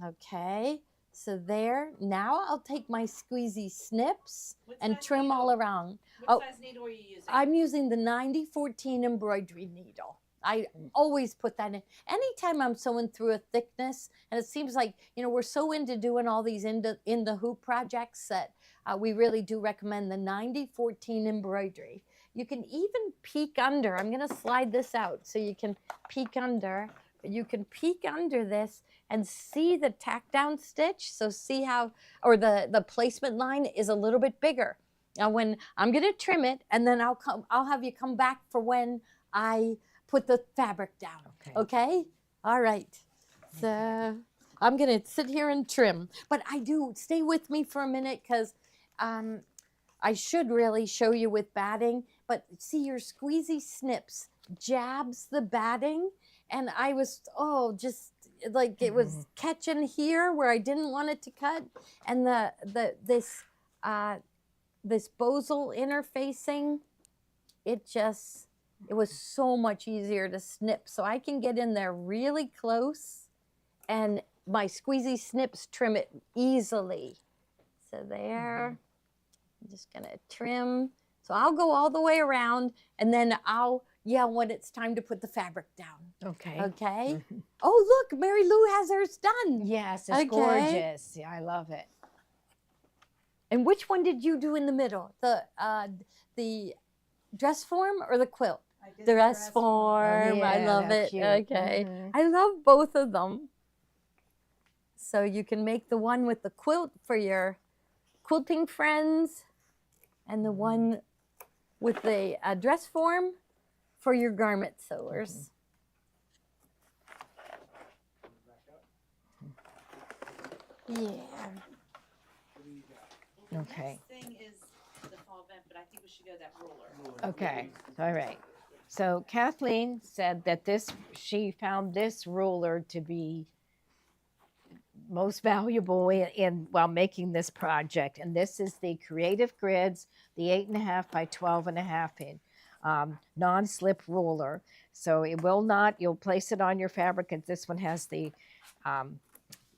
Speaker 1: Okay. So there, now I'll take my squeezy snips
Speaker 3: What
Speaker 1: and
Speaker 3: size
Speaker 1: trim all
Speaker 3: needle?
Speaker 1: around.
Speaker 3: What
Speaker 1: Oh,
Speaker 3: size needle are you using?
Speaker 1: I'm using the 9014 embroidery needle. I always put that in. Anytime I'm sewing through a thickness, and it seems like, we're so into doing all these in the hoop projects that we really do recommend the 9014 embroidery. You can even peek under. I'm going to slide this out so you can peek under. You can peek under this and see the tack down stitch. So see how, or the placement line is a little bit bigger. Now when I'm going to trim it, and then I'll have you come back for when I put the fabric down. Okay? All right. So I'm going to sit here and trim. But stay with me for a minute, because I should really show you with batting. But see, your squeezy snips jabs the batting. And I was, just like it was catching here where I didn't want it to cut. And this Bosal interfacing, it was so much easier to snip. So I can get in there really close, and my squeezy snips trim it easily. So there, I'm just gonna trim. So I'll go all the way around, and then I'll yell when it's time to put the fabric down.
Speaker 2: Okay.
Speaker 1: Okay? Oh, look, Mary Lou has hers done.
Speaker 2: Yes, it's
Speaker 1: Okay.
Speaker 2: gorgeous. Yeah, I love it.
Speaker 1: And which one did you do in the middle? The dress form or the quilt? The dress form. I
Speaker 2: Yeah,
Speaker 1: love
Speaker 2: that's
Speaker 1: it.
Speaker 2: cute.
Speaker 1: Okay.
Speaker 2: Mhm.
Speaker 1: I love both of them. So you can make the one with the quilt for your quilting friends, and the one with the dress form for your garment sewers. Yeah.
Speaker 2: Okay.
Speaker 3: Next thing is the fall event, but I think we should go that ruler.
Speaker 2: Okay. All right. So Kathleen said that she found this ruler to be most valuable while making this project. And this is the Creative Grids, the 8.5 by 12.5 inch non-slip ruler. So it will not, you'll place it on your fabric, and this one has the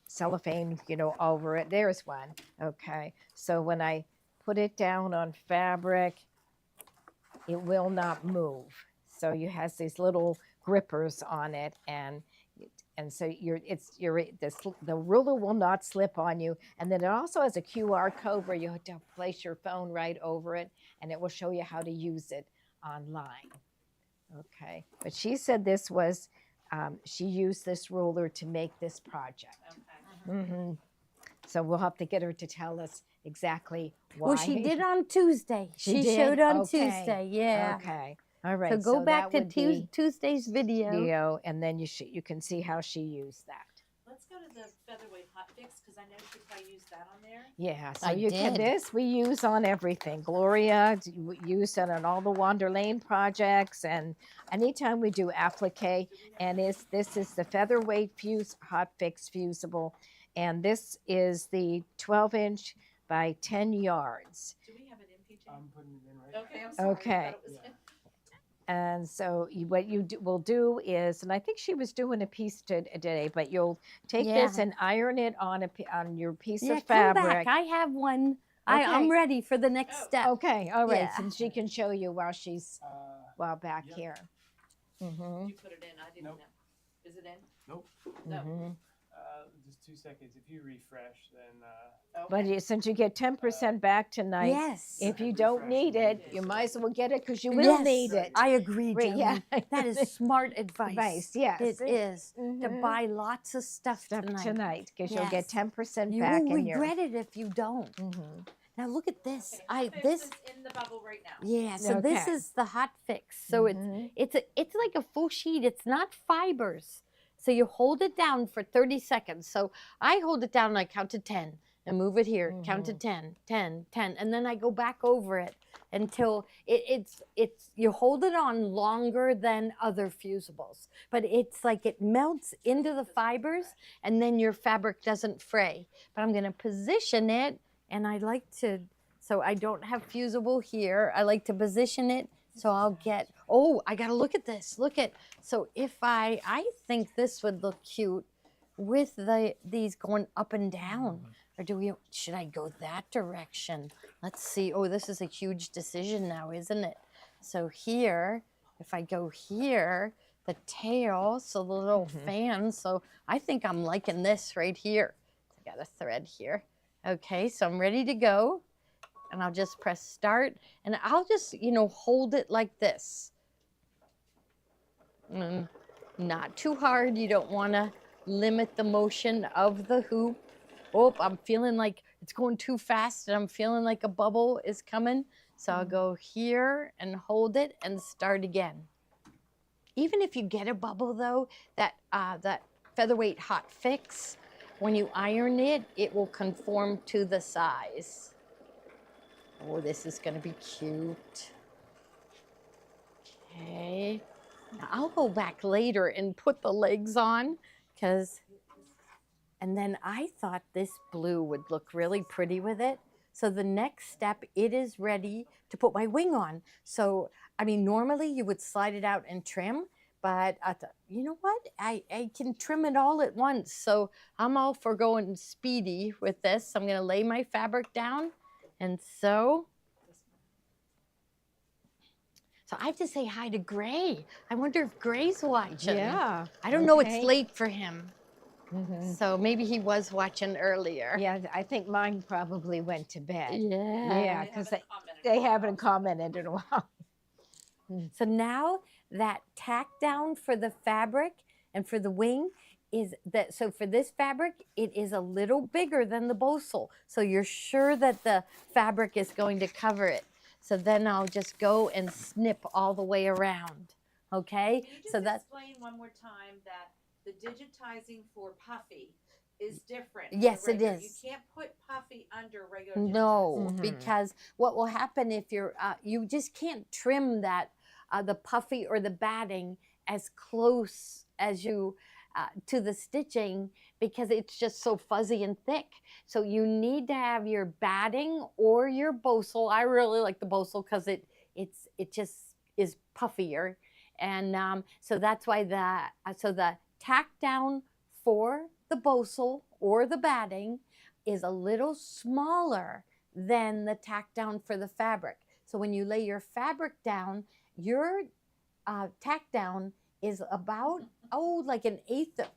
Speaker 2: cellophane, over it. There's one. Okay. So when I put it down on fabric, it will not move. So it has these little grippers on it, and so the ruler will not slip on you. And then it also has a QR code where you have to place your phone right over it, and it will show you how to use it online. Okay. But she said this was, she used this ruler to make this project.
Speaker 3: Okay.
Speaker 2: So we'll have to get her to tell us exactly why.
Speaker 1: Well, she did on Tuesday. She
Speaker 2: did?
Speaker 1: showed on
Speaker 2: Okay.
Speaker 1: Tuesday. Yeah.
Speaker 2: Okay. All right.
Speaker 1: So go back
Speaker 2: that
Speaker 1: to
Speaker 2: would be
Speaker 1: Tuesday's video.
Speaker 2: and then you can see how she used that.
Speaker 3: Let's go to the featherweight hot fix, because I know she probably used that on there.
Speaker 2: Yeah, so
Speaker 1: I
Speaker 2: you can
Speaker 1: did.
Speaker 2: this we use on everything. Gloria used it on all the Wander Lane projects, and anytime we do applique. And this is the featherweight hot fix fusible, and this is the 12-inch by 10 yards.
Speaker 3: Do we have it in, PJ?
Speaker 5: I'm putting it in right now.
Speaker 3: Okay, I'm sorry. I
Speaker 2: Okay.
Speaker 3: thought it was in.
Speaker 2: And so what you will do is, and I think she was doing a piece today, but you'll take this
Speaker 1: Yeah.
Speaker 2: and iron it on your piece
Speaker 1: Yeah,
Speaker 2: of
Speaker 1: come
Speaker 2: fabric.
Speaker 1: back. I have one.
Speaker 2: Okay.
Speaker 1: I'm ready for the next step.
Speaker 2: Okay, all right.
Speaker 1: Yeah.
Speaker 2: And she can show you while she's back
Speaker 5: Yep.
Speaker 2: here. Mm-hmm.
Speaker 3: You put it in. I didn't
Speaker 5: Nope.
Speaker 3: know. Is it in?
Speaker 5: Nope.
Speaker 3: No.
Speaker 2: Mm-hmm.
Speaker 5: Just 2 seconds. If you refresh, then
Speaker 2: But since you get 10% back tonight,
Speaker 1: Yes.
Speaker 2: if you
Speaker 5: Refresh
Speaker 2: don't
Speaker 5: and
Speaker 2: need
Speaker 5: then
Speaker 2: it,
Speaker 5: you
Speaker 2: you
Speaker 5: can
Speaker 2: might as
Speaker 5: see.
Speaker 2: well get it because you will
Speaker 1: Yes,
Speaker 2: need it.
Speaker 1: I agree,
Speaker 2: Right,
Speaker 1: Julie.
Speaker 2: yeah.
Speaker 1: That is smart advice.
Speaker 2: Advice, yes.
Speaker 1: It is to
Speaker 2: Mhm.
Speaker 1: buy lots of stuff
Speaker 2: Stuff
Speaker 1: tonight.
Speaker 2: tonight because you'll get
Speaker 1: Yes.
Speaker 2: 10%
Speaker 1: You
Speaker 2: back
Speaker 1: will
Speaker 2: in your.
Speaker 1: regret it if you don't.
Speaker 2: Mhm.
Speaker 1: Now look at this.
Speaker 3: Okay, hot fix is in the bubble right now.
Speaker 1: Yeah. So this
Speaker 2: Okay.
Speaker 1: is the hot fix. So
Speaker 2: Mhm.
Speaker 1: it's like a full sheet. It's not fibers. So you hold it down for 30 seconds. So I hold it down and I count to 10 and move it here. Count to 10, 10, 10. And then I go back over it until it's you hold it on longer than other fusibles. But it's like it melts into the fibers and then your fabric doesn't fray. But I'm going to position it, and I like to, so I don't have fusible here. I like to position it so I'll get, I got to look at this. Look at, so if I think this would look cute with these going up and down? Or should I go that direction? Let's see. Oh, this is a huge decision now, isn't it? So here, if I go here, the tail, so the little fan, so I think I'm liking this right here. I got a thread here. Okay, so I'm ready to go. And I'll just press start, and I'll just, hold it like this. Not too hard. You don't want to limit the motion of the hoop. Oh, I'm feeling like it's going too fast, and I'm feeling like a bubble is coming. So I'll go here and hold it and start again. Even if you get a bubble, though, that featherweight hot fix, when you iron it, it will conform to the size. Oh, this is going to be cute. Okay. Now I'll go back later and put the legs on, and then I thought this blue would look really pretty with it. So the next step, it is ready to put my wing on. So, I mean, normally you would slide it out and trim, but I thought, you know what? I can trim it all at once. So I'm all for going speedy with this. I'm going to lay my fabric down and sew. So I have to say hi to Gray. I wonder if Gray's watching.
Speaker 2: Yeah.
Speaker 1: I don't know,
Speaker 2: okay.
Speaker 1: it's late for him. So maybe he was watching earlier.
Speaker 2: Yeah, I think mine probably went to bed.
Speaker 1: Yeah.
Speaker 2: Yeah, because they haven't commented in a while.
Speaker 1: So now that tack down for the fabric and for the wing is that, so for this fabric, it is a little bigger than the Bosal. So you're sure that the fabric is going to cover it. So then I'll just go and snip all the way around. Okay?
Speaker 3: Can you just
Speaker 1: So that's
Speaker 3: explain one more time that the digitizing for Puffy is different?
Speaker 1: Yes,
Speaker 3: than
Speaker 1: it
Speaker 3: regular.
Speaker 1: is.
Speaker 3: You can't put Puffy under regular
Speaker 1: no,
Speaker 3: digitizing.
Speaker 1: because what will happen if you're you just can't trim that the puffy or the batting as close as you to the stitching, because it's just so fuzzy and thick. So you need to have your batting or your Bosal. I really like the Bosal because it just is puffier, and so that's why the tack down for the Bosal or the batting is a little smaller than the tack down for the fabric. So when you lay your fabric down, your tack down is about, like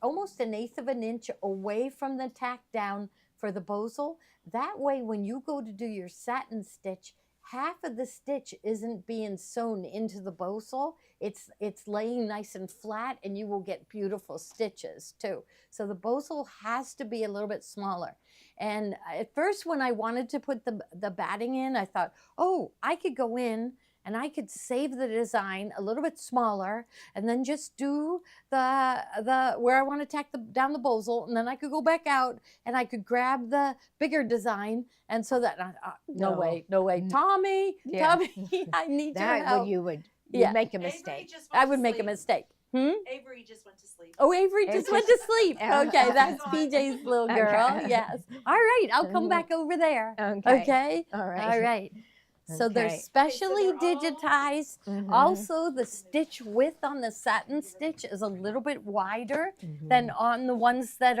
Speaker 1: almost an eighth of an inch away from the tack down for the Bosal. That way, when you go to do your satin stitch, half of the stitch isn't being sewn into the Bosal. It's laying nice and flat, and you will get beautiful stitches too. So the Bosal has to be a little bit smaller. And at first, when I wanted to put the batting in, I thought, oh, I could go in and I could save the design a little bit smaller, and then just do the where I want to tack down the Bosal, and then I could go back out and I could grab the bigger design, and so that no way, Tommy, I need your
Speaker 2: That
Speaker 1: help.
Speaker 2: you would
Speaker 1: Yeah.
Speaker 2: make a
Speaker 3: Avery
Speaker 2: mistake.
Speaker 3: just went
Speaker 1: I
Speaker 3: to
Speaker 1: would make a
Speaker 3: sleep.
Speaker 1: mistake.
Speaker 3: Avery just went to sleep.
Speaker 1: Oh, Avery just went to sleep. Okay, that's
Speaker 3: Okay.
Speaker 1: PJ's little girl.
Speaker 2: Okay.
Speaker 1: Yes. All right, I'll come back over there.
Speaker 2: Okay.
Speaker 1: Okay.
Speaker 2: All right.
Speaker 1: All right. So they're
Speaker 2: Okay.
Speaker 1: specially
Speaker 3: they're all-
Speaker 1: digitized. Also, the stitch width on the satin stitch is a little bit wider than on the ones that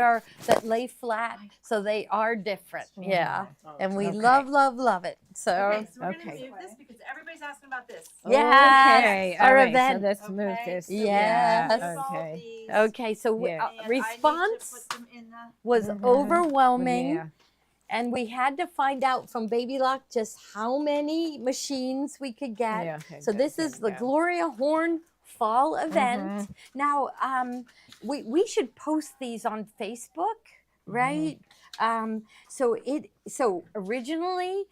Speaker 1: lay flat. So they are different. Yeah. And we
Speaker 2: Okay.
Speaker 1: love it. So
Speaker 3: Okay, so we're
Speaker 2: Okay.
Speaker 3: gonna move this because everybody's asking about this.
Speaker 1: Yes,
Speaker 2: Okay.
Speaker 1: our
Speaker 2: All right.
Speaker 1: event.
Speaker 2: So let's move
Speaker 3: Okay,
Speaker 2: this.
Speaker 3: so
Speaker 1: Yes.
Speaker 2: Yeah.
Speaker 3: move all
Speaker 2: Okay.
Speaker 3: these,
Speaker 1: okay, so
Speaker 2: Yeah.
Speaker 3: and I need to
Speaker 1: response
Speaker 3: put them in the-
Speaker 1: was overwhelming.
Speaker 2: Yeah.
Speaker 1: And we had to find out from Baby Lock just how many machines we could get.
Speaker 2: Yeah, okay,
Speaker 1: So
Speaker 2: good,
Speaker 1: this is
Speaker 2: good,
Speaker 1: the
Speaker 2: yeah.
Speaker 1: Gloria Horn Fall event. Now, we should post these on Facebook, right? So originally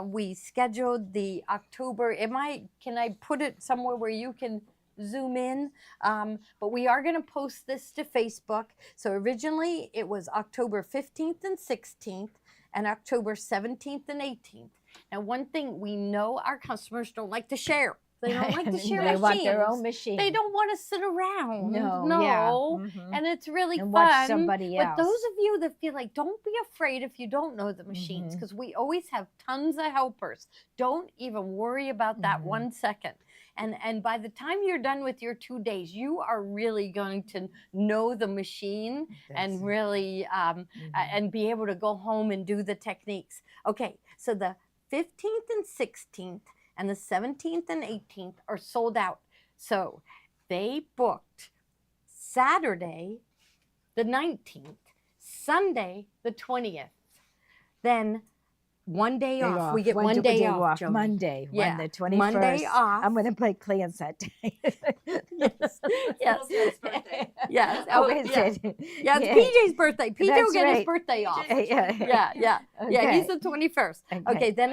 Speaker 1: we scheduled the October. Can I put it somewhere where you can zoom in? But we are going to post this to Facebook. So originally it was October 15th and 16th and October 17th and 18th. Now, one thing we know, our customers don't like to share. They don't like to share
Speaker 2: They
Speaker 1: machines.
Speaker 2: want their own machine.
Speaker 1: They don't want to sit around.
Speaker 2: No, yeah.
Speaker 1: And it's really
Speaker 2: And
Speaker 1: fun.
Speaker 2: watch somebody
Speaker 1: But
Speaker 2: else.
Speaker 1: those of you that feel like, don't be afraid if you don't know the machines, because we always have tons of helpers. Don't even worry about that 1 second. And by the time you're done with your 2 days, you are really going to know the machine and really and be able to go home and do the techniques. Okay, so the 15th and 16th and the 17th and 18th are sold out. So they booked Saturday the 19th, Sunday the 20th. Then one day off. We get
Speaker 2: When
Speaker 1: one
Speaker 2: do we
Speaker 1: day
Speaker 2: do
Speaker 1: off, Jody.
Speaker 2: Monday,
Speaker 1: Yeah,
Speaker 2: on the 21st.
Speaker 1: Monday off.
Speaker 2: I'm going to play clans that day.
Speaker 1: Yes. Yes.
Speaker 3: Elizabeth's birthday.
Speaker 1: Yes.
Speaker 2: Oh,
Speaker 1: Oh,
Speaker 2: is
Speaker 1: yes.
Speaker 2: it?
Speaker 1: Yeah, it's PJ's birthday. PJ will
Speaker 2: That's
Speaker 1: get his
Speaker 2: right.
Speaker 1: birthday off.
Speaker 2: Yeah.
Speaker 1: Yeah. Yeah, he's
Speaker 2: Okay.
Speaker 1: the 21st. Okay, then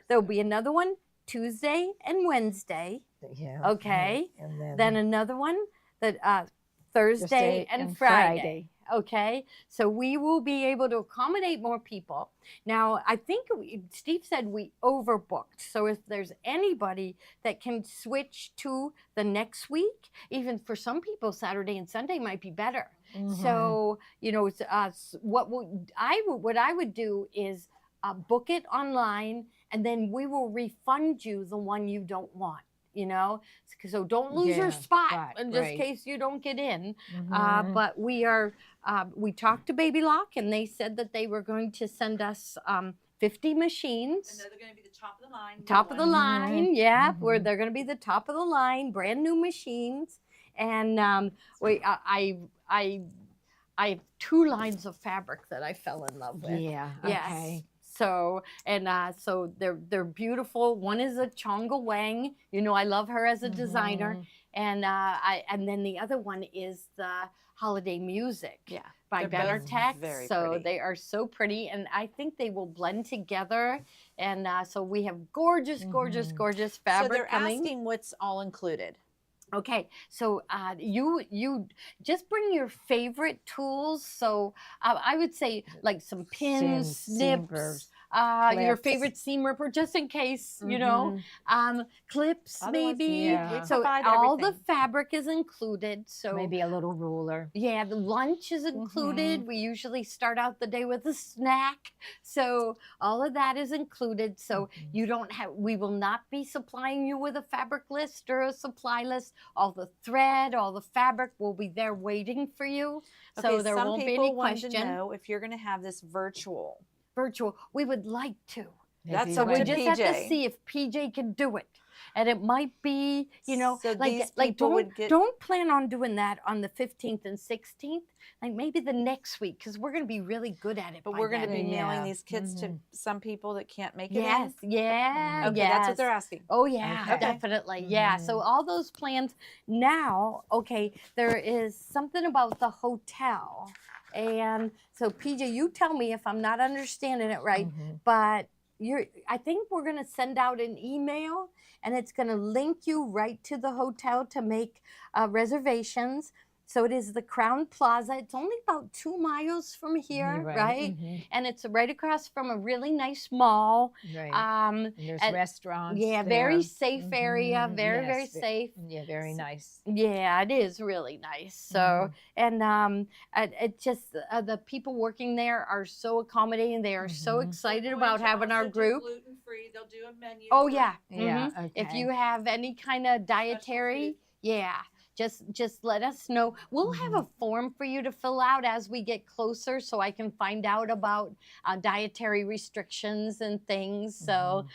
Speaker 1: there'll be another one Tuesday and Wednesday.
Speaker 2: Yeah.
Speaker 1: Okay.
Speaker 2: And
Speaker 1: Then another one that Thursday and Friday. Okay, so we will be able to accommodate more people. Now, I think Steve said we overbooked. So if there's anybody that can switch to the next week, even for some people, Saturday and Sunday might be better. So, you know, what I would do is book it online, and then we will refund you the one you don't want. You know, so don't lose your spot in just case you don't get in. But we talked to Baby Lock, and they said that they were going to send us 50 machines.
Speaker 3: And they're going to be the top of the line.
Speaker 1: Top of the line, yeah. Where they're going to be the top of the line, brand new machines. And I have 2 lines of fabric that I fell in love with.
Speaker 2: Yeah.
Speaker 1: Yes.
Speaker 2: Okay.
Speaker 1: So so they're beautiful. One is a Chonga Wang. You know, I love her as a designer. And and then the other one is the Holiday Music.
Speaker 3: Yeah,
Speaker 1: By
Speaker 3: they're both
Speaker 1: Benartex.
Speaker 3: very
Speaker 1: So
Speaker 3: pretty.
Speaker 1: they are so pretty, and I think they will blend together. And so we have gorgeous
Speaker 3: So
Speaker 1: fabric
Speaker 3: they're
Speaker 1: coming.
Speaker 3: asking what's all included.
Speaker 1: Okay, so you just bring your favorite tools. So I would say like some pins,
Speaker 2: Seam
Speaker 1: snips,
Speaker 2: rivers,
Speaker 1: your
Speaker 2: clips.
Speaker 1: favorite seam ripper, just in case, you know, clips
Speaker 3: Otherwise,
Speaker 1: maybe.
Speaker 2: Yeah.
Speaker 3: We
Speaker 1: So
Speaker 3: provide
Speaker 1: all the
Speaker 3: everything.
Speaker 1: fabric is included. So
Speaker 2: Maybe a little ruler.
Speaker 1: yeah, the lunch is included. We usually start out the day with a snack. So all of that is included. So you don't have, we will not be supplying you with a fabric list or a supply list. All the thread, all the fabric will be there waiting for you. So
Speaker 3: Okay,
Speaker 1: there
Speaker 3: some
Speaker 1: won't be
Speaker 3: people
Speaker 1: any
Speaker 3: want
Speaker 1: question.
Speaker 3: to know if you're going to have this virtual.
Speaker 1: Virtual, we would like to.
Speaker 3: That's
Speaker 1: So
Speaker 3: up
Speaker 1: we
Speaker 3: to
Speaker 1: just have to
Speaker 3: PJ.
Speaker 1: see if PJ can do it. And it might be, you know,
Speaker 3: So these
Speaker 1: like
Speaker 3: people would get-
Speaker 1: don't plan on doing that on the 15th and 16th. Like maybe the next week, because we're going to be really good at it.
Speaker 3: But
Speaker 1: by
Speaker 3: we're going to
Speaker 1: then.
Speaker 3: be mailing
Speaker 2: Yeah.
Speaker 3: these kits to some people that can't make it
Speaker 1: Yes,
Speaker 3: in.
Speaker 1: yeah,
Speaker 3: Okay,
Speaker 1: yes.
Speaker 3: that's what they're asking.
Speaker 1: Oh yeah,
Speaker 3: Okay.
Speaker 1: definitely. Yeah. So all those plans now, okay, there is something about the hotel. And so PJ, you tell me if I'm not understanding it right, but I think we're going to send out an email, and it's going to link you right to the hotel to make reservations. So it is the Crown Plaza. It's only about 2 miles from here, right? And it's right across from a really nice mall.
Speaker 2: Right.
Speaker 1: And
Speaker 2: There's
Speaker 1: and-
Speaker 2: restaurants.
Speaker 1: yeah,
Speaker 2: there.
Speaker 1: very safe area,
Speaker 2: Mhm.
Speaker 1: very
Speaker 2: Yes,
Speaker 1: safe.
Speaker 2: Yeah, very nice.
Speaker 1: Yeah, it is really nice. So, and it just the people working there are so accommodating. They are so excited about having our group.
Speaker 3: Gluten free. They'll do a menu.
Speaker 1: Oh
Speaker 3: for-
Speaker 1: yeah,
Speaker 2: Yeah,
Speaker 1: If
Speaker 2: okay.
Speaker 1: you have any kind of dietary, yeah, just let us know. We'll have a form for you to fill out as we get closer, so I can find out about dietary restrictions and things. So,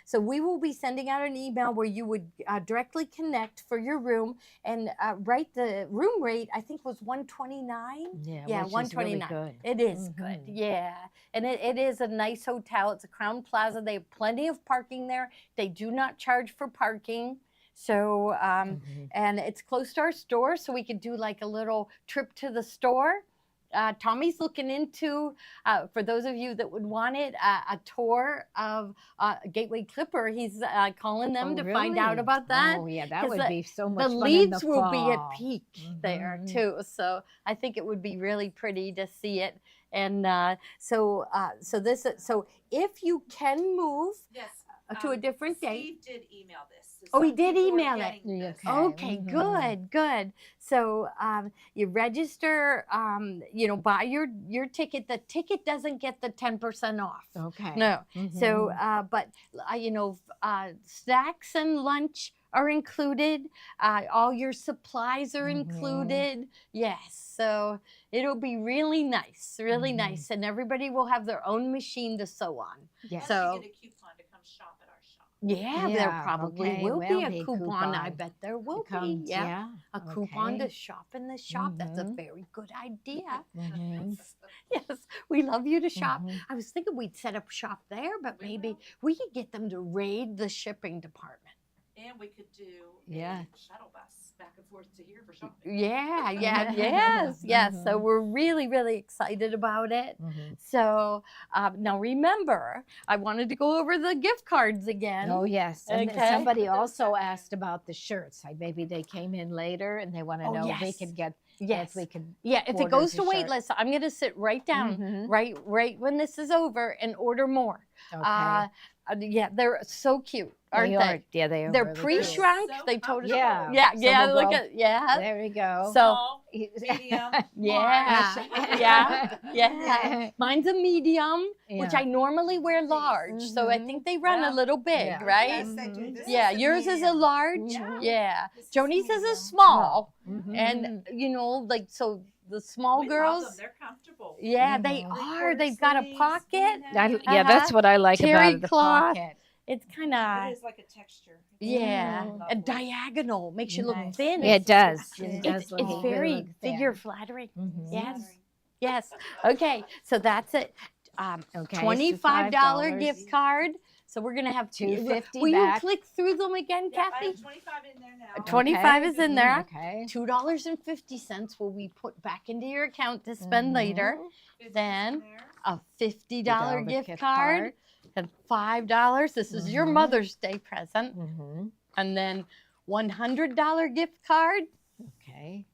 Speaker 1: so we will be sending out an email where you would directly connect for your room and write the room rate. I think was $129. Yeah,
Speaker 2: which is really
Speaker 1: 129.
Speaker 2: good.
Speaker 1: It is good, yeah. And it is a nice hotel. It's a Crown Plaza. They have plenty of parking there. They do not charge for parking. So, and it's close to our store, so we could do like a little trip to the store. Tommy's looking into, for those of you that would want it, a tour of Gateway Clipper. He's calling them to find out
Speaker 2: really?
Speaker 1: about that.
Speaker 2: Oh, yeah, that
Speaker 1: 'cause
Speaker 2: would be so much
Speaker 1: The
Speaker 2: fun
Speaker 1: leads
Speaker 2: in the
Speaker 1: will be at
Speaker 2: fall.
Speaker 1: peak there too, so I think it would be really pretty to see it. And so if you can move
Speaker 3: Yes.
Speaker 1: to a different date.
Speaker 3: Steve did email this. So
Speaker 1: Oh, he
Speaker 3: some
Speaker 1: did
Speaker 3: people are
Speaker 1: email it.
Speaker 3: getting this.
Speaker 1: Okay, good. So you register, buy your ticket. The ticket doesn't get the 10% off.
Speaker 2: Okay.
Speaker 1: No. So, but snacks and lunch are included. All your supplies are
Speaker 2: Mhm.
Speaker 1: included. Yes, so it'll be really nice, really
Speaker 2: Mhm.
Speaker 1: nice, and everybody will have their own machine to sew on.
Speaker 2: Yes.
Speaker 1: So-
Speaker 3: You get a coupon to come shop at our shop.
Speaker 1: Yeah, there
Speaker 2: Yeah,
Speaker 1: probably
Speaker 2: okay,
Speaker 1: will
Speaker 2: will
Speaker 1: be a
Speaker 2: be
Speaker 1: coupon. I
Speaker 2: coupon.
Speaker 1: bet there will
Speaker 2: It comes,
Speaker 1: be. Yeah, a coupon to
Speaker 2: okay.
Speaker 1: shop in the shop. That's a
Speaker 2: Mhm.
Speaker 1: very good idea.
Speaker 2: Mhm.
Speaker 1: Yes, we love you to shop.
Speaker 2: Mhm.
Speaker 1: I was thinking we'd set up shop there, but
Speaker 3: We
Speaker 1: maybe
Speaker 3: will.
Speaker 1: we could get them to raid the shipping department.
Speaker 3: And we could do
Speaker 2: Yeah.
Speaker 3: a shuttle bus back and forth to here for shopping.
Speaker 1: Yeah, yeah, yes, yes. So
Speaker 2: Mhm.
Speaker 1: we're really, really excited about it.
Speaker 2: Mhm.
Speaker 1: So now remember, I wanted to go over the gift cards again.
Speaker 2: Oh yes, and then
Speaker 1: Okay.
Speaker 2: somebody also asked about the shirts. Like maybe they came in later and they want to
Speaker 1: Oh,
Speaker 2: know if we
Speaker 1: yes.
Speaker 2: could get
Speaker 1: Yes.
Speaker 2: if we could.
Speaker 1: Yeah, if it
Speaker 2: order
Speaker 1: goes
Speaker 2: the
Speaker 1: to wait
Speaker 2: shirt.
Speaker 1: list, I'm gonna sit right down,
Speaker 2: Mhm.
Speaker 1: right when this is over, and order more.
Speaker 2: Okay.
Speaker 1: Yeah, they're so cute, aren't they?
Speaker 2: are. Yeah, they are.
Speaker 1: They're
Speaker 2: really
Speaker 1: pre-shrunk.
Speaker 3: So
Speaker 1: They told us.
Speaker 2: Yeah.
Speaker 1: Yeah,
Speaker 2: So
Speaker 1: yeah.
Speaker 2: we'll
Speaker 1: Look
Speaker 2: go-
Speaker 1: at yeah.
Speaker 2: There we go.
Speaker 1: So
Speaker 3: Small, medium,
Speaker 1: yeah,
Speaker 3: large.
Speaker 1: yeah, yeah. Mine's a medium, which
Speaker 2: Yeah.
Speaker 1: I normally wear large, so I
Speaker 2: Mhm.
Speaker 1: think they run a
Speaker 3: Yeah.
Speaker 1: little big,
Speaker 2: Yeah.
Speaker 1: right?
Speaker 3: Yes, they do.
Speaker 2: Mhm.
Speaker 3: This
Speaker 1: Yeah,
Speaker 3: is a
Speaker 1: yours is a
Speaker 3: medium.
Speaker 1: large.
Speaker 2: Mhm.
Speaker 1: Yeah,
Speaker 3: This is
Speaker 1: Joni's is a
Speaker 3: medium.
Speaker 1: small,
Speaker 2: Mhm.
Speaker 1: and like so the small
Speaker 3: We love
Speaker 1: girls.
Speaker 3: them. They're comfortable.
Speaker 1: Yeah, they
Speaker 2: Mhm.
Speaker 1: are. They've got a
Speaker 3: Sleeves,
Speaker 1: pocket.
Speaker 3: V-neck.
Speaker 2: Yeah, that's what I like
Speaker 1: Terry
Speaker 2: about it, the
Speaker 1: cloth.
Speaker 2: pocket.
Speaker 1: It's kind
Speaker 3: It
Speaker 1: of
Speaker 3: is like a texture.
Speaker 1: yeah,
Speaker 2: Mhm.
Speaker 1: a diagonal makes you look
Speaker 3: Nice.
Speaker 1: thin.
Speaker 2: Yeah, it does.
Speaker 3: It
Speaker 2: It
Speaker 1: It's,
Speaker 2: does look
Speaker 1: it's
Speaker 2: good.
Speaker 1: very
Speaker 2: Look
Speaker 1: figure
Speaker 2: thin.
Speaker 1: flattering.
Speaker 2: Mhm.
Speaker 1: Yes. Yes. Okay. So that's it.
Speaker 2: Okay, so
Speaker 1: $25
Speaker 2: $5.
Speaker 1: gift card. So we're gonna have
Speaker 2: $2.50
Speaker 1: Will
Speaker 2: back.
Speaker 1: you click through them again,
Speaker 3: Yeah, I
Speaker 1: Kathy?
Speaker 3: have 25 in there now.
Speaker 1: 25 is in there.
Speaker 2: Okay.
Speaker 1: $2.50 will be put back into your account to spend later.
Speaker 3: 50
Speaker 1: Then
Speaker 3: in there.
Speaker 1: A $50
Speaker 2: $50
Speaker 1: gift card and $5. This is your
Speaker 2: Mhm.
Speaker 1: Mother's Day present.
Speaker 2: Mhm.
Speaker 1: And then $100 gift card.
Speaker 2: Okay.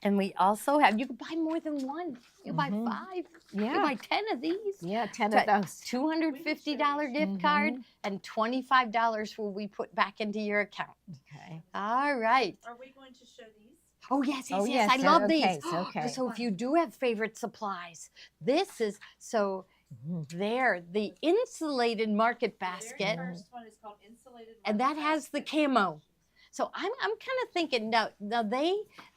Speaker 1: And we also have, you can buy more than one. You buy
Speaker 2: Mhm.
Speaker 1: 5. You
Speaker 2: Yeah.
Speaker 1: buy 10 of these.
Speaker 2: Yeah, 10
Speaker 1: So
Speaker 2: of those.
Speaker 1: $250 gift card and $25 will be put back into your account.
Speaker 2: Okay.
Speaker 1: All right.
Speaker 3: Are we going to show these?
Speaker 1: Oh, yes, yes,
Speaker 2: Oh,
Speaker 1: yes. I
Speaker 2: yes,
Speaker 1: love
Speaker 2: okay,
Speaker 1: these.
Speaker 2: okay.
Speaker 1: So if you do have favorite supplies, this is, so
Speaker 2: Mhm.
Speaker 1: there, the insulated market
Speaker 3: The
Speaker 1: basket.
Speaker 3: very first one is called insulated.
Speaker 1: And that
Speaker 3: market
Speaker 1: has the
Speaker 3: basket.
Speaker 1: camo. So I'm kind of thinking now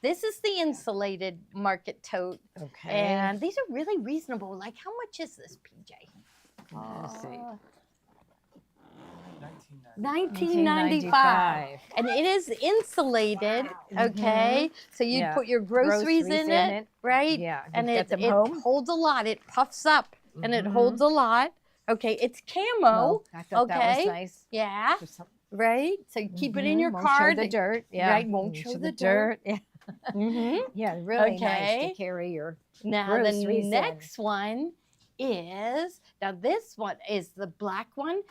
Speaker 1: this is the insulated market tote,
Speaker 2: Okay.
Speaker 1: and these are really reasonable. Like how much is this, PJ?
Speaker 2: Let's see.
Speaker 1: $19.95, and it is insulated.
Speaker 3: Wow.
Speaker 1: Okay, so you'd
Speaker 2: Yeah.
Speaker 1: put your groceries in it, right?
Speaker 2: Yeah.
Speaker 1: And
Speaker 2: get
Speaker 1: it
Speaker 2: them home.
Speaker 1: holds a lot. It puffs up, and it
Speaker 2: Mhm.
Speaker 1: holds a lot. Okay, it's camo.
Speaker 2: Well, I thought that
Speaker 1: okay.
Speaker 2: was nice.
Speaker 1: Yeah,
Speaker 2: For some-
Speaker 1: right. So you keep it in
Speaker 2: Mhm,
Speaker 1: your
Speaker 2: won't
Speaker 1: card.
Speaker 2: Show the dirt. Yeah.
Speaker 1: Right, won't
Speaker 2: Mm,
Speaker 1: show the dirt.
Speaker 2: Yeah.
Speaker 1: Mhm.
Speaker 2: Yeah, really nice
Speaker 1: Okay.
Speaker 2: to carry your.
Speaker 1: Now
Speaker 2: Groceries
Speaker 1: the
Speaker 2: in.
Speaker 1: next one is this one is the black one.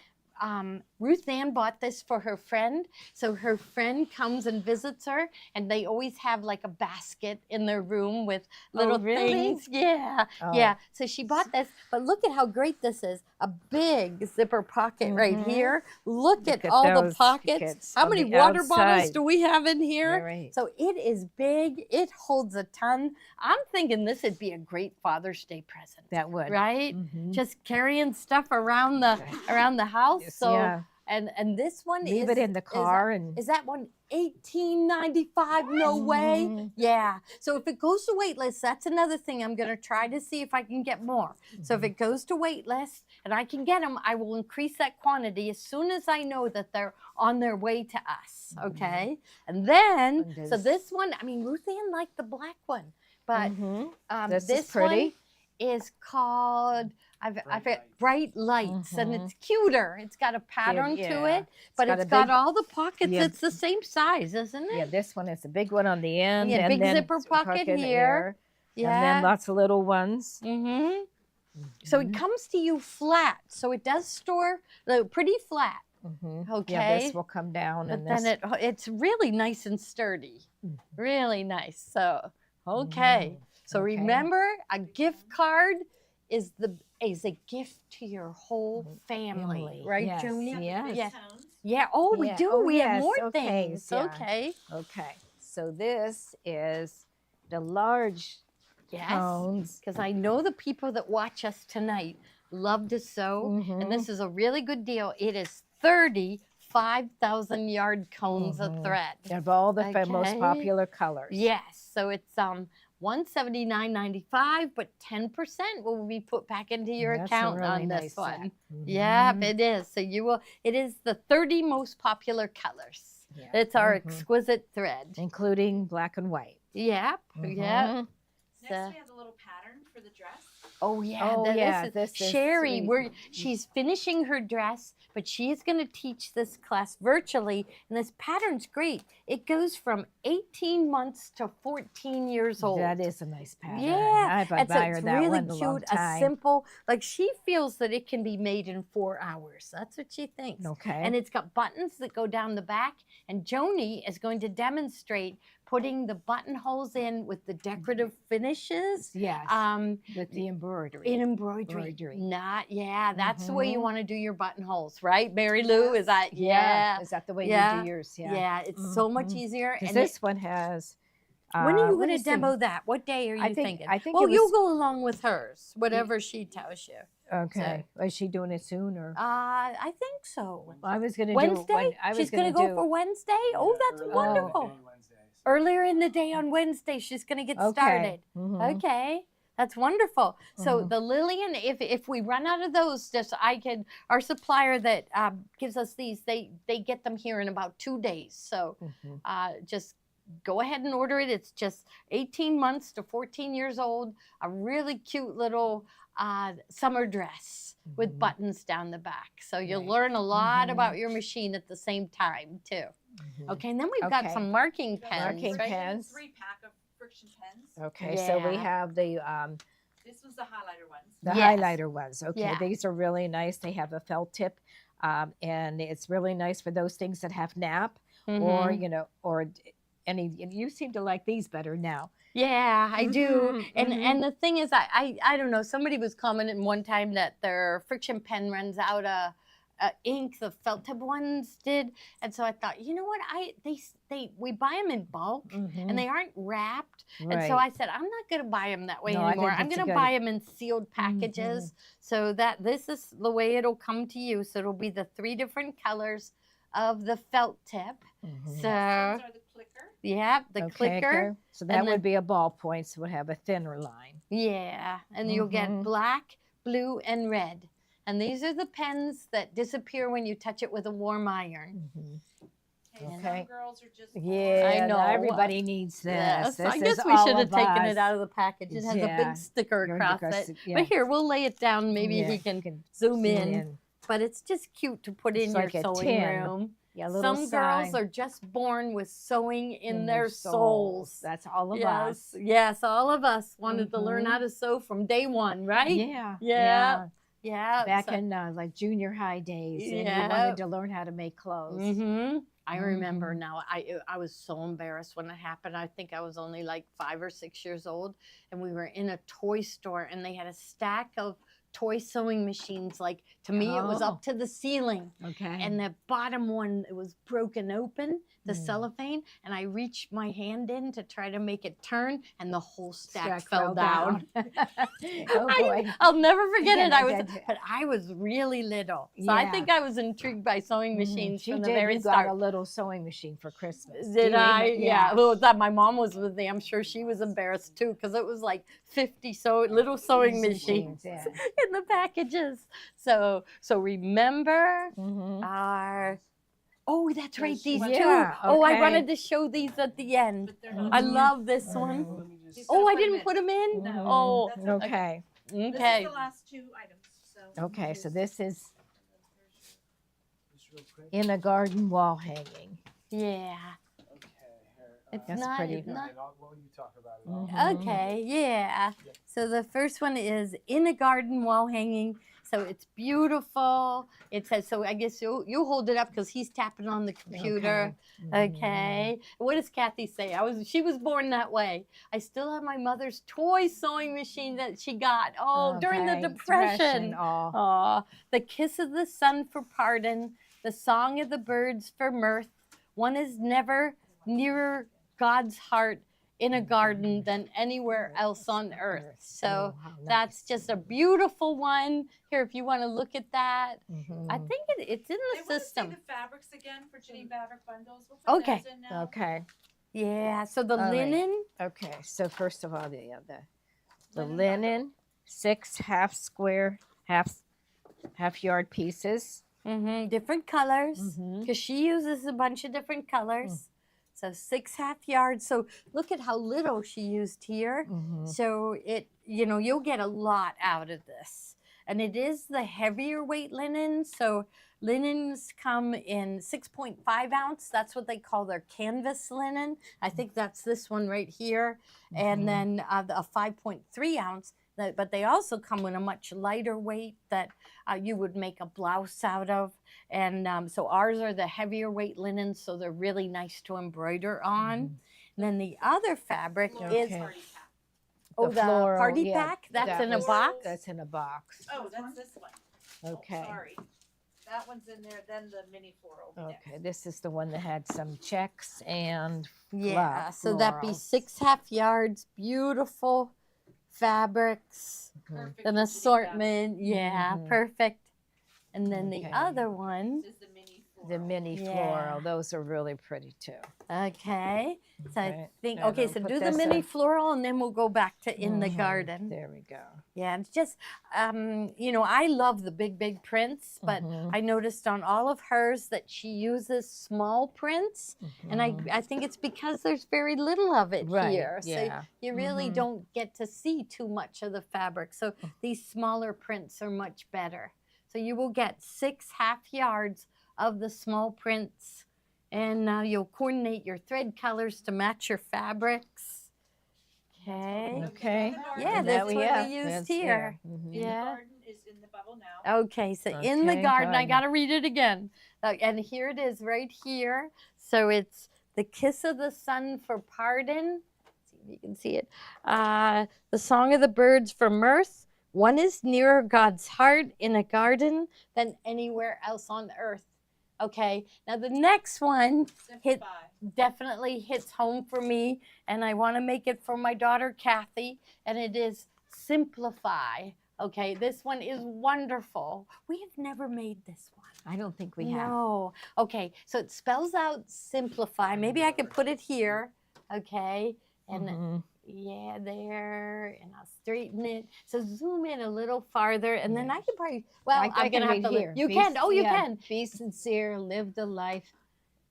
Speaker 1: Ruth Ann bought this for her friend. So her friend comes and visits her, and they always have like a basket in their room with little
Speaker 2: really?
Speaker 1: things. Yeah,
Speaker 2: Oh.
Speaker 1: yeah. So she bought this, but look at how great this is. A big zipper pocket right
Speaker 2: Mhm.
Speaker 1: here. Look at
Speaker 2: at
Speaker 1: all the
Speaker 2: those
Speaker 1: pockets.
Speaker 2: pockets
Speaker 1: How
Speaker 2: on
Speaker 1: many
Speaker 2: the
Speaker 1: water bottles
Speaker 2: outside.
Speaker 1: do we have in here?
Speaker 2: Right.
Speaker 1: So it is big. It holds a ton. I'm thinking this would be a great Father's Day present,
Speaker 2: That would.
Speaker 1: right?
Speaker 2: Mhm.
Speaker 1: Just carrying stuff around the house.
Speaker 2: Yes,
Speaker 1: So
Speaker 2: yeah.
Speaker 1: and this one
Speaker 2: Leave it in the car and.
Speaker 1: is that one $18.95? No way.
Speaker 2: Mhm.
Speaker 1: Yeah. So if it goes to wait list, that's another thing I'm going to try to see if I can get more. So if
Speaker 2: Mm-hmm.
Speaker 1: it goes to wait list and I can get them, I will increase that quantity as soon as I know that they're on their way to us. Okay. And then,
Speaker 2: And
Speaker 1: so
Speaker 2: does-
Speaker 1: this one, I mean, Ruth Ann liked the black one, but
Speaker 2: Mhm.
Speaker 1: this
Speaker 2: This is pretty.
Speaker 1: one is called
Speaker 5: Bright
Speaker 1: Bright Lights, and it's cuter. It's got a pattern to
Speaker 2: yeah.
Speaker 1: it, but
Speaker 2: got
Speaker 1: it's
Speaker 2: a
Speaker 1: got
Speaker 2: big-
Speaker 1: all the pockets.
Speaker 2: Yeah.
Speaker 1: It's the same size, isn't it?
Speaker 2: Yeah, this one is a big one on the end.
Speaker 1: Yeah,
Speaker 2: and
Speaker 1: big
Speaker 2: then
Speaker 1: zipper pocket here.
Speaker 2: And then lots of little ones.
Speaker 1: Mm-hmm. So it comes to you flat. So it does store pretty flat.
Speaker 2: Mhm.
Speaker 1: Okay.
Speaker 2: Yeah, this will come down.
Speaker 1: But
Speaker 2: and
Speaker 1: then
Speaker 2: this,
Speaker 1: it's really nice and sturdy.
Speaker 2: Mhm.
Speaker 1: Really nice. So okay. So
Speaker 2: Okay.
Speaker 1: remember, a gift card is a gift to your whole family, right,
Speaker 2: Yes,
Speaker 1: Joni?
Speaker 2: yes.
Speaker 1: Yeah.
Speaker 3: Tones.
Speaker 1: Yeah. Oh, we
Speaker 2: Yeah.
Speaker 1: do.
Speaker 2: Oh,
Speaker 1: We have
Speaker 2: yes.
Speaker 1: more
Speaker 2: Okay,
Speaker 1: things.
Speaker 2: yeah.
Speaker 1: Okay.
Speaker 2: Okay. So this is the large
Speaker 1: Yes.
Speaker 2: cones.
Speaker 1: Because I know the people that watch us tonight love to sew,
Speaker 2: Mhm.
Speaker 1: and this is a really good deal. It is 30 5,000 yard cones of
Speaker 2: Mhm.
Speaker 1: thread.
Speaker 2: Of all the most
Speaker 1: Okay.
Speaker 2: popular colors.
Speaker 1: Yes, so it's $179.95, but 10% will be put back into your
Speaker 2: That's a
Speaker 1: account
Speaker 2: really
Speaker 1: on this
Speaker 2: nice
Speaker 1: one.
Speaker 2: set.
Speaker 1: Yep,
Speaker 2: Mhm.
Speaker 1: it is. So you will. It is the 30 most popular colors.
Speaker 2: Yeah.
Speaker 1: It's our
Speaker 2: Mhm.
Speaker 1: exquisite thread.
Speaker 2: Including black and white.
Speaker 1: Yep, yep.
Speaker 2: Mhm.
Speaker 3: Next, we have the little pattern for the dress.
Speaker 1: Oh yeah,
Speaker 2: Oh, yeah, this is
Speaker 1: Sherry.
Speaker 2: sweet.
Speaker 1: She's finishing her dress, but she's going to teach this class virtually, and this pattern's great. It goes from 18 months to 14 years old.
Speaker 2: That is a nice pattern.
Speaker 1: Yeah,
Speaker 2: I've
Speaker 1: and so
Speaker 2: admired
Speaker 1: it's
Speaker 2: that
Speaker 1: really
Speaker 2: one a long
Speaker 1: cute. A
Speaker 2: time.
Speaker 1: simple, like she feels that it can be made in 4 hours. That's what she thinks.
Speaker 2: Okay.
Speaker 1: And it's got buttons that go down the back, and Joni is going to demonstrate putting the buttonholes in with the decorative finishes.
Speaker 2: Yes.
Speaker 1: Um,
Speaker 2: with the embroidery.
Speaker 1: in embroidery. That's the way you
Speaker 2: Mhm.
Speaker 1: want to do your buttonholes, right, Mary Lou? Is that
Speaker 2: Is that the way
Speaker 1: Yeah.
Speaker 2: you do yours? Yeah.
Speaker 1: Yeah, it's so much
Speaker 2: Mhm.
Speaker 1: easier.
Speaker 2: Because
Speaker 1: And
Speaker 2: this one has.
Speaker 1: when are you
Speaker 2: let
Speaker 1: going
Speaker 2: me
Speaker 1: to
Speaker 2: see.
Speaker 1: demo that? What day are you
Speaker 2: I think-
Speaker 1: thinking?
Speaker 2: I think
Speaker 1: well,
Speaker 2: it
Speaker 1: you'll
Speaker 2: was-
Speaker 1: go along with hers, whatever she tells you.
Speaker 2: Okay. Is she doing it soon or?
Speaker 1: I think so.
Speaker 2: I was going to do
Speaker 1: Wednesday?
Speaker 2: I was
Speaker 1: She's going to
Speaker 2: gonna
Speaker 1: go for Wednesday? Oh, that's
Speaker 5: early
Speaker 1: wonderful.
Speaker 5: in the day, Wednesdays.
Speaker 1: Earlier in the day on Wednesday, she's going to get
Speaker 2: Okay.
Speaker 1: started.
Speaker 2: Mhm.
Speaker 1: Okay. That's wonderful. So
Speaker 2: Mhm.
Speaker 1: the Lillian, if we run out of those, our supplier that gives us these, they get them here in about 2 days. So
Speaker 2: Mhm.
Speaker 1: just go ahead and order it. It's just 18 months to 14 years old. A really cute little summer dress with
Speaker 2: Mhm.
Speaker 1: buttons down the back. So you'll
Speaker 2: Right.
Speaker 1: learn a lot
Speaker 2: Mhm.
Speaker 1: about your machine at the same time too.
Speaker 2: Mhm.
Speaker 1: Okay, and then we've got
Speaker 2: Okay.
Speaker 1: some marking
Speaker 3: We've got
Speaker 1: pens.
Speaker 2: Marking
Speaker 1: right?
Speaker 2: pens.
Speaker 3: 3-pack of friction pens.
Speaker 2: Okay. So we
Speaker 1: Yeah.
Speaker 2: have
Speaker 3: This was the highlighter ones.
Speaker 2: the
Speaker 1: Yes.
Speaker 2: highlighter ones. Okay.
Speaker 1: Yeah.
Speaker 2: These are really nice. They have a felt tip, and it's really nice for those things that have nap or
Speaker 1: Mhm.
Speaker 2: or any. You seem to like these better now.
Speaker 1: Yeah, I do.
Speaker 2: Mhm,
Speaker 1: And
Speaker 2: mhm.
Speaker 1: and the thing is, I don't know. Somebody was commenting one time that their friction pen runs out of ink. The felt tip ones did, and so I thought, you know what? We buy them in bulk, and they aren't wrapped. And so I said, I'm not going to buy them that way
Speaker 2: No, I
Speaker 1: anymore.
Speaker 2: think
Speaker 1: I'm
Speaker 2: it's a
Speaker 1: going to
Speaker 2: good-
Speaker 1: buy them in sealed packages, so that this is the way it'll come to you. So it'll be the 3 different colors of the felt tip.
Speaker 2: Mhm.
Speaker 3: These
Speaker 1: So
Speaker 3: ones are the clicker.
Speaker 1: yeah, the
Speaker 2: Okay,
Speaker 1: clicker.
Speaker 2: So that
Speaker 1: and
Speaker 2: would
Speaker 1: then-
Speaker 2: be a ballpoint, so it would have a thinner line.
Speaker 1: Yeah, and you'll get
Speaker 2: Mhm.
Speaker 1: black, blue, and red. And these are the pens that disappear when you touch it with a warm iron.
Speaker 2: Mhm.
Speaker 3: Okay,
Speaker 2: Okay.
Speaker 3: some girls are just
Speaker 2: Yeah,
Speaker 1: I know.
Speaker 2: Everybody needs this.
Speaker 1: Yes,
Speaker 2: This
Speaker 1: I
Speaker 2: is
Speaker 1: guess we
Speaker 2: all
Speaker 1: should have
Speaker 2: of
Speaker 1: taken
Speaker 2: us.
Speaker 1: it out of the package. It has a
Speaker 2: Yeah,
Speaker 1: big sticker
Speaker 2: you're
Speaker 1: across
Speaker 2: across
Speaker 1: it.
Speaker 2: it, yeah.
Speaker 1: But here, we'll lay it down. Maybe
Speaker 2: Yeah,
Speaker 1: he
Speaker 2: you
Speaker 1: can zoom in.
Speaker 2: in.
Speaker 1: But it's just cute to put
Speaker 2: It's
Speaker 1: in
Speaker 2: like
Speaker 1: your
Speaker 2: a
Speaker 1: sewing
Speaker 2: tin.
Speaker 1: room.
Speaker 2: Yeah, a little
Speaker 1: Some girls
Speaker 2: sign
Speaker 1: are just born with sewing in
Speaker 2: their
Speaker 1: their souls.
Speaker 2: That's all of
Speaker 1: Yes,
Speaker 2: us.
Speaker 1: yes, all of us wanted to learn
Speaker 2: Mhm.
Speaker 1: how to sew from day one, right?
Speaker 2: Yeah,
Speaker 1: Yeah. Yeah.
Speaker 2: Back
Speaker 1: so-
Speaker 2: in like junior high days, and you
Speaker 1: Yeah.
Speaker 2: wanted to learn how to make clothes.
Speaker 1: I remember
Speaker 2: Mhm.
Speaker 1: now. I was so embarrassed when it happened. I think I was only like 5 or 6 years old, and we were in a toy store, and they had a stack of toy sewing machines. Like to me, it was
Speaker 2: Oh.
Speaker 1: up to the ceiling,
Speaker 2: Okay.
Speaker 1: and the bottom one, it was broken open, the
Speaker 2: Mm.
Speaker 1: cellophane, and I reached my hand in to try to make it turn, and the whole stack
Speaker 2: Stack
Speaker 1: fell down.
Speaker 2: Oh boy.
Speaker 1: I'll never forget
Speaker 2: Yeah,
Speaker 1: it. But I was really little, so I
Speaker 2: Yeah.
Speaker 1: think I was intrigued by sewing machines
Speaker 2: She
Speaker 1: from the
Speaker 2: did.
Speaker 1: very
Speaker 2: You
Speaker 1: start.
Speaker 2: got a little sewing machine for Christmas.
Speaker 1: Did
Speaker 2: Do you
Speaker 1: I?
Speaker 2: even-
Speaker 1: Yeah. Well, that my mom was with me. I'm sure she was embarrassed too, because it was like 50 little sewing machines
Speaker 2: Yeah.
Speaker 1: in the packages. So remember
Speaker 2: Mhm.
Speaker 1: our. Oh, that's right. These two.
Speaker 2: Yeah,
Speaker 1: Oh, I
Speaker 2: okay.
Speaker 1: wanted to show these at the end.
Speaker 3: But they're not.
Speaker 1: I love this one.
Speaker 5: Let me just.
Speaker 3: He's
Speaker 1: Oh,
Speaker 3: gonna
Speaker 1: I
Speaker 3: put 'em
Speaker 1: didn't
Speaker 3: in.
Speaker 1: put them in.
Speaker 3: No,
Speaker 1: Oh,
Speaker 3: that's
Speaker 2: Okay.
Speaker 3: This is
Speaker 1: okay.
Speaker 3: the last 2 items. So
Speaker 2: Okay. So this is
Speaker 5: Just real quick.
Speaker 2: in a garden wall hanging.
Speaker 1: Yeah.
Speaker 5: Okay, here.
Speaker 1: It's
Speaker 2: That's
Speaker 1: not.
Speaker 2: pretty.
Speaker 1: It's not.
Speaker 5: While you talk about it.
Speaker 2: Mhm.
Speaker 1: Okay, yeah. So the first one is in a garden wall hanging. So it's beautiful. It says, so I guess you hold it up because he's tapping on the computer. Okay. What does Kathy say? She was born that way. I still have my mother's toy sewing machine that she got. Oh, during the
Speaker 2: Okay.
Speaker 1: Depression.
Speaker 2: Oh.
Speaker 1: Aw, the kiss of the sun for pardon, the song of the birds for mirth. One is never nearer God's heart in a garden than anywhere else on earth. So
Speaker 2: Oh, how
Speaker 1: that's
Speaker 2: nice.
Speaker 1: just a beautiful one. Here, if you want to look at that, I
Speaker 2: Mhm.
Speaker 1: think it's in
Speaker 3: I
Speaker 1: the
Speaker 3: want to see
Speaker 1: system.
Speaker 3: the fabrics again for Janine Fabric Bundles. We'll put
Speaker 1: Okay.
Speaker 3: those in now.
Speaker 2: Okay.
Speaker 1: Yeah, so the
Speaker 2: All right.
Speaker 1: linen,
Speaker 2: Okay. So first of all, the
Speaker 3: Linen
Speaker 2: linen, 6 half square, half yard pieces.
Speaker 1: different colors,
Speaker 2: Mhm.
Speaker 1: because she uses a bunch of different colors. So 6 half yards. So look at how little she used here.
Speaker 2: Mhm.
Speaker 1: So you'll get a lot out of this. And it is the heavier weight linen. So linens come in 6.5 ounce. That's what they call their canvas linen. I think that's this one right here. And then a 5.3 ounce. But they also come in a much lighter weight that you would make a blouse out of. And so ours are the heavier weight linens, so they're really nice to embroider on. And then the other fabric
Speaker 3: Floral
Speaker 1: is
Speaker 3: party pack.
Speaker 1: the
Speaker 2: floral,
Speaker 1: party
Speaker 2: yeah,
Speaker 1: pack. That's
Speaker 2: that
Speaker 1: in a
Speaker 2: was-
Speaker 1: box.
Speaker 2: That's in a box.
Speaker 3: Oh, that's this one.
Speaker 2: Okay.
Speaker 3: Oh, sorry. That one's in there, then the mini floral.
Speaker 2: Okay. This is the one that had some checks and
Speaker 1: Yeah, so that'd be
Speaker 2: florals.
Speaker 1: 6 half yards, beautiful fabrics,
Speaker 3: Perfect
Speaker 1: an
Speaker 3: for Janine
Speaker 1: assortment. Yeah,
Speaker 2: Mhm.
Speaker 1: perfect. And then the
Speaker 2: Okay.
Speaker 1: other
Speaker 3: Fabric.
Speaker 1: one,
Speaker 3: This is the mini floral.
Speaker 2: The mini
Speaker 1: Yeah.
Speaker 2: floral. Those are really pretty too.
Speaker 1: okay. So I
Speaker 2: Okay.
Speaker 1: think,
Speaker 2: And
Speaker 1: okay,
Speaker 2: I'll
Speaker 1: so
Speaker 2: put
Speaker 1: do the
Speaker 2: this
Speaker 1: mini
Speaker 2: in.
Speaker 1: floral and then we'll go back to in the
Speaker 2: Mhm.
Speaker 1: garden.
Speaker 2: There we go.
Speaker 1: Yeah, it's just, I love the big prints, but
Speaker 2: Mhm.
Speaker 1: I noticed on all of hers that she uses small prints. And
Speaker 2: Mhm.
Speaker 1: I think it's because there's very little of it
Speaker 2: Right,
Speaker 1: here.
Speaker 2: yeah.
Speaker 1: So you really
Speaker 2: Mhm.
Speaker 1: don't get to see too much of the fabric. So these smaller prints are much better. So you will get 6 half yards of the small prints. And you'll coordinate your thread colors to match your fabrics. Okay.
Speaker 2: Okay.
Speaker 1: Yeah,
Speaker 2: And
Speaker 1: that's
Speaker 2: that
Speaker 1: what
Speaker 2: yeah,
Speaker 1: we used
Speaker 2: that's
Speaker 1: here.
Speaker 2: Mhm.
Speaker 3: In the
Speaker 1: Yeah.
Speaker 3: garden is in the bubble now.
Speaker 1: Okay, so in the
Speaker 2: Okay,
Speaker 1: garden, I
Speaker 2: garden.
Speaker 1: got to read it again. And here it is right here. So it's the kiss of the sun for pardon. Let's see if you can see it. The song of the birds for mirth. One is nearer God's heart in a garden than anywhere else on earth. Okay, now the next one
Speaker 3: Simplify.
Speaker 1: definitely hits home for me, and I want to make it for my daughter Kathy, and it is simplify. Okay, this one is wonderful. We have never made this one.
Speaker 2: I don't think we have.
Speaker 1: No. Okay, so it spells out simplify. Maybe I could put it here. Okay, and
Speaker 2: Mhm.
Speaker 1: yeah, there, and I'll straighten it. So zoom in a little farther, and then I could probably. Well,
Speaker 2: I
Speaker 1: I'm
Speaker 2: can
Speaker 1: gonna have
Speaker 2: read
Speaker 1: to.
Speaker 2: here.
Speaker 1: You
Speaker 2: Be-
Speaker 1: can. Oh, you
Speaker 2: yeah,
Speaker 1: can.
Speaker 2: Be sincere, live the life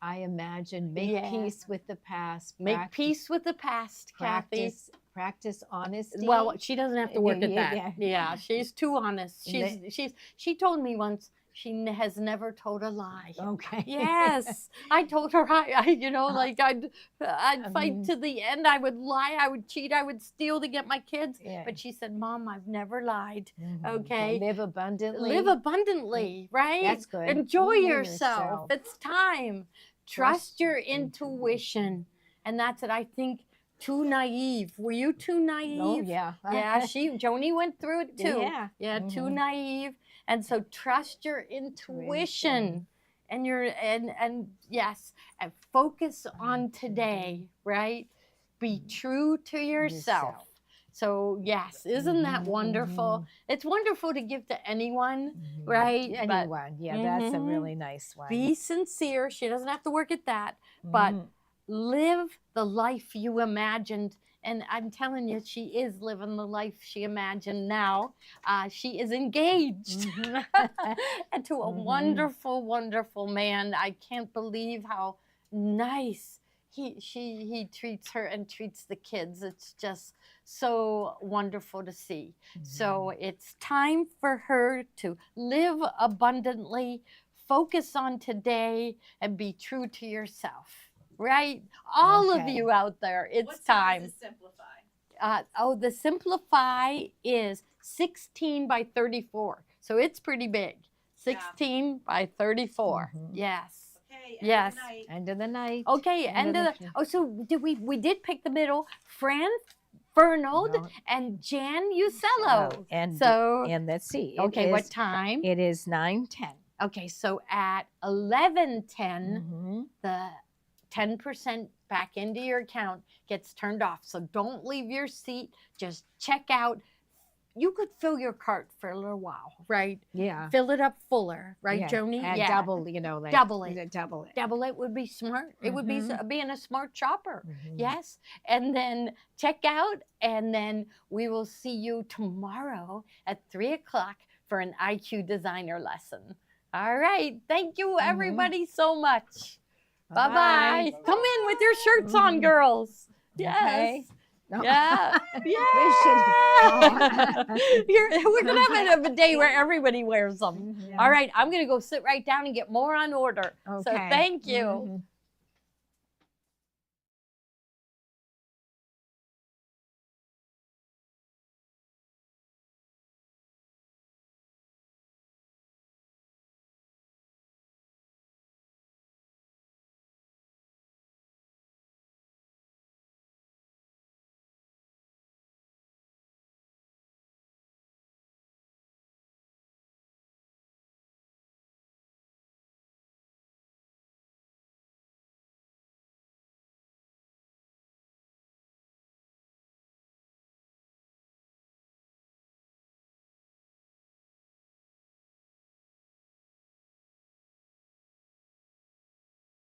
Speaker 2: I imagine, make
Speaker 1: Yeah.
Speaker 2: peace with the past.
Speaker 1: Make
Speaker 2: prac-
Speaker 1: peace with the past, Kathy.
Speaker 2: Practice honesty.
Speaker 1: Well, she doesn't have to work at
Speaker 2: Yeah,
Speaker 1: that.
Speaker 2: yeah.
Speaker 1: Yeah, she's too honest. She told me once she has never told a lie.
Speaker 2: Okay.
Speaker 1: Yes, I told her like I'd fight
Speaker 2: Mhm.
Speaker 1: to the end. I would lie, I would cheat, I would steal to get my kids.
Speaker 2: Yeah.
Speaker 1: But she said, "Mom, I've never lied."
Speaker 2: Mhm.
Speaker 1: Okay.
Speaker 2: Live abundantly.
Speaker 1: Live abundantly, right?
Speaker 2: That's good.
Speaker 1: Enjoy
Speaker 2: Enjoy
Speaker 1: yourself.
Speaker 2: yourself.
Speaker 1: It's time. Trust your intuition. And that's it. I think too naive. Were you too naive?
Speaker 2: Oh yeah.
Speaker 1: Yeah, Joni went through it too.
Speaker 2: Yeah.
Speaker 1: Yeah, too
Speaker 2: Mhm.
Speaker 1: naive. And so trust your intuition. And yes, and focus on today, right? Be true to yourself. So yes, isn't that wonderful? It's wonderful to give to anyone,
Speaker 2: Mhm.
Speaker 1: right? But
Speaker 2: Anyone. Yeah, that's a
Speaker 1: Mhm.
Speaker 2: really nice one.
Speaker 1: be sincere. She doesn't have to work at that, but
Speaker 2: Mhm.
Speaker 1: live the life you imagined. And I'm telling you, she is living the life she imagined now. She is engaged
Speaker 2: Mhm.
Speaker 1: and to a
Speaker 2: Mhm.
Speaker 1: wonderful, wonderful man. I can't believe how nice he treats her and treats the kids. It's just so wonderful to see. So it's time for her to live abundantly, focus on today, and be true to yourself. Right? All of
Speaker 2: Okay.
Speaker 1: you out there, it's
Speaker 3: What size
Speaker 1: time.
Speaker 3: is Simplify?
Speaker 1: The Simplify is 16 by 34. So it's pretty big. 16 by 34.
Speaker 2: Mhm.
Speaker 1: Yes.
Speaker 3: Okay,
Speaker 1: Yes.
Speaker 3: End of the night.
Speaker 2: End of the night.
Speaker 1: Okay, end of the. So we did pick the middle. Fran Fernald
Speaker 2: No.
Speaker 1: and Jan Usello.
Speaker 2: Oh, and
Speaker 1: So
Speaker 2: and let's see.
Speaker 1: okay, what time?
Speaker 2: It is 9:10.
Speaker 1: Okay, so at 11:10,
Speaker 2: Mhm.
Speaker 1: the 10% back into your account gets turned off. So don't leave your seat. Just check out. You could fill your cart for a little while, right?
Speaker 2: Yeah.
Speaker 1: Fill it up fuller, right,
Speaker 2: Yeah.
Speaker 1: Joni?
Speaker 2: And double, you know, like
Speaker 1: Double it.
Speaker 2: Double it.
Speaker 1: Double it would be smart. It would be being a smart shopper.
Speaker 2: Mhm.
Speaker 1: Yes. And then check out, and then we will see you tomorrow at 3:00 for an IQ designer lesson. All right. Thank you, everybody, so much. Bye-bye.
Speaker 2: Bye-bye.
Speaker 1: Come in with your shirts on, girls. Yes.
Speaker 2: Okay.
Speaker 1: Yeah. Yeah.
Speaker 2: We should.
Speaker 1: We're going to have a day where everybody wears them.
Speaker 2: Mhm.
Speaker 1: All right. I'm going to go sit right down and get more on order. So
Speaker 2: Okay.
Speaker 1: thank you.
Speaker 2: Mhm.